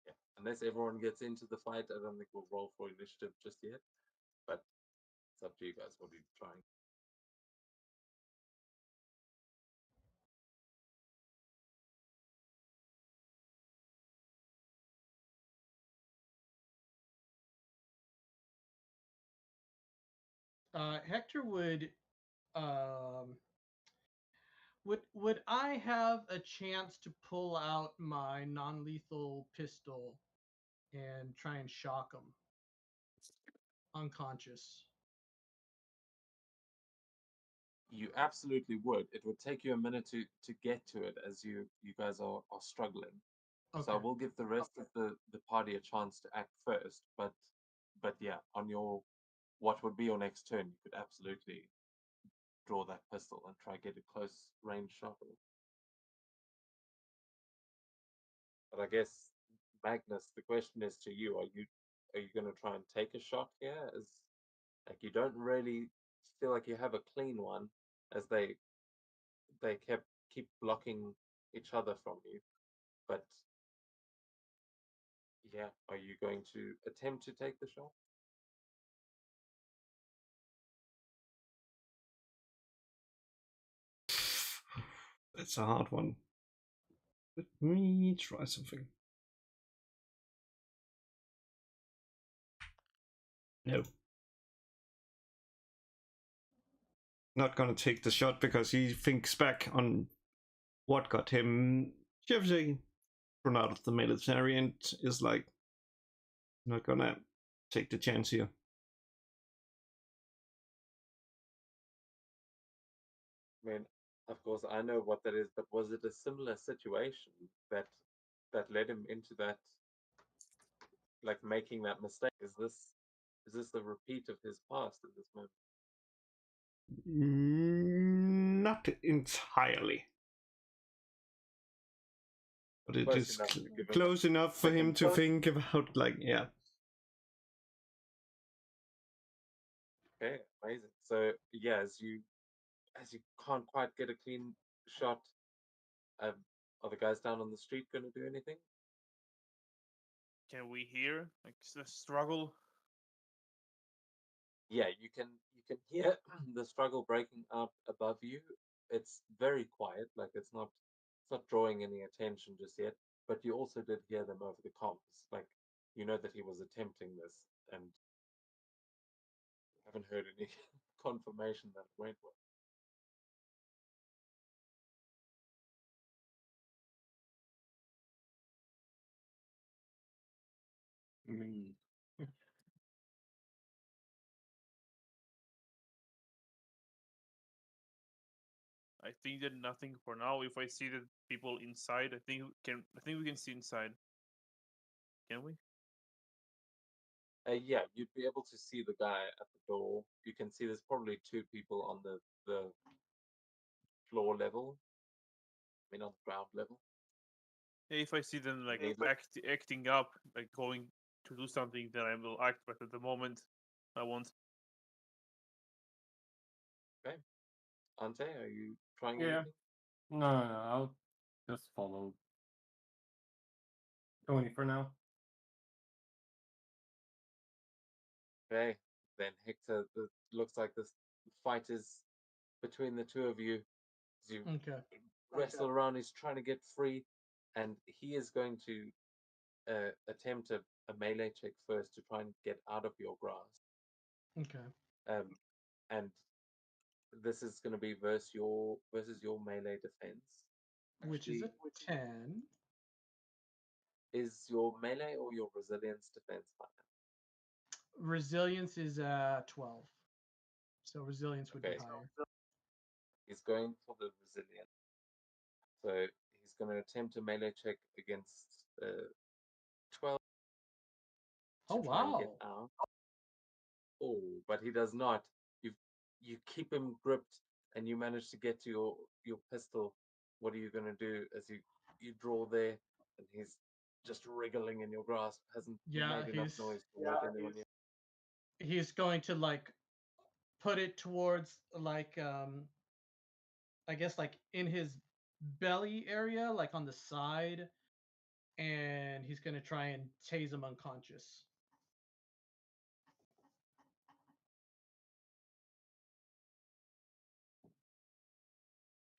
Yeah, unless everyone gets into the fight, I don't think we'll roll for initiative just yet. But it's up to you guys. What are you trying? Hector would I have a chance to pull out my non-lethal pistol and try and shock him unconscious? You absolutely would. It would take you a minute to get to it as you guys are struggling. Okay. So I will give the rest of the party a chance to act first. But yeah, on your what would be your next turn, you could absolutely draw that pistol and try get a close range shot. But I guess Magnus, the question is to you: are you going to try and take a shot here? As like you don't really feel like you have a clean one, as they keep blocking each other from you. But yeah, are you going to attempt to take the shot? That's a hard one. Let me try something. No. Not gonna take the shot because he thinks back on what got him, shall we say, thrown out of the military and is like, not gonna take the chance here. I mean, of course, I know what that is, but was it a similar situation that led him into that, like making that mistake? Is this a repeat of his past at this moment? Not entirely. But it Close is enough to give him close enough for him to close. think about, like, yeah. Okay, amazing. So yeah, as you can't quite get a clean shot, are the guys down on the street going to do anything? Can we hear like the struggle? Yeah, you can hear the struggle breaking out above you. It's very quiet, like it's not drawing any attention just yet. But you also did hear them over the comms, like you know that he was attempting this, and haven't heard any confirmation that it went well. Mm. I think that nothing for now. If I see the people inside, I think we can see inside. Can we? Yeah, you'd be able to see the guy at the door. You can see there's probably two people on the floor level. I mean, on the ground level. Yeah, if I see them like Maybe. acting up, like going to do something, then I will act. But at the moment, I won't. Okay, Ante, are you trying Yeah. anything? No, I'll just follow Tony for now. Okay, then Hector, it looks like this fight is between the two of you. As you Okay. wrestle around, he's trying to get free, and he is going to attempt a melee check first to try and get out of your grasp. Okay. And this is going to be versus your melee defense. Which is a Actually, 10. is your melee or your resilience defense higher? Resilience is 12. So resilience would be Okay. higher. He's going for the resilience. So he's going to attempt a melee check against 12 to Oh, try and get wow. out. Oh, but he does not. You keep him gripped and you manage to get to your pistol. What are you going to do as you draw there and he's just wriggling in your grasp? Hasn't Yeah, made enough noise to hurt anyone yet. he's going to like put it towards like I guess like in his belly area, like on the side, and he's gonna try and tase him unconscious.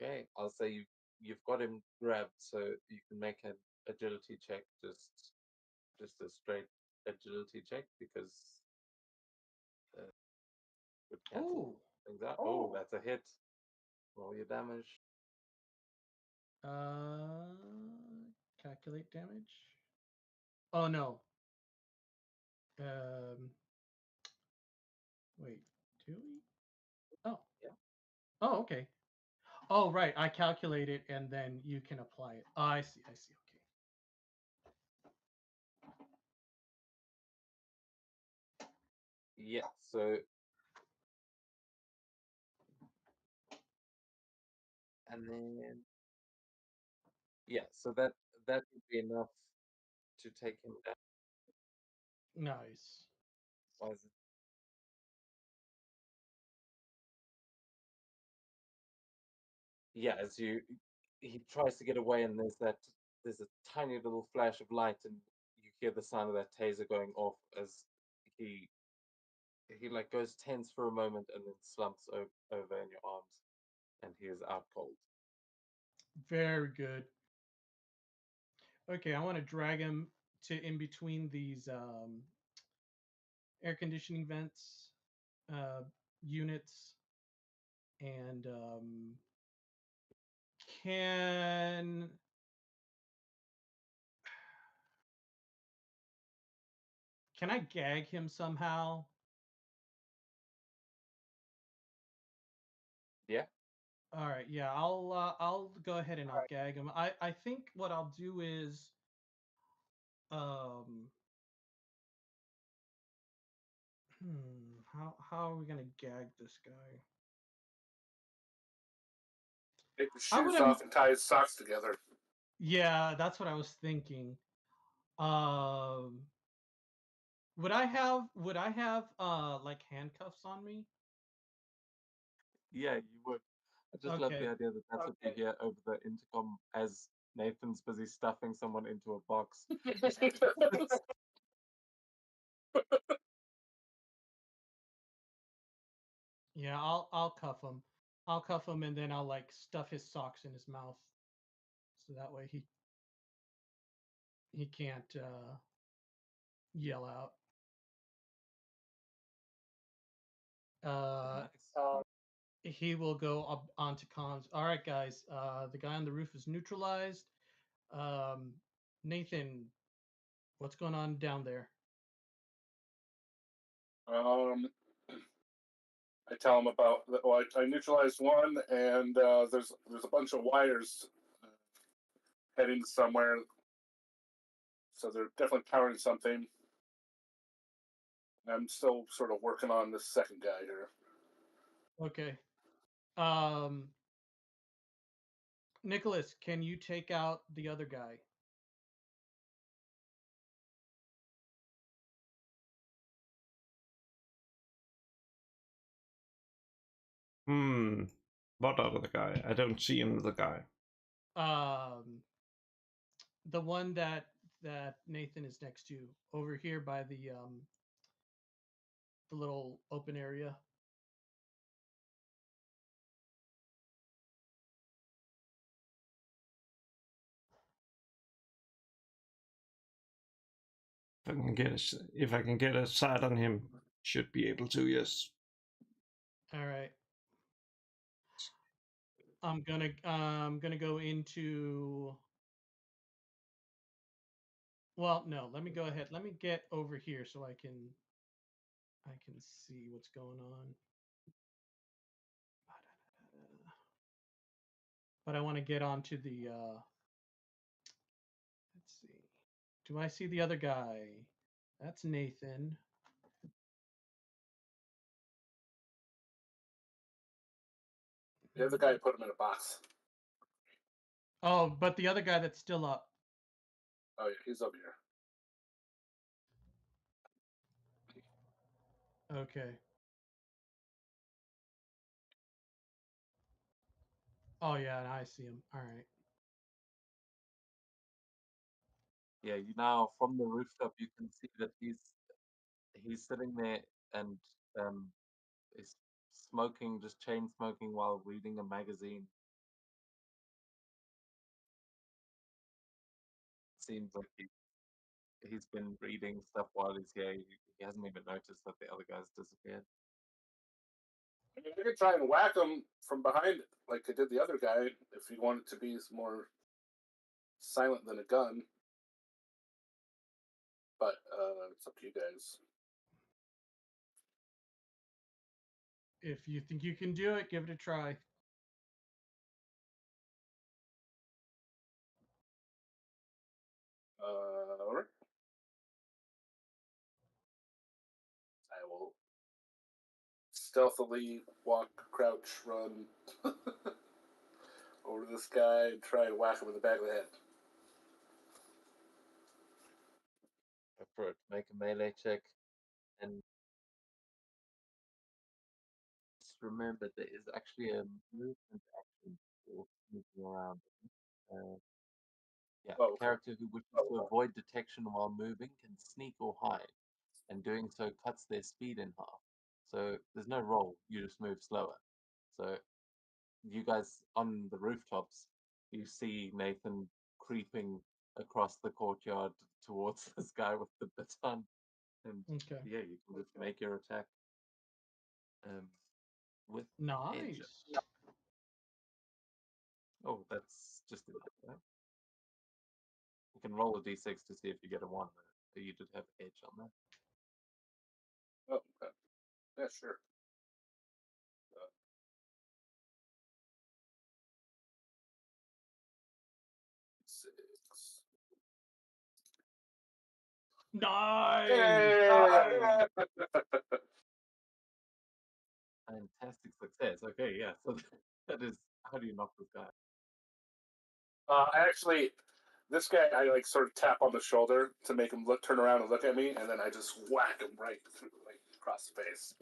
Okay, I'll say you've got him grabbed, so you can make an agility check, just a straight agility check because would cancel Oh, things out. Oh, that's a hit. Roll your damage. uh, calculate damage. Oh no. Um, wait, do we? Oh, Yeah. oh, okay. Oh, right. I calculate it, and then you can apply it. Oh, I see. I see. Yeah, so and then yeah, so that would be enough to take him down. Okay. Nice. Why is it? Yeah, as he tries to get away, and there's a tiny little flash of light, and you hear the sound of that taser going off as he like goes tense for a moment and then slumps over in your arms, and he is out cold. Very good. Okay, I want to drag him to in between these air conditioning vents uh, units, and can I gag him somehow? Yeah. All right, yeah, I'll go ahead and I'll gag him. I think what I'll do is um how are we gonna gag this guy? Take his I would shoes have off and tie his socks together. Yeah, that's what I was thinking. Um would I have like handcuffs on me? Yeah, you would. I just love the Okay. idea that that's what you hear over the intercom as Nathan's busy stuffing someone into a box. Yeah, I'll cuff him. I'll cuff him and then I'll like stuff his socks in his mouth. So that way he can't yell out. Nice. He will go up onto comms. All right, guys. The guy on the roof is neutralized. Um, Nathan, what's going on down there? I tell him about. Well, I neutralized one, and there's a bunch of wires heading somewhere, so they're definitely powering something. I'm still sort of working on this second guy here. Okay. Nicholas, can you take out the other guy? What other guy? I don't see another guy. The one that Nathan is next to over here by the little open area. If I can get a sight on him, should be able to. Yes. All right. I'm gonna go into. Well, no. Let me go ahead. Let me get over here so I can see what's going on. But I want to get onto the. Let's see. Do I see the other guy? That's Nathan. The other guy put him in a box. Oh, but the other guy that's still up. Oh yeah, he's over here. Okay. Oh yeah, I see him. All right. Yeah, you now from the rooftop you can see that he's sitting there and is smoking, just chain smoking while reading a magazine. Seems like he's been reading stuff while he's here. He hasn't even noticed that the other guy's disappeared. I mean, I could try and whack him from behind, like I did the other guy, if you want it to be more silent than a gun. But it's up to you guys. If you think you can do it, give it a try. All right. I will stealthily walk, crouch, run over to this guy and try and whack him in the back of the head. Go for it. Make a melee check, and just remember there is actually a movement action for moving around. Uh, yeah, Oh, a okay. character who wishes to avoid detection while moving can sneak or hide, and doing so cuts their speed in half. So there's no roll, you just move slower. So you guys on the rooftops, you see Nathan creeping across the courtyard towards this guy with the baton. And Okay. yeah, you can just make your attack with edge. Nice. Oh, that's just enough, right? You can roll a d6 to see if you get a 1. But you did have edge on that. Oh, okay. Yeah, sure. Six. Nice. Hey! Fantastic success. Okay, yeah. So that is, how do you knock this guy? Actually, this guy, I like sort of tap on the shoulder to make him turn around and look at me, and then I just whack him right through, like across the face.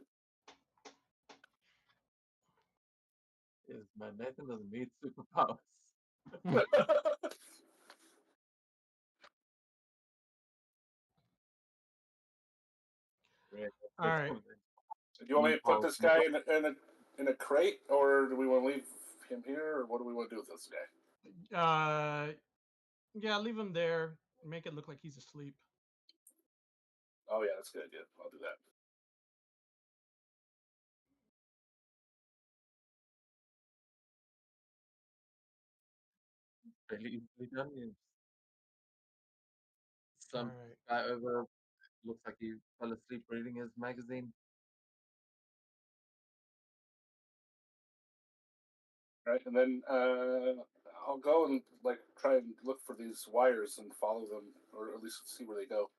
Yes, man, Nathan doesn't need superpowers. Right. All right. Do you want me to put this guy in a crate, or do we want to leave him here, or what do we want to do with this guy? Yeah, leave him there. Make it look like he's asleep. Oh yeah, that's a good idea. I'll do that. Really easily done. Some Alright. guy over looks like he fell asleep reading his magazine. Right, and then I'll go and like try and look for these wires and follow them, or at least see where they go.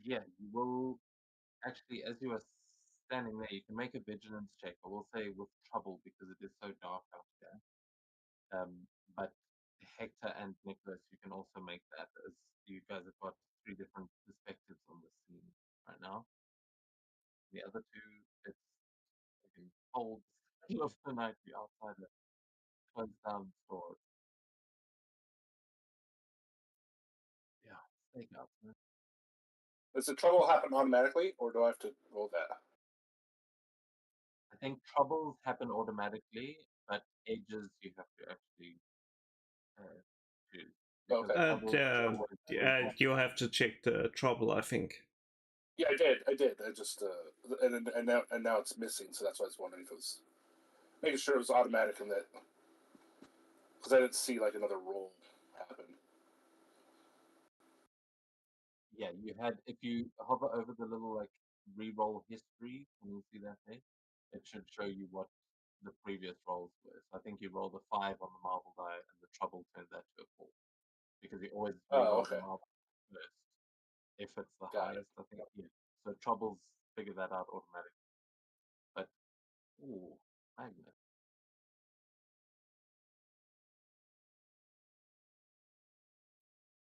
Yeah, you will actually, as you are standing there, you can make a vigilance check. I will say with trouble because it is so dark out here. But Hector and Nicholas, you can also make that as you guys have got 3 different perspectives on the scene right now. The other 2, it's fucking cold middle of the night. You're outside a closed down store. Yeah, stakeouts, man. Does the trouble happen automatically, or do I have to roll that? I think troubles happen automatically, but edges you have to actually choose because Okay. troubles always You have to check the trouble, I think. Yeah, I did. I just and now it's missing, so that's why I was wondering if it was making sure it was automatic and that because I didn't see like another roll happen. Yeah, you had if you hover over the little like re-roll history, can you see that there? It should show you what the previous rolls were. So I think you rolled a 5 on the marble die, and the trouble turned that to a 4 because you always Oh, re-roll the okay. marble first. If it's the Got it. highest, I think yeah. So troubles figure that out automatically. But ooh, magnet.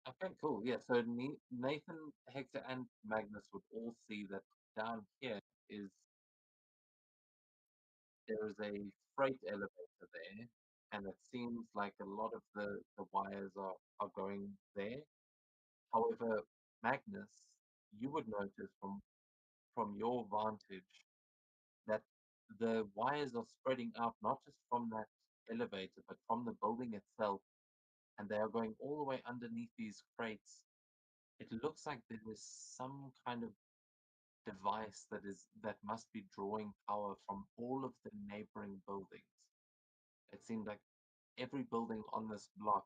Okay, cool. Yeah, so Nathan, Hector, and Magnus would all see that down here is there is a freight elevator there, and it seems like a lot of the wires are going there. However, Magnus, you would notice from your vantage that the wires are spreading out not just from that elevator, but from the building itself, and they are going all the way underneath these crates. It looks like there is some kind of device that must be drawing power from all of the neighboring buildings. It seemed like every building on this block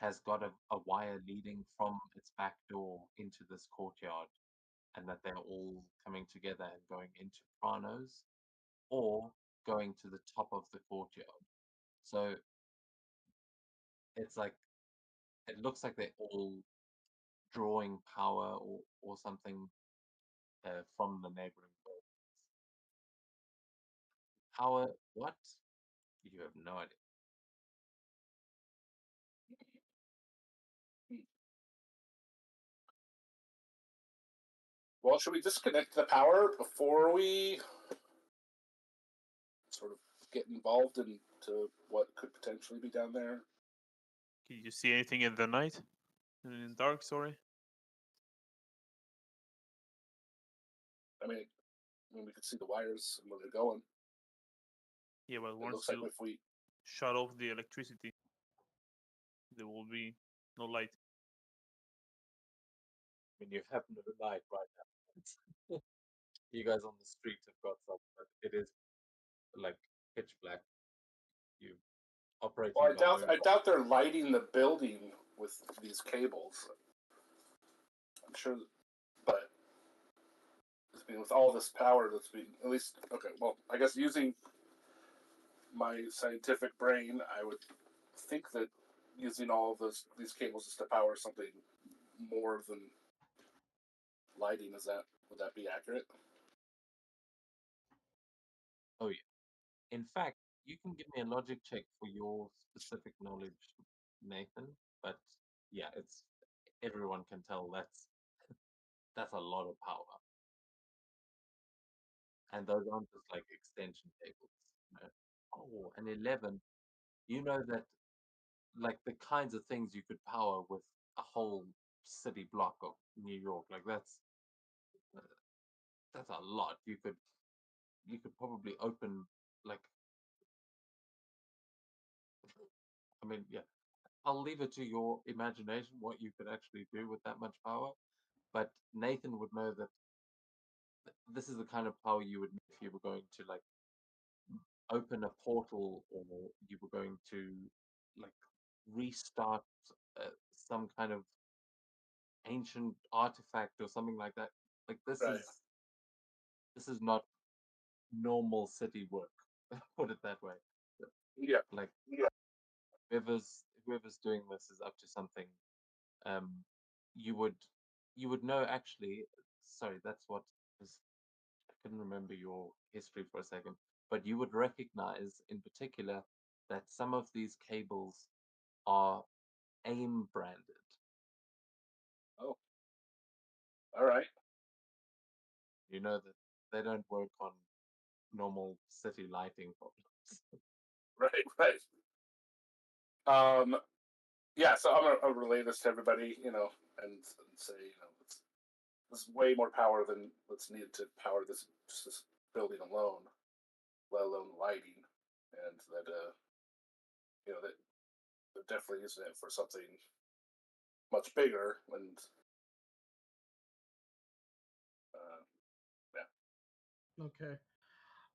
has got a wire leading from its back door into this courtyard, and that they're all coming together and going into Pranos or going to the top of the courtyard. So it's like it looks like they're all drawing power or something from the neighboring buildings. Power? What? You have no idea. Well, should we disconnect the power before we sort of get involved into what could potentially be down there? Can you see anything in the night? In the dark, sorry. I mean, we could see the wires and where they're going. Yeah, but It once looks like you if we shut off the electricity, there will be no light. I mean, you have no light right now. You guys on the street have got some, but it is like pitch black. You operating well, by I doubt they're lighting the building with these cables. I'm sure, but I mean, with all this power that's being at least okay. Well, I guess using my scientific brain, I would think that using all of these cables is to power something more than lighting. Would that be accurate? Oh yeah. In fact, you can give me a logic check for your specific knowledge, Nathan. But yeah, it's everyone can tell that's a lot of power, and those aren't just like extension cables. You know? Oh, and 11. You know that like the kinds of things you could power with a whole city block of New York, like uh, that's a lot. You could probably open like I mean, yeah, I'll leave it to your imagination what you could actually do with that much power. But Nathan would know that this is the kind of power you would need if you were going to like open a portal or you were going to like restart some kind of ancient artifact or something like that. Like Right. this is not normal city work. Put it that way. Yeah. Like Yeah. whoever's doing this is up to something. Um, you would you would know actually. Sorry, that's what is. I couldn't remember your history for a second, but you would recognize in particular that some of these cables are AIM branded. Oh. All right. You know that they don't work on normal city lighting problems. Right. Right. Yeah. So I'm gonna relay this to everybody, and say, there's way more power than what's needed to power this just this building alone, let alone lighting, and that that they're definitely using it for something much bigger. And Okay.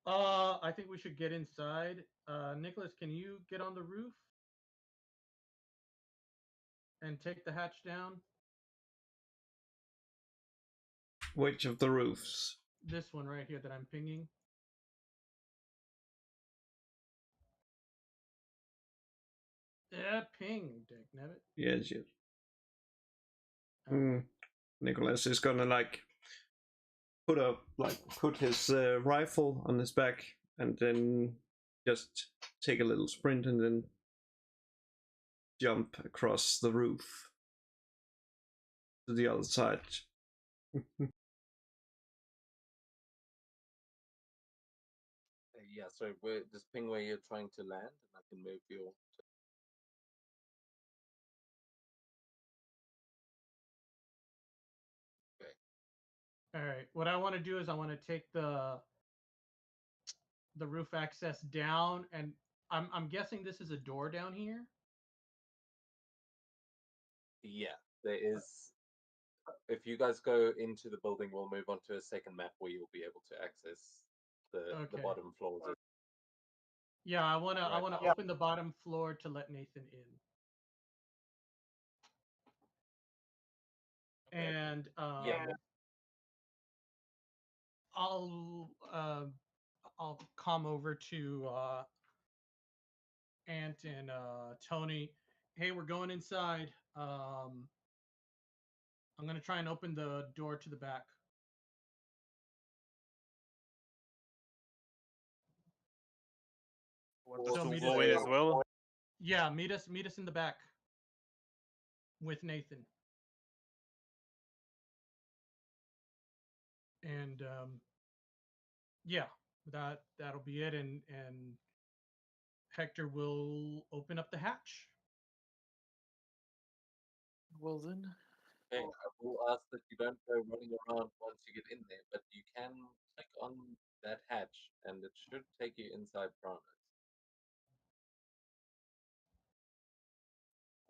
I think we should get inside. Nicholas, can you get on the roof and take the hatch down? Which of the roofs? This one right here that I'm pinging. Yeah, ping, dick nabbit. Yes, yes. Okay. Nicholas is gonna put his rifle on his back and then just take a little sprint and then jump across the roof to the other side. Yeah, so just ping where you're trying to land, and I can move your. Okay. All right. What I want to do is I want to take the roof access down, and I'm guessing this is a door down here. Yeah, there is. If you guys go into the building, we'll move on to a second map where you'll be able to access the Okay. bottom floors. Yeah, I wanna Right. open the bottom floor to let Nathan in. Okay. And Yeah. I'll come over to Ant and Tony. Hey, we're going inside. I'm gonna try and open the door to the back. Want us So to meet go us- in as well? Yeah, meet us in the back with Nathan. And yeah, that'll be it. And Hector will open up the hatch. Well then. Okay, I will ask that you don't go running around once you get in there, but you can click on that hatch, and it should take you inside Pranos.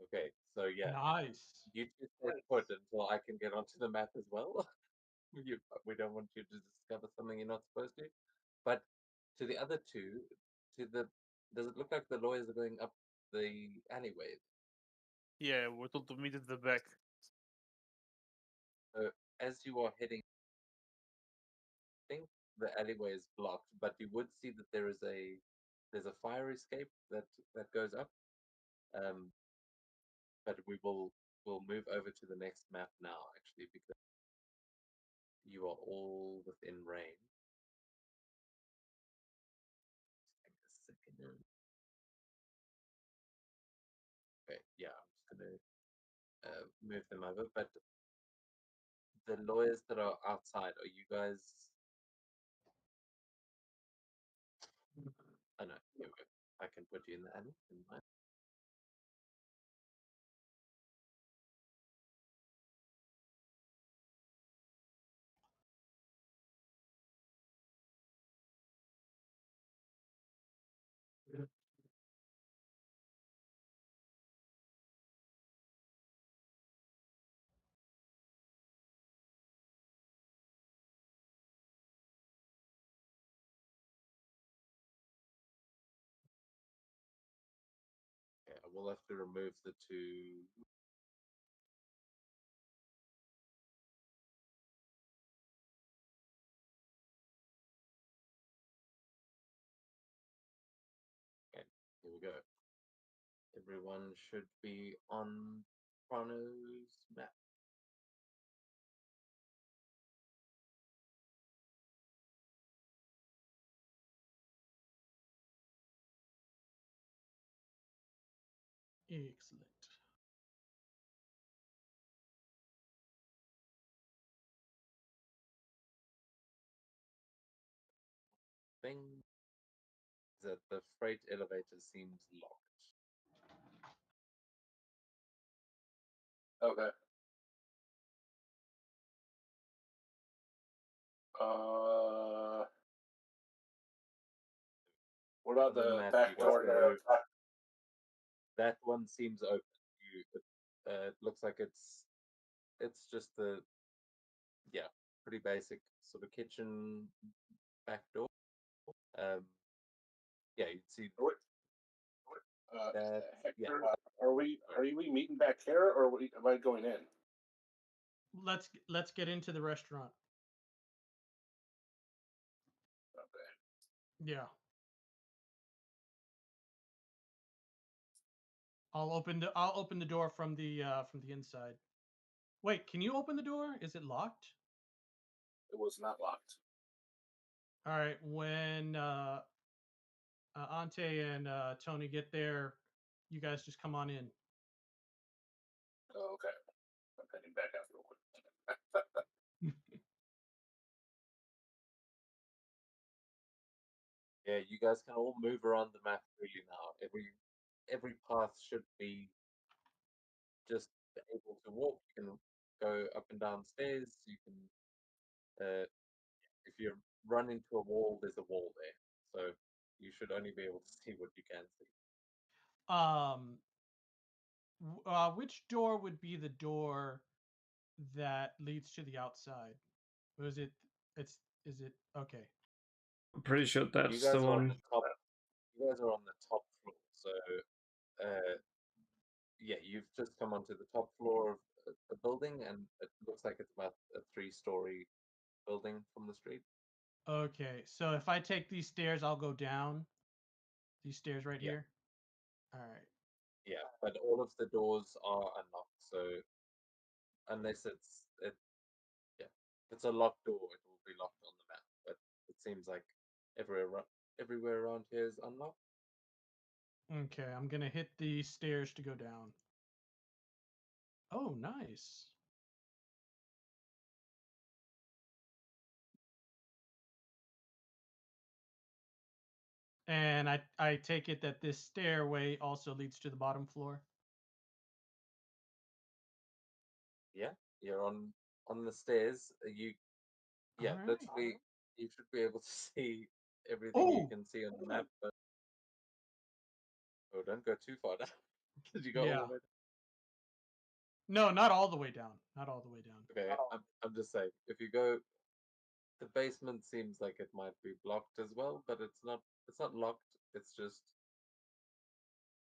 Okay, so yeah, Nice. you two stay put until I can get onto the map as well. We don't want you to discover something you're not supposed to. But to the other two, does it look like the lawyers are going up the alleyway? Yeah, we're told to meet at the back. So as you are heading, I think the alleyway is blocked, but you would see that there's a fire escape that goes up. But we'll move over to the next map now, actually, because you are all within range. Just give me a second. Okay, yeah, I'm just gonna move them over. But the lawyers that are outside, are you guys? Oh no, here we go. I can put you in the alley. Never mind. Okay, I will have to remove the two. Okay, here we go. Everyone should be on Chrono's map. Excellent. Thing that the freight elevator seems locked. okay, What about Other than the that, back you guys door can there? move. That one seems open. It looks like it's just the pretty basic sort of kitchen back door. You'd see that. Hector, are we meeting back here, or am I going in? Let's get into the restaurant. Okay. Yeah. I'll open the door from the inside. Wait, can you open the door? Is it locked? It was not locked. All right. When Ante and Tony get there, you guys just come on in. Oh, okay. I'm heading back out real quick. Yeah, you guys can all move around the map freely now. Every path should be just able to walk. You can go up and down stairs. You can, if you run into a wall, there's a wall there. So you should only be able to see what you can see. Which door would be the door that leads to the outside? Was it? Is it okay? I'm pretty sure You that's guys the are on one. the top. You guys are on the top floor. So, you've just come onto the top floor of a building, and it looks like it's about a 3-story building from the street. Okay, so if I take these stairs, I'll go down. These stairs right Yeah. here. All right. Yeah, but all of the doors are unlocked. So unless if it's a locked door, it will be locked on the map. But it seems like everywhere around here is unlocked. Okay, I'm gonna hit the stairs to go down. Oh, nice. And I take it that this stairway also leads to the bottom floor. Yeah, you're on the stairs. Alright. Literally, you should be able to see everything you Oh, can see on the map. But don't go too far down because you go all yeah. the way down. No, not all the way down. Not all the way down. Okay, I'm just saying, if you go, the basement seems like it might be blocked as well, but it's not. It's not locked. It's just,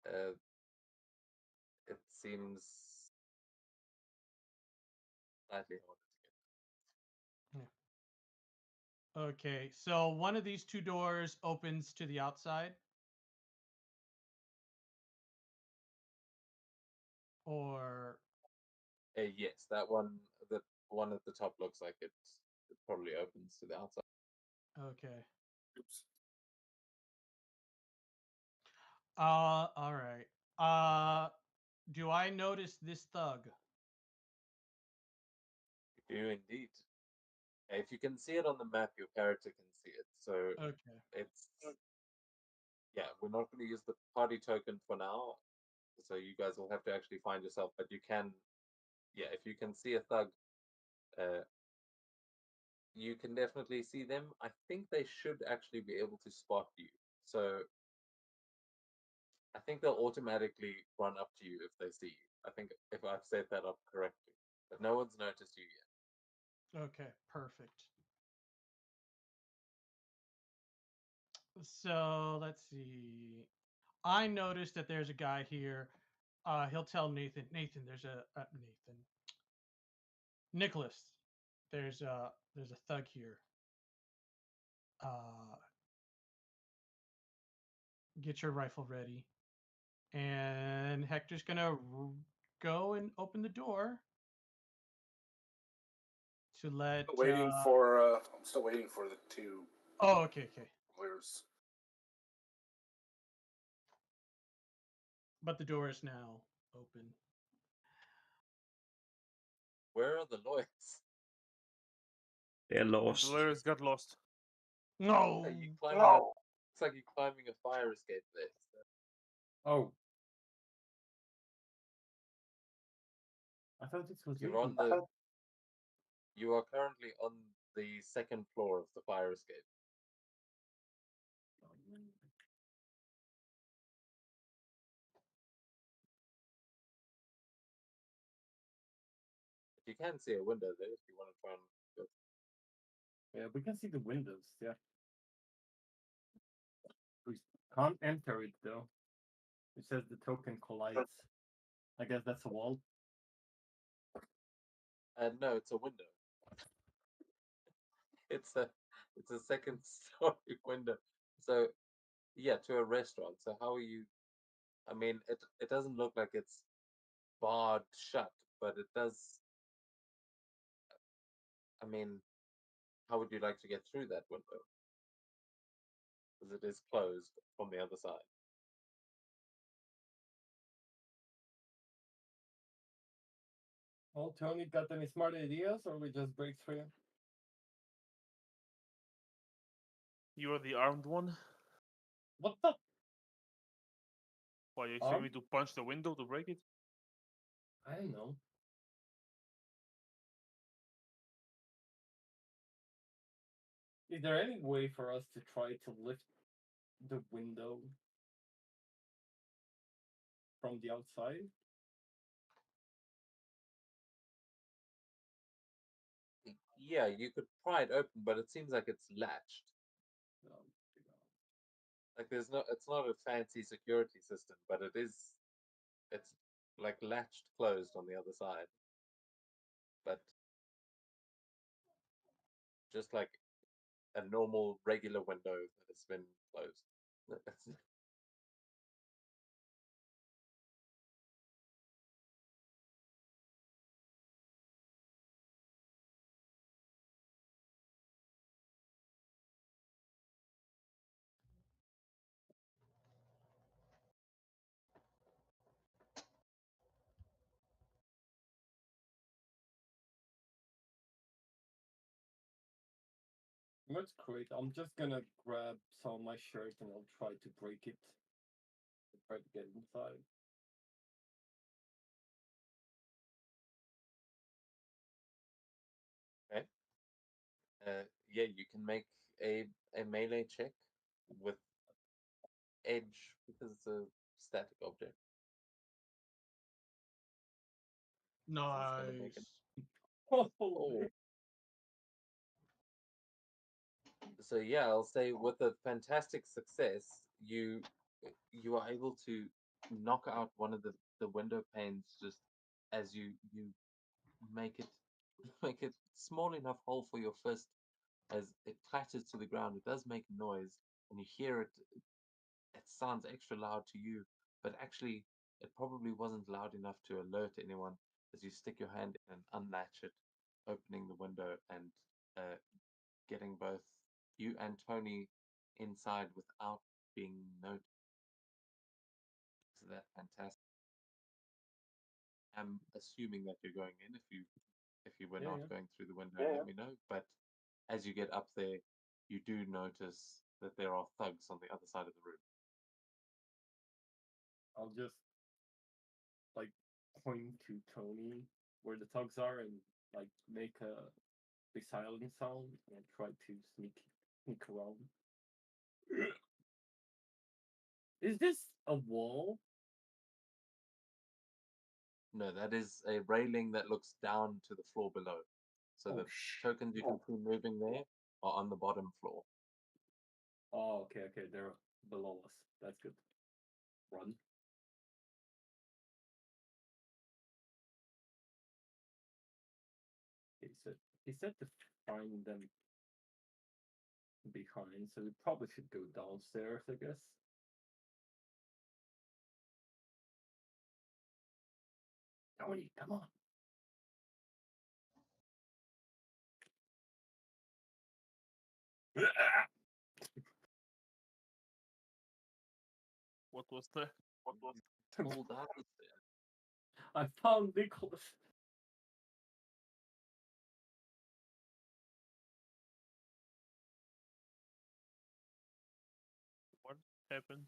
it seems slightly harder to get. Yeah. Okay, so one of these two doors opens to the outside. Or Yes, that one. The one at the top looks like it probably opens to the outside. okay. Oops. All right. Do I notice this thug? You do indeed. If you can see it on the map, your character can see it. So Okay. it's we're not going to use the party token for now. So you guys will have to actually find yourself, but you can, if you can see a thug, you can definitely see them. I think they should actually be able to spot you. So I think they'll automatically run up to you if they see you. I think if I've set that up correctly, but no one's noticed you yet. Okay, perfect. So let's see. I noticed that there's a guy here. He'll tell Nathan. Nathan, there's a Nathan. Nicholas, there's a thug here. Get your rifle ready. And Hector's gonna go and open the door to let. Waiting for. I'm still waiting for the two. Oh, okay. Lawyers. But the door is now open. Where are the lawyers? They're The lost. lawyers got lost. No. Hey, you climbing it's like you're climbing a fire escape there. Oh. I thought this was You're you. you are currently on the second floor of the fire escape. You can see a window there if you want to try and go. Yeah, we can see the windows. Yeah. We can't enter it though. It says the token collides. I guess that's a wall. No, it's a window. It's a second story window. So yeah, to a restaurant. So how are you? I mean, it doesn't look like it's barred shut, but it does. I mean, how would you like to get through that window? Because it is closed from the other side. Well, Tony, got any smart ideas, or we just break through? You are the armed one. What the? Why you expect me to punch the window to break it? I don't know. Is there any way for us to try to lift the window from the outside? Yeah, you could pry it open, but it seems like it's latched. No. Like it's not a fancy security system, but it's like latched closed on the other side. But just like a normal regular window that has been closed. That's great. I'm just gonna grab some of my shirt and I'll try to break it. Try to get inside. Okay. Yeah, you can make a melee check with edge because it's a static object. So it's gonna make it. Oh, So yeah, I'll say with a fantastic success, you are able to knock out one of the window panes just as you make it make it small enough hole for your fist. As it clatters to the ground, it does make noise, and you hear it. It sounds extra loud to you, but actually, it probably wasn't loud enough to alert anyone. As you stick your hand in and unlatch it, opening the window and getting both you and Tony inside without being noticed. So that's fantastic. I'm assuming that you're going in. If you were Yeah, not yeah. going through the window, let me know. But as you get up there, you do notice that there are thugs on the other side of the room. I'll just like point to Tony where the tugs are and like make a big silent sound and try to sneak around. Is this a wall? No, that is a railing that looks down to the floor below. So the tokens you can see moving there are on the bottom floor. Oh, okay, okay, they're below us. That's good. Run. He said to find them behind, so we probably should go downstairs, I guess. Tony, come on. What was the? All that is there. I found Nicholas. What happened?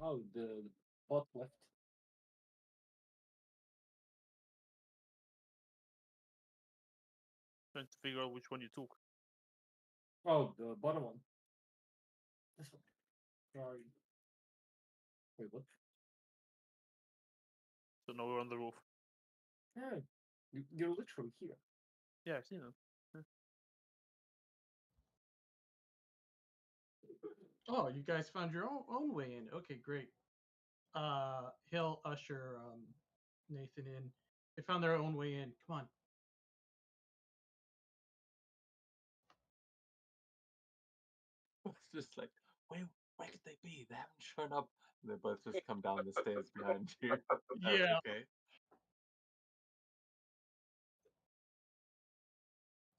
Oh, the bot left. trying to figure out which one you took. Oh, the bottom one. This one. Sorry. Wait, what? So now we're on the roof. Yeah, you're literally here. Yeah, I've seen them. Oh, you guys found your own way in. Okay, great. He'll usher Nathan in. They found their own way in. Come on. It's just like, where could they be? They haven't shown up. And they both just come down the stairs behind you. Yeah. Okay.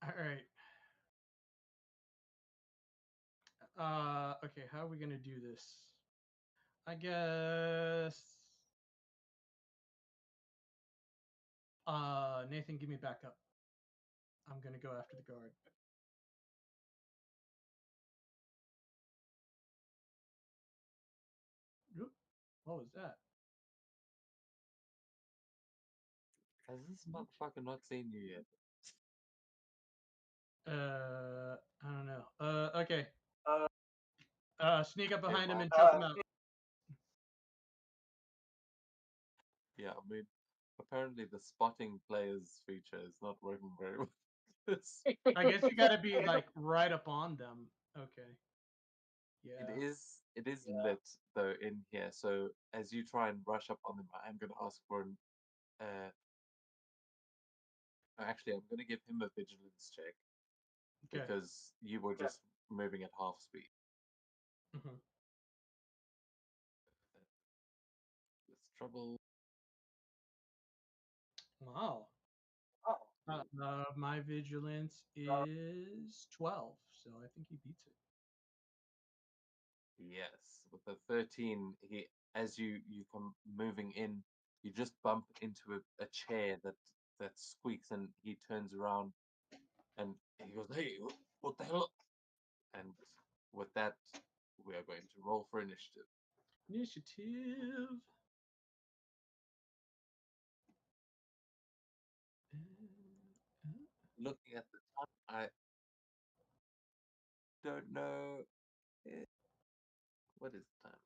All right. Okay, how are we gonna do this? I guess. Nathan, give me backup. I'm gonna go after the guard. Oop, what was that? Has this motherfucker not seen you yet? I don't know. Okay. Sneak up Okay, behind him well, and choke him out. yeah, I mean, apparently the spotting players feature is not working very well. This. I guess you gotta be like right up on them. Okay. Yeah. It is lit though in here. So as you try and rush up on them, I'm gonna ask for an actually I'm gonna give him a vigilance check Okay. because you were just moving at half speed. Mhm. There's trouble. Wow. My vigilance is 12, so I think he beats it. Yes, with the 13, he as you come moving in, you just bump into a chair that squeaks, and he turns around and he goes, "Hey, what the hell?" And with that, we are going to roll for initiative. Initiative. Looking at the time, I don't know. What is the time?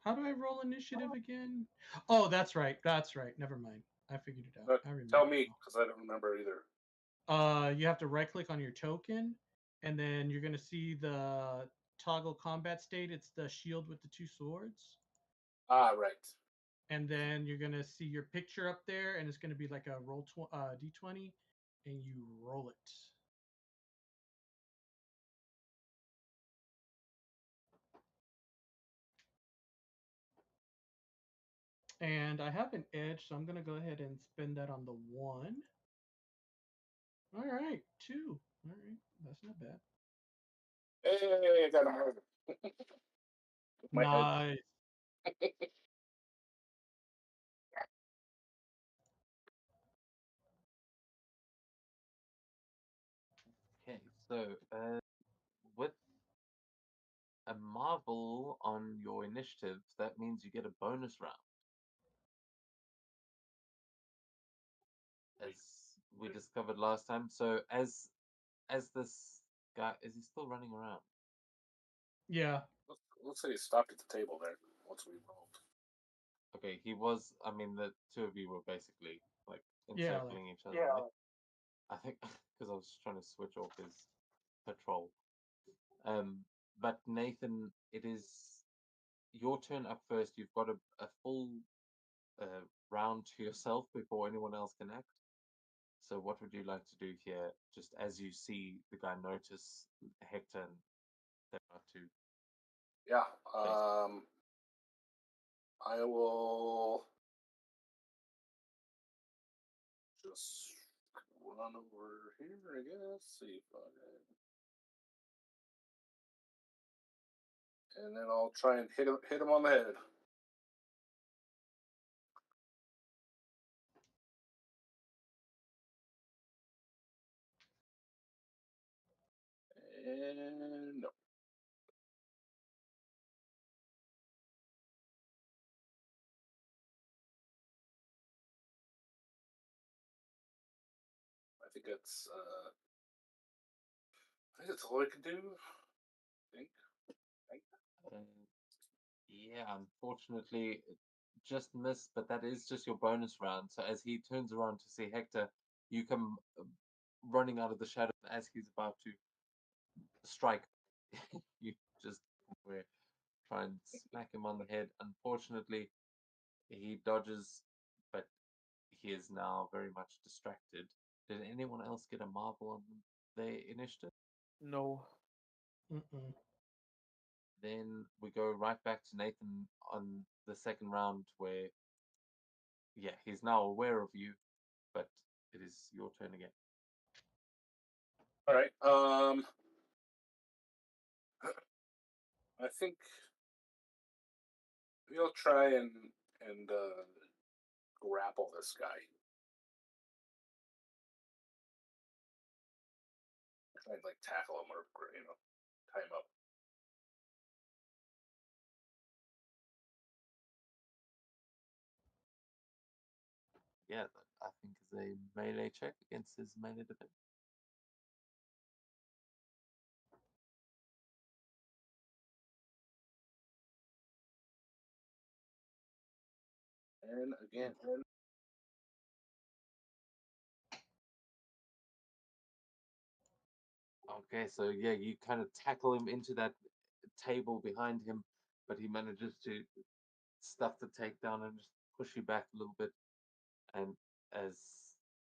How do I roll initiative again? Oh, that's right. That's right. Never mind. I figured it out. I remember. Tell me, because I don't remember either. You have to right click on your token, and then you're gonna see the toggle combat state. It's the shield with the two swords. Ah, right. And then you're gonna see your picture up there, and it's gonna be like a roll d20, and you roll it. And I have an edge, so I'm gonna go ahead and spend that on the 1. All right, 2. All right, that's not bad. Hey, I got him over. My head. Nice. Okay, so with a marvel on your initiative, that means you get a bonus round. As we discovered last time. So as this guy is he still running around? Yeah. Looks like he stopped at the table there once we rolled. Okay, he was. I mean, the two of you were basically like Yeah, encircling each other. Right? I think because I was trying to switch off his patrol. But Nathan, it is your turn up first. You've got a full round to yourself before anyone else can act. So what would you like to do here? Just as you see the guy notice Hector and they're about to. Yeah. I will just run over here, I guess. See if I and then I'll try and hit him on the head. And no. think that's all I can do. I think. Uh, yeah, unfortunately, it just missed, but that is just your bonus round. So as he turns around to see Hector, you come running out of the shadow as he's about to strike. You just try and smack him on the head. Unfortunately, he dodges, but he is now very much distracted. Did anyone else get a marble on their initiative? No. Mm-mm. Then we go right back to Nathan on the second round where, yeah, he's now aware of you, but it is your turn again. All right. I think we'll try and grapple this guy. Try and like tackle him or tie him up. Yeah, that I think is a melee check against his melee defense. And again, Okay, so yeah, you kind of tackle him into that table behind him, but he manages to stuff the takedown and just push you back a little bit. And as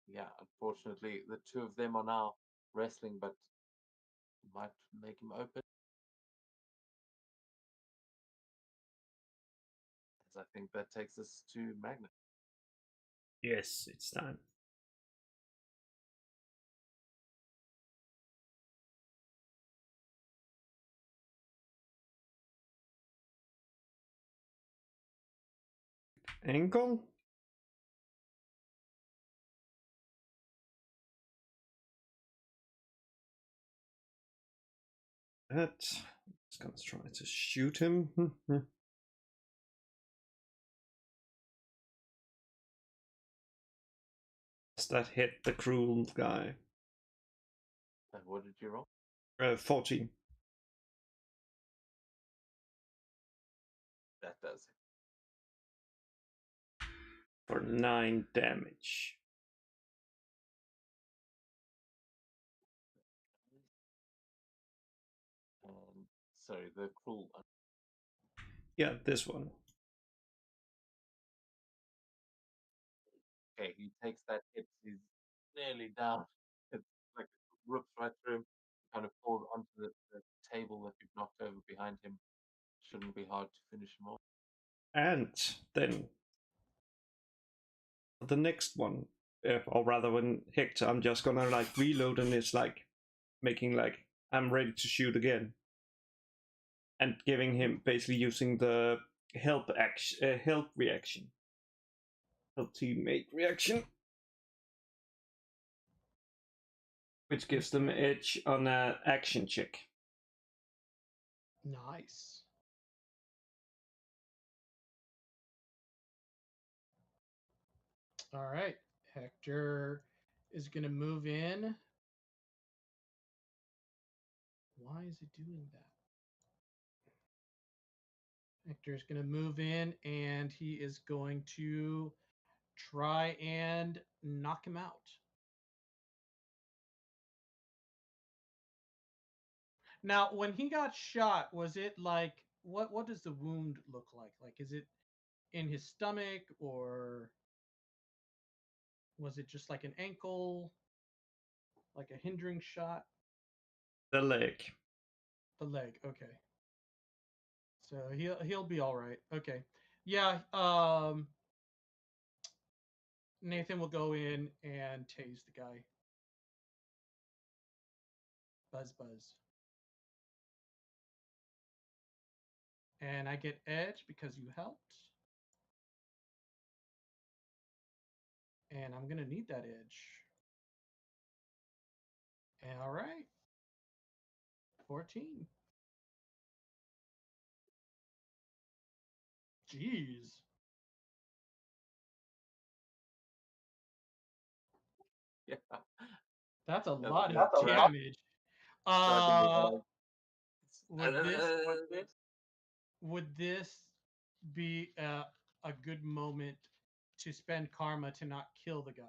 yeah, unfortunately, the two of them are now wrestling, but might make him open. As I think that takes us to Magnet. Yes, it's time. Ankle? That. Just gonna try to shoot him. Does that hit the cruel guy? What did you roll? 14. That does it. For 9 damage. Sorry, the cruel. Yeah, this one. Okay, he takes that hit. He's nearly down. It's like rips right through him. Kind of falls onto the table that you've knocked over behind him. Shouldn't be hard to finish him off. And then the next one, or rather when Hector, I'm just gonna like reload and it's like making like I'm ready to shoot again. And giving him basically using the help action, help reaction. Help teammate reaction. Which gives them edge on an action check. Nice. All right. Hector is going to move in. Why is it doing that? Hector is going to move in and he is going to try and knock him out. Now, when he got shot, was it like what does the wound look like? Like is it in his stomach or was it just like an ankle? Like a hindering shot? The leg. The leg. Okay. So he'll be all right. Okay. Yeah, Nathan will go in and tase the guy. Buzz buzz. And I get edge because you helped. And I'm going to need that edge. All right. 14. Jeez. Yeah. That's a Yeah, lot yeah, of damage. grabbing his leg. Would this be a good moment to spend karma to not kill the guy?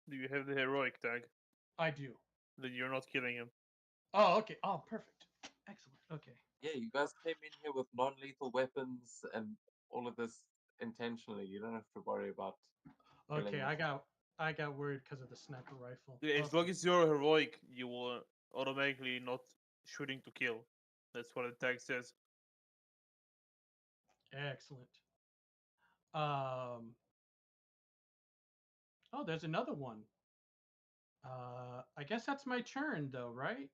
Do you have the heroic tag? I do. Then you're not killing him. Oh, okay. Oh, perfect. Excellent. Okay. Yeah, you guys came in here with non-lethal weapons and all of this intentionally. You don't have to worry about killing Okay, him. I got worried because of the sniper rifle. Yeah, as long as you're heroic, you will automatically not shooting to kill. That's what the tag says. Excellent. Um. Oh, there's another one. I guess that's my turn though, right?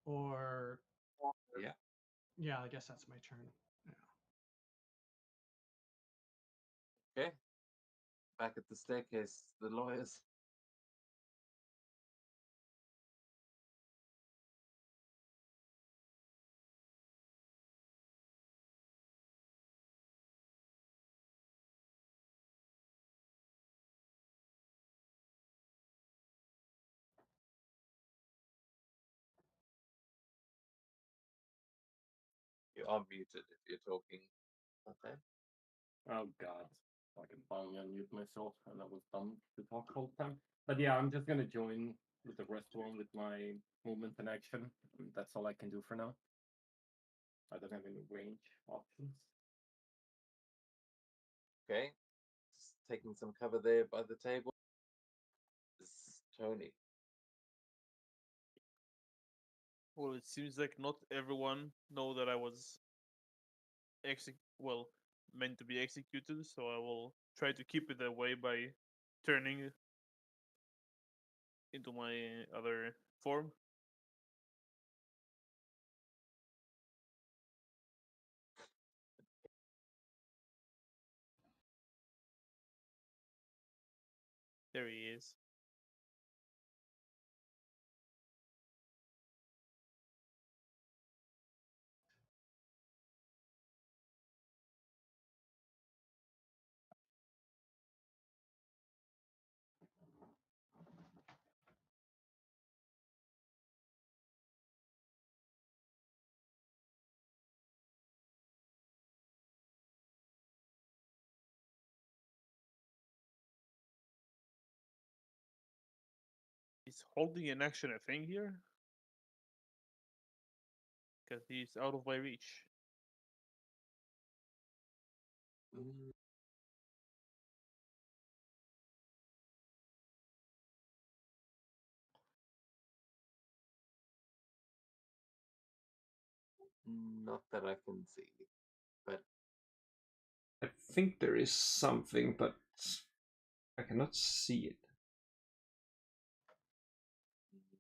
Or Yeah. yeah, I guess that's my turn. Yeah. Okay. Back at the staircase, the lawyers. You are muted if you're talking. Okay. Oh god. I can finally unmute myself, and I was dumb to talk all the time. But yeah, I'm just gonna join with the rest one with my movement and action. That's all I can do for now. I don't have any range options. Okay. Just taking some cover there by the table. This is Tony. Well, it seems like not everyone know that I was meant to be executed, so I will try to keep it that way by turning into my other form. There he is. He's holding an action, I think, here. Because he's out of my reach. Mm, Not that I can see, but I think there is something, but I cannot see it.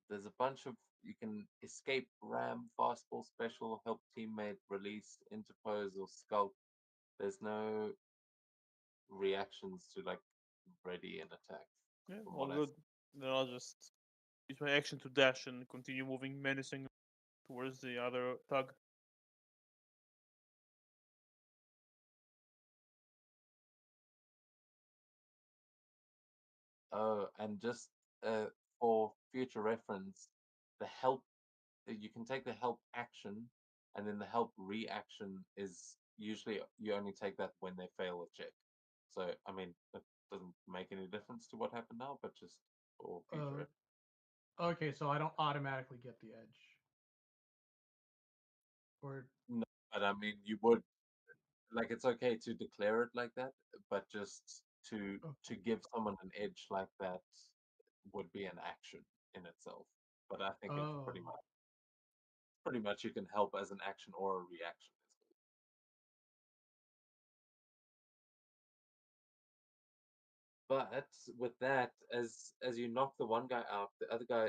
there's a bunch of you can escape, ram, fastball, special, help teammate, release, interpose, or sculpt. There's no reactions to like ready and attack. Yeah, from all what I good. Then I'll just use my action to dash and continue moving menacing towards the other thug. Oh, and just for future reference, the help you can take the help action, and then the help reaction is usually you only take that when they fail a check. So I mean, it doesn't make any difference to what happened now, but just for future reference. Okay, so I don't automatically get the edge. Or No, but I mean, you would like it's okay to declare it like that, but just to give someone an edge like that would be an action in itself. But I think it's oh, pretty much you can help as an action or a reaction. But with that, as you knock the one guy out, the other guy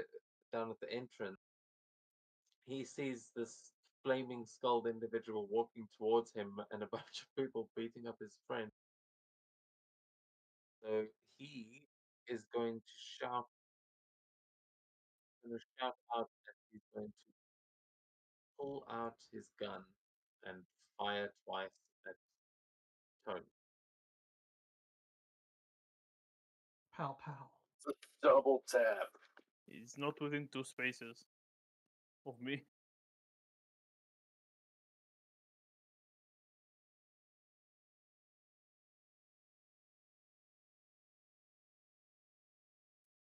down at the entrance, he sees this flaming skulled individual walking towards him and a bunch of people beating up his friend. So he is going to shout out that he's going to pull out his gun and fire twice at Tony. pow pow. Double tap. It's not within 2 spaces of me.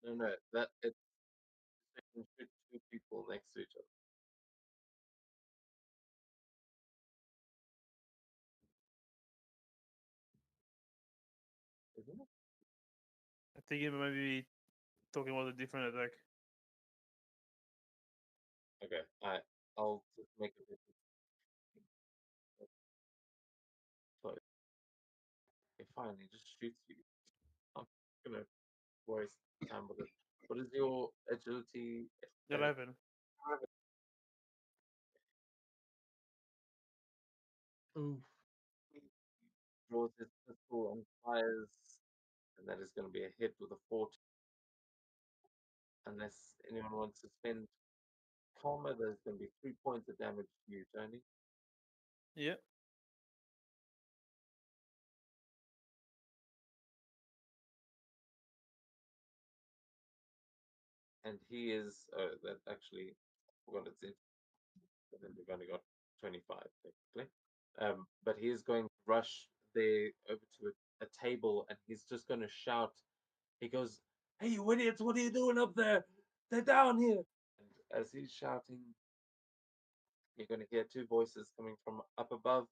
No, that it can shoot two people next to each other. Isn't it? I think it might be talking about a different attack. Okay, I'll just make a difference. So, okay, fine, he just shoots you. I'm gonna waste time with it. What is your agility? 11. Oof. Draws his pistol and fires, and that is going to be a hit with a 40. Unless anyone wants to spend karma, there's going to be 3 points of damage to you, Tony. Yeah. And he is that actually forgot it's in. And then we've only got 25 technically. But he is going to rush there over to a table, and he's just going to shout. He goes, "Hey, you idiots! What are you doing up there? They're down here!" And as he's shouting, you're going to hear two voices coming from up above.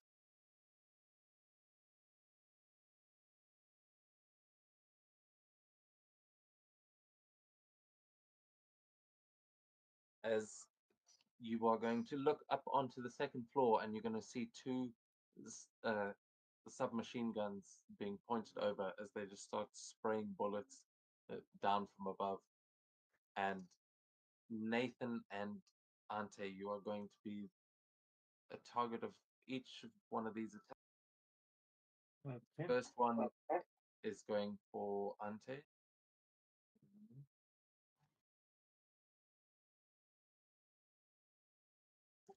As you are going to look up onto the second floor, and you're going to see two submachine guns being pointed over as they just start spraying bullets down from above. And Nathan and Ante, you are going to be a target of each of one of these attacks. Okay. First one is going for Ante.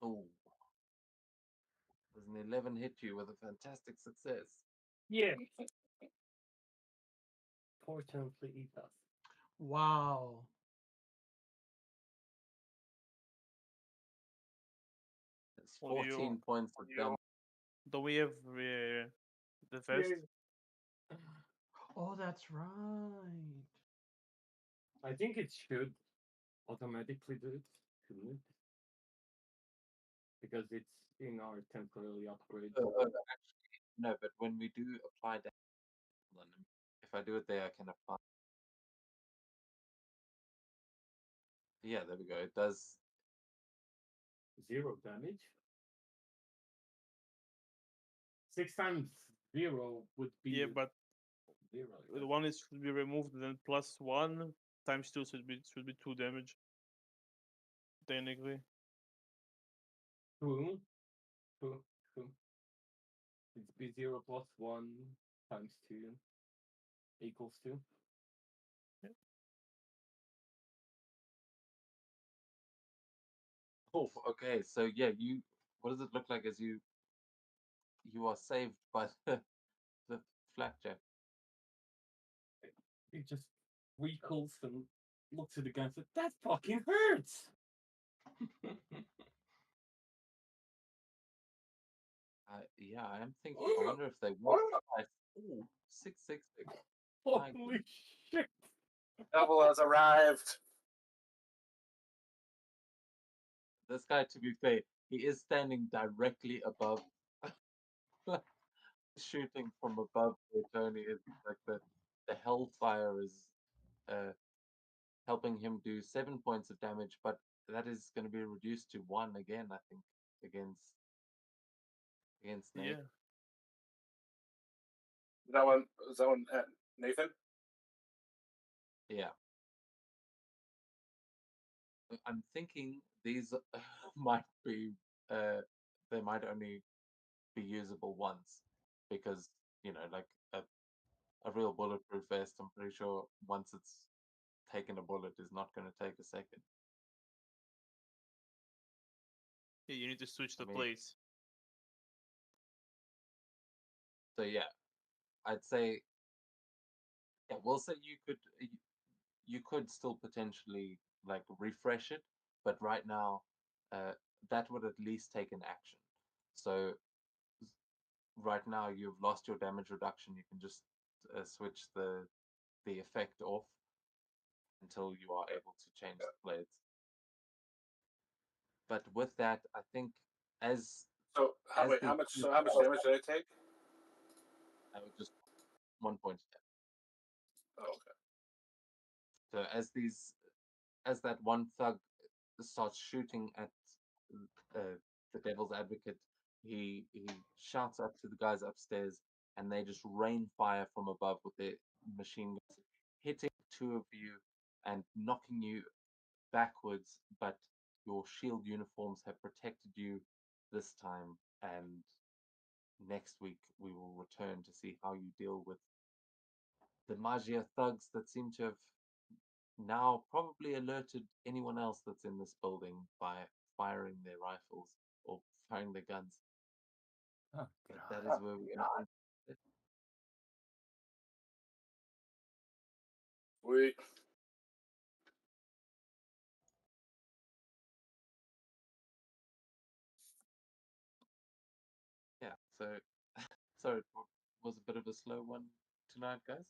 Oh, does an 11 hit you with a fantastic success? Yeah. Fortunately, it does. Wow. It's What do you- 14 points of damage. Do we have the vest? Yeah. Oh, that's right. I think it should automatically do it, shouldn't it? Because it's in our temporarily upgrade. Actually, no, but when we do apply damage, if I do it there, I can apply. Yeah, there we go. It does. 0 damage. 6 times 0 would be Yeah, but 0. the one is should be removed, then +1 times 2 should be 2 damage. Technically. True. True. True. It's B0 plus 1 times 2 equals 2. Oh, okay. So yeah, you. What does it look like as you are saved by the flapjack? It just wrinkles and looks at the gun and says, "That fucking hurts!" Yeah, I am thinking. I wonder if they work twice. Ooh, 666. My Holy shit! Double has arrived. This guy, to be fair, he is standing directly above, shooting from above where Tony is. Like the hellfire is helping him do 7 points of damage, but that is going to be reduced to 1 again, I think, against Nate. Yeah. Is that one at Nathan? Yeah. I'm thinking these might be they might only be usable once, because like a real bulletproof vest, I'm pretty sure once it's taken a bullet is not going to take a second. Yeah, you need to switch the I mean- plates. So yeah, I'd say, yeah, we'll say you could you could still potentially like refresh it, but right now, that would at least take an action. So right now you've lost your damage reduction. You can just switch the effect off until you are able to change the blades. But with that, I think as So how, as wait, the how much? So how much damage did I take? just 1 point of damage. Oh, okay. So as that one thug starts shooting at the devil's advocate, he shouts up to the guys upstairs, and they just rain fire from above with their machine guns, hitting two of you and knocking you backwards. But your shield uniforms have protected you this time, and next week we will return to see how you deal with the Magia thugs that seem to have now probably alerted anyone else that's in this building by firing their rifles or firing their guns. Oh, But God. that is where we're going to. Sweet. Yeah, so sorry, it was a bit of a slow one tonight, guys.